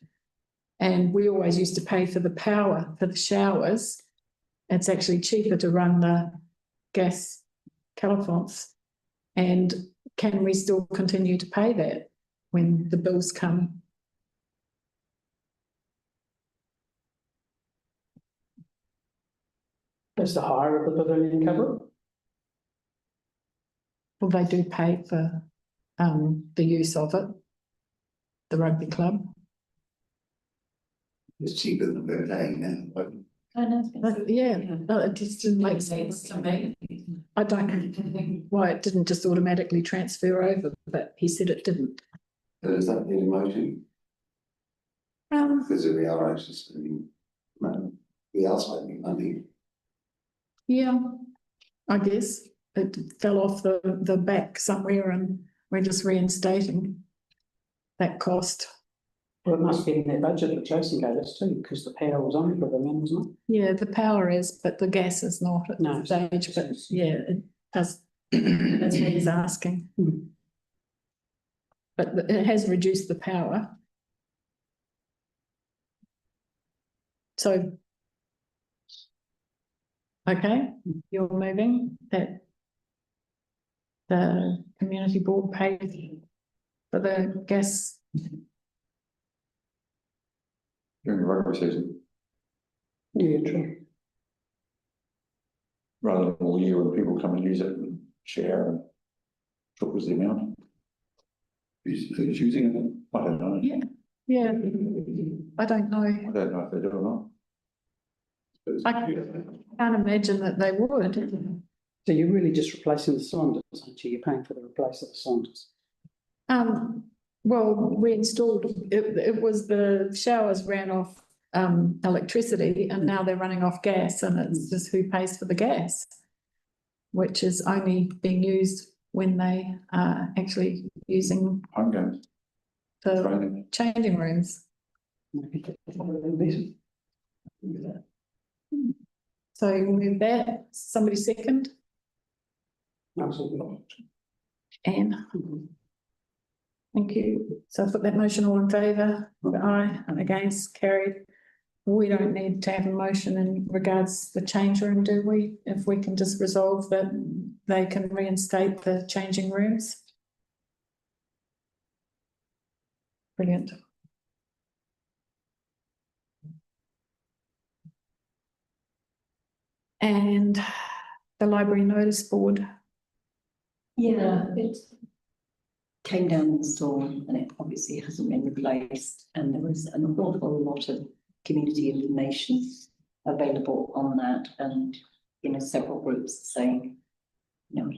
And we always used to pay for the power for the showers. it's actually cheaper to run the gas caliphants. And can we still continue to pay that when the bills come? Does the hire of the pavilion cover it? Well, they do pay for the use of it, the rugby club. It's cheaper than we're paying now. But But yeah, no, it just didn't make sense to me. I don't know why it didn't just automatically transfer over, but he said it didn't. does that need a motion? Because we are actually spending money. We are spending money. Yeah, I guess it fell off the back somewhere and we're just reinstating that cost. Well, it must be in their budget that Jason gave us too, because the power was on for the men, wasn't it? Yeah, the power is, but the gas is not at No. this stage, but yeah, it does, that's what he's asking. But it has reduced the power. So, okay, you're moving that the community board pays for the gas. During the rugby season, Yeah, true. rather than all year when people come and use it and share and triples the amount. Who's using it? I don't know. Yeah, yeah, I don't know. I don't know if they do or not. I can't imagine that they would. So you're really just replacing the cylinders, aren't you? You're paying for the replace of the cylinders. Well, we installed, it was the showers ran off electricity and now they're running off gas, and it's just who pays for the gas, which is only being used when they are actually using Home games, the training. changing rooms. So you move that, somebody second, Absolutely. Anne. Thank you. So I put that motion, all in favour, aye, and against, carried. We don't need to have a motion in regards to the change room, do we? If we can just resolve that they can reinstate the changing rooms. Brilliant. And the library notice board. Yeah, it came down and installed and it obviously hasn't been replaced, and there was an awful lot of community information available on that, and several groups saying,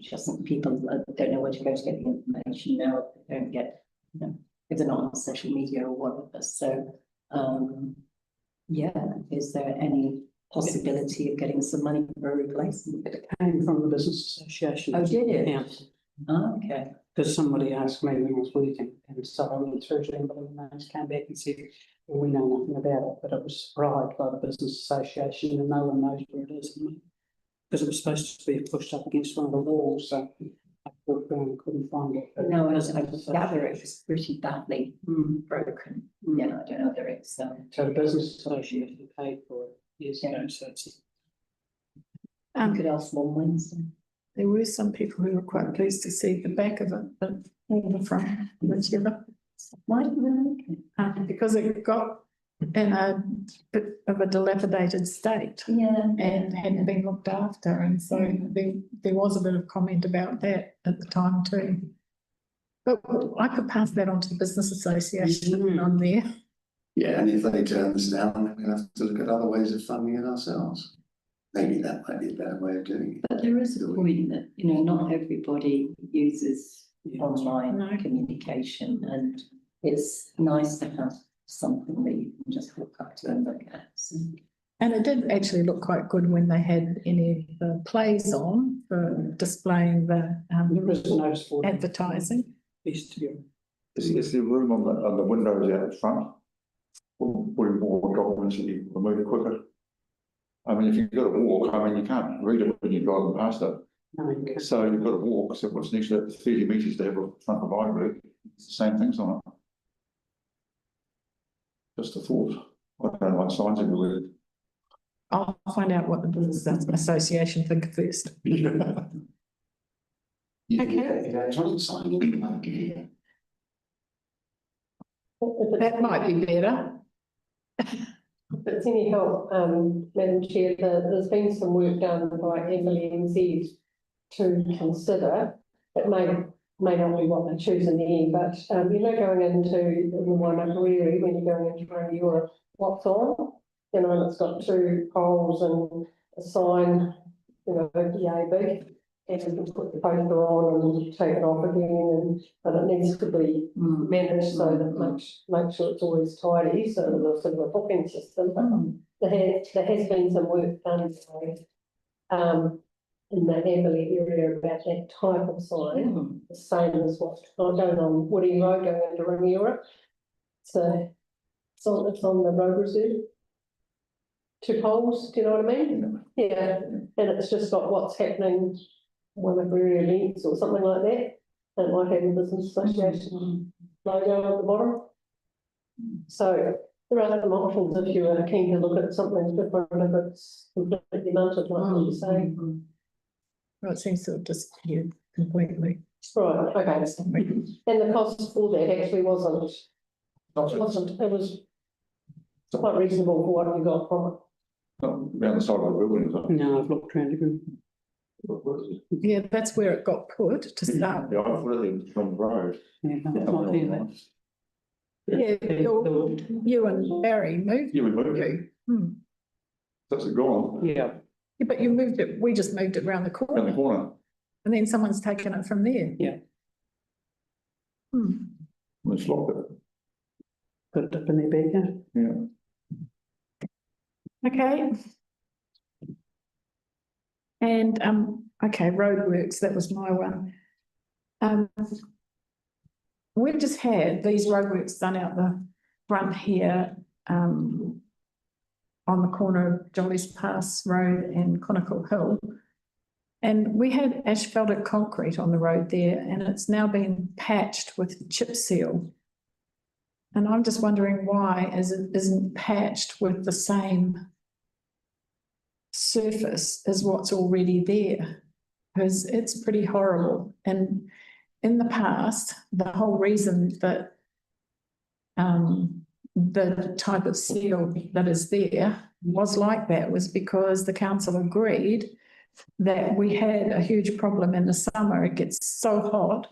just people don't know where to go to get the information now, if they don't get, if they're not on social media or whatever. So yeah, is there any possibility of getting some money for a replacement? It came from the business association. Oh, did it? Council. Oh, okay. Because somebody asked me when I was working, and so I went through to them, and they came back and said, well, we know nothing about it, but it was supplied by the business association and no one knows where it is. Because it was supposed to be pushed up against one of the walls, so I looked around and couldn't find it. But No, I business gather it was pretty badly broken. Yeah, I don't know whether it's So the business association paid for it, yes, Yeah. so it's. you could ask one Wednesday. There were some people who were quite pleased to see the back of it, but all the front, whichever. Why didn't they make it? Because it got in a bit of a dilapidated state Yeah. and hadn't been looked after, and so there was a bit of comment about that at the time too. But I could pass that on to the business association on there. Yeah, and if they turn this down, then we'll have to look at other ways of funding it ourselves. Maybe that might be a better way of doing it. But there is a point that, not everybody uses online communication, and it's nice to have something that you can just hook up to and look at. So. And it did actually look quite good when they had any of the plays on for displaying the There is a notice for advertising. Used to be. Is there room on the windows out front? Or putting more documents that you can move quicker? I mean, if you've got to walk, you can't read it when you're driving past it. No, you can't. So you've got to walk, so what's next to that 30 metres to have a front of the library, it's the same things on it. Just a thought. I don't like signs everywhere. I'll find out what the Business Association think first. You can Okay. get electronic signing. That might be better. If it's any help, Madam Chair, there's been some work done by MLNZ to consider. It may not be what they choose in the end, but going into the Waimakariri, when you're going into Rangi Ora, what's on? And it's got 2 poles and a sign, yay big. And you can put the poster on and take it off again, but it needs to be managed so that make sure it's always tidy, so there's sort of a booking system. But there has been some work done in the Hanmer area about that type of sign, the same as what's going on Woody Road going into Rangi Ora. So it's on the road reserve. 2 poles, do you know what I mean? Yeah, and it's just got what's happening, Waimakariri events or something like that. It might have a business association logo at the bottom. So there are some options if you are keen to look at something different, if it's completely mounted, like what you say. Well, it seems to have disappeared completely. Right, okay. And the cost for that actually wasn't, it was quite reasonable for what we got from it. Not around the side of the building, is it? No, I've looked around again. Yeah, that's where it got put to start. Yeah, I put it in from the road. Yeah, no, it's not there, that. Yeah, you and Barry moved. Yeah, we moved it. You. That's it gone, Yeah, Yeah, but you moved it, we just moved it around the around the corner, corner. and then someone's taken it from there. Yeah. It's locked it. got it up in their back, yeah. Yeah. Okay. And, okay, roadworks, that was my one. We've just had these roadworks done out the front here, on the corner of Jolly's Pass Road and Conical Hill. And we had asphalted concrete on the road there, and it's now been patched with chip seal. And I'm just wondering why it isn't patched with the same surface as what's already there, because it's pretty horrible. And in the past, the whole reason that the type of seal that is there was like that was because the council agreed that we had a huge problem in the summer. It gets so hot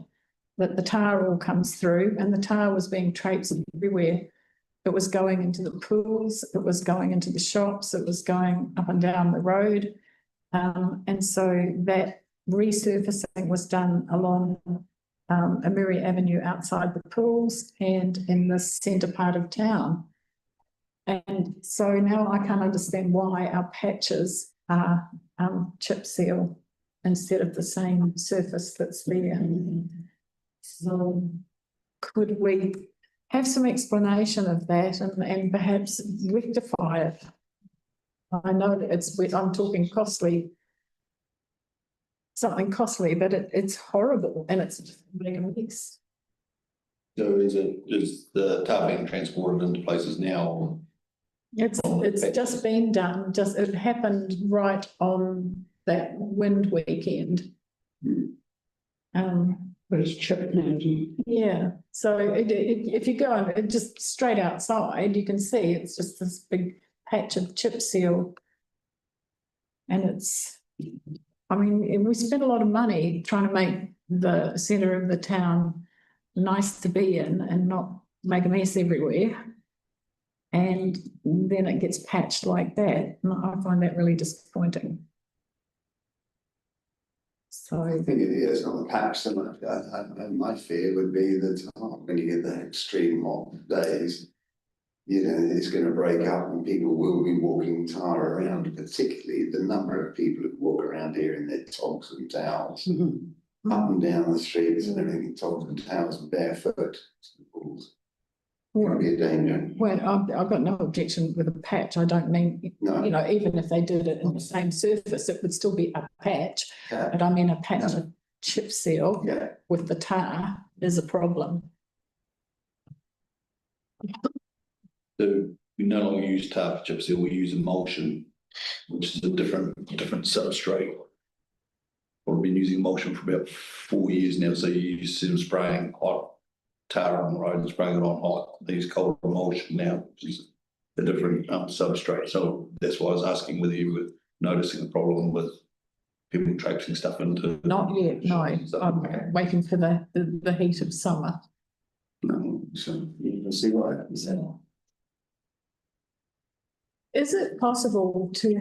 that the tar all comes through, and the tar was being traipsed everywhere. It was going into the pools, it was going into the shops, it was going up and down the road. And so that resurfacing was done along Amiri Avenue outside the pools and in the centre part of town. And so now I can't understand why our patches are chip seal instead of the same surface that's there. So could we have some explanation of that and perhaps rectify it? I know that I'm talking costly, something costly, but it's horrible and it's making a mess. So is the tar being transported into places now? It's just been done, it happened right on that wind weekend. But it's chipped now, Yeah, so if you go on just straight outside, you can see it's just this big patch of chip seal. And it's, I mean, we spent a lot of money trying to make the centre of the town nice to be in and not make a mess everywhere. And then it gets patched like that. And I find that really disappointing. So I think it's not the patch so much. My fear would be that when you get the extreme hot days, it's going to break up and people will be walking tar around, particularly the number of people who walk around here in their togs and towels, up and down the streets and everything, togs and towels and barefoot. It would be a danger. well, I've got no objection with a patch. I don't mean, No. even if they did it in the same surface, it would still be a patch. Yeah. But I mean, a patch of chip seal Yeah. with the tar is a problem. So we no longer use tar for chip seal, we use emulsion which is a different substrate. I've been using emulsion for about 4 years now, so you used to see them spraying hot tar on the road and spraying it on hot. They use cold emulsion now, which is a different substrate. So that's why I was asking whether you were noticing a problem with people traipsing stuff into. Not yet, no. I'm waiting for the heat of summer. No, so you can see what happens then. Is it possible to,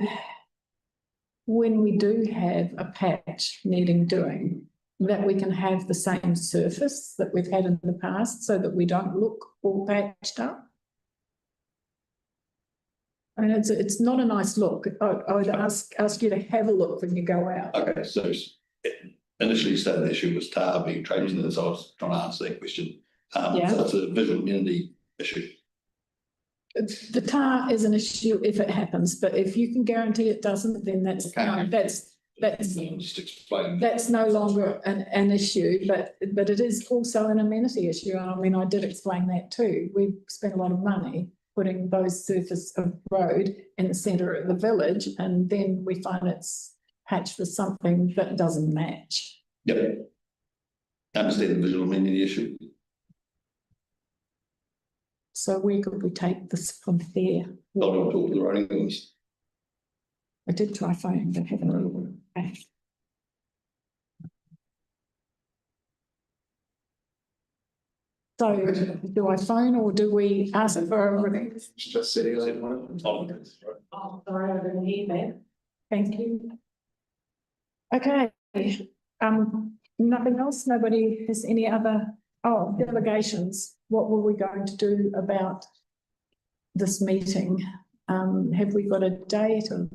when we do have a patch needing doing, that we can have the same surface that we've had in the past so that we don't look all patched up? I mean, it's not a nice look. I would ask you to have a look when you go out. Okay, so initially you said the issue was tar being traipsed into this. I was trying to answer that question. Yeah. So it's a visual amenity issue. The tar is an issue if it happens, but if you can guarantee it doesn't, then that's Just explain. that's no longer an issue, but it is also an amenity issue. I mean, I did explain that too. We've spent a lot of money putting those surface of road in the centre of the village, and then we find it's patched for something that doesn't match. Yep. Understand the visual amenity issue. So where could we take this from there? Not on talk to the writing rooms. I did try phoning, but haven't heard back. So do I phone or do we ask for a review? It's just sitting there. Oh, sorry, I didn't hear that. Thank you. Okay, nothing else? Nobody has any other, delegations. What were we going to do about this meeting? Have we got a date or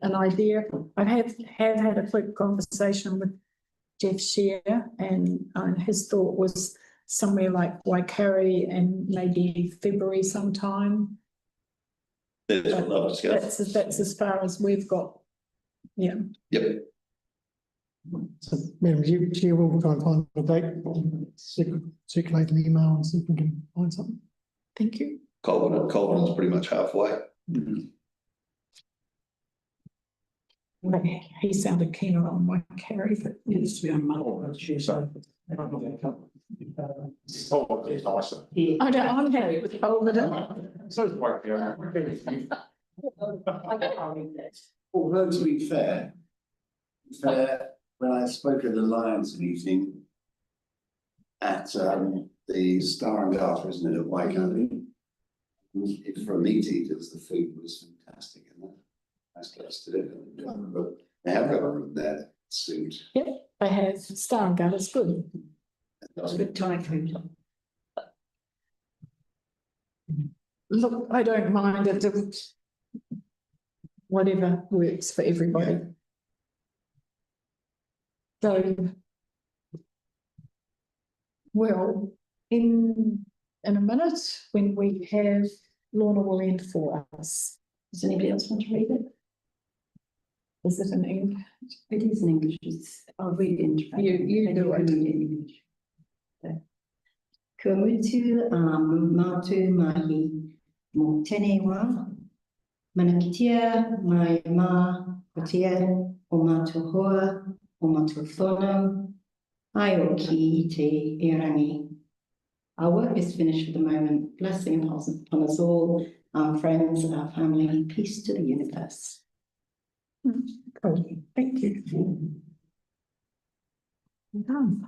an idea? I have had a quick conversation with Jeff Shear, and his thought was somewhere like Waikari and maybe February sometime. That's what I've discussed. That's as far as we've got. Yeah. Yep. So, Madam Chair, we'll try and find a date, circulate an email and see if we can find something. Thank you. Colvin's pretty much halfway. He sounded keener on Waikari, but Needs to be on Monday. Oh, it's nicer. I'm happy with Colvin. So it's like, Although to be fair, when I spoke at the Lions meeting at the Star and Garter, isn't it, at Waikari? For meat eaters, the food was fantastic, and nice place to live. But they have got a room there that suit. Yep, they have Star and Garter's good. It's good Thai food. Look, I don't mind it. Whatever works for everybody. So, well, in a minute, when we have, Lorna will end for us. Does anybody else want to read it? Is it in English? It is in English. I'll read it in Japan. You do it. in English. Ka mutu mātu mahi mō tēnei wā, manakitia mai mā kotia o mātu hoa, o mātu whānau, ai o ki te irangi. Our work is finished for the moment. Blessing upon us all, our friends, our family. Peace to the universe. Cool. Thank you. Done.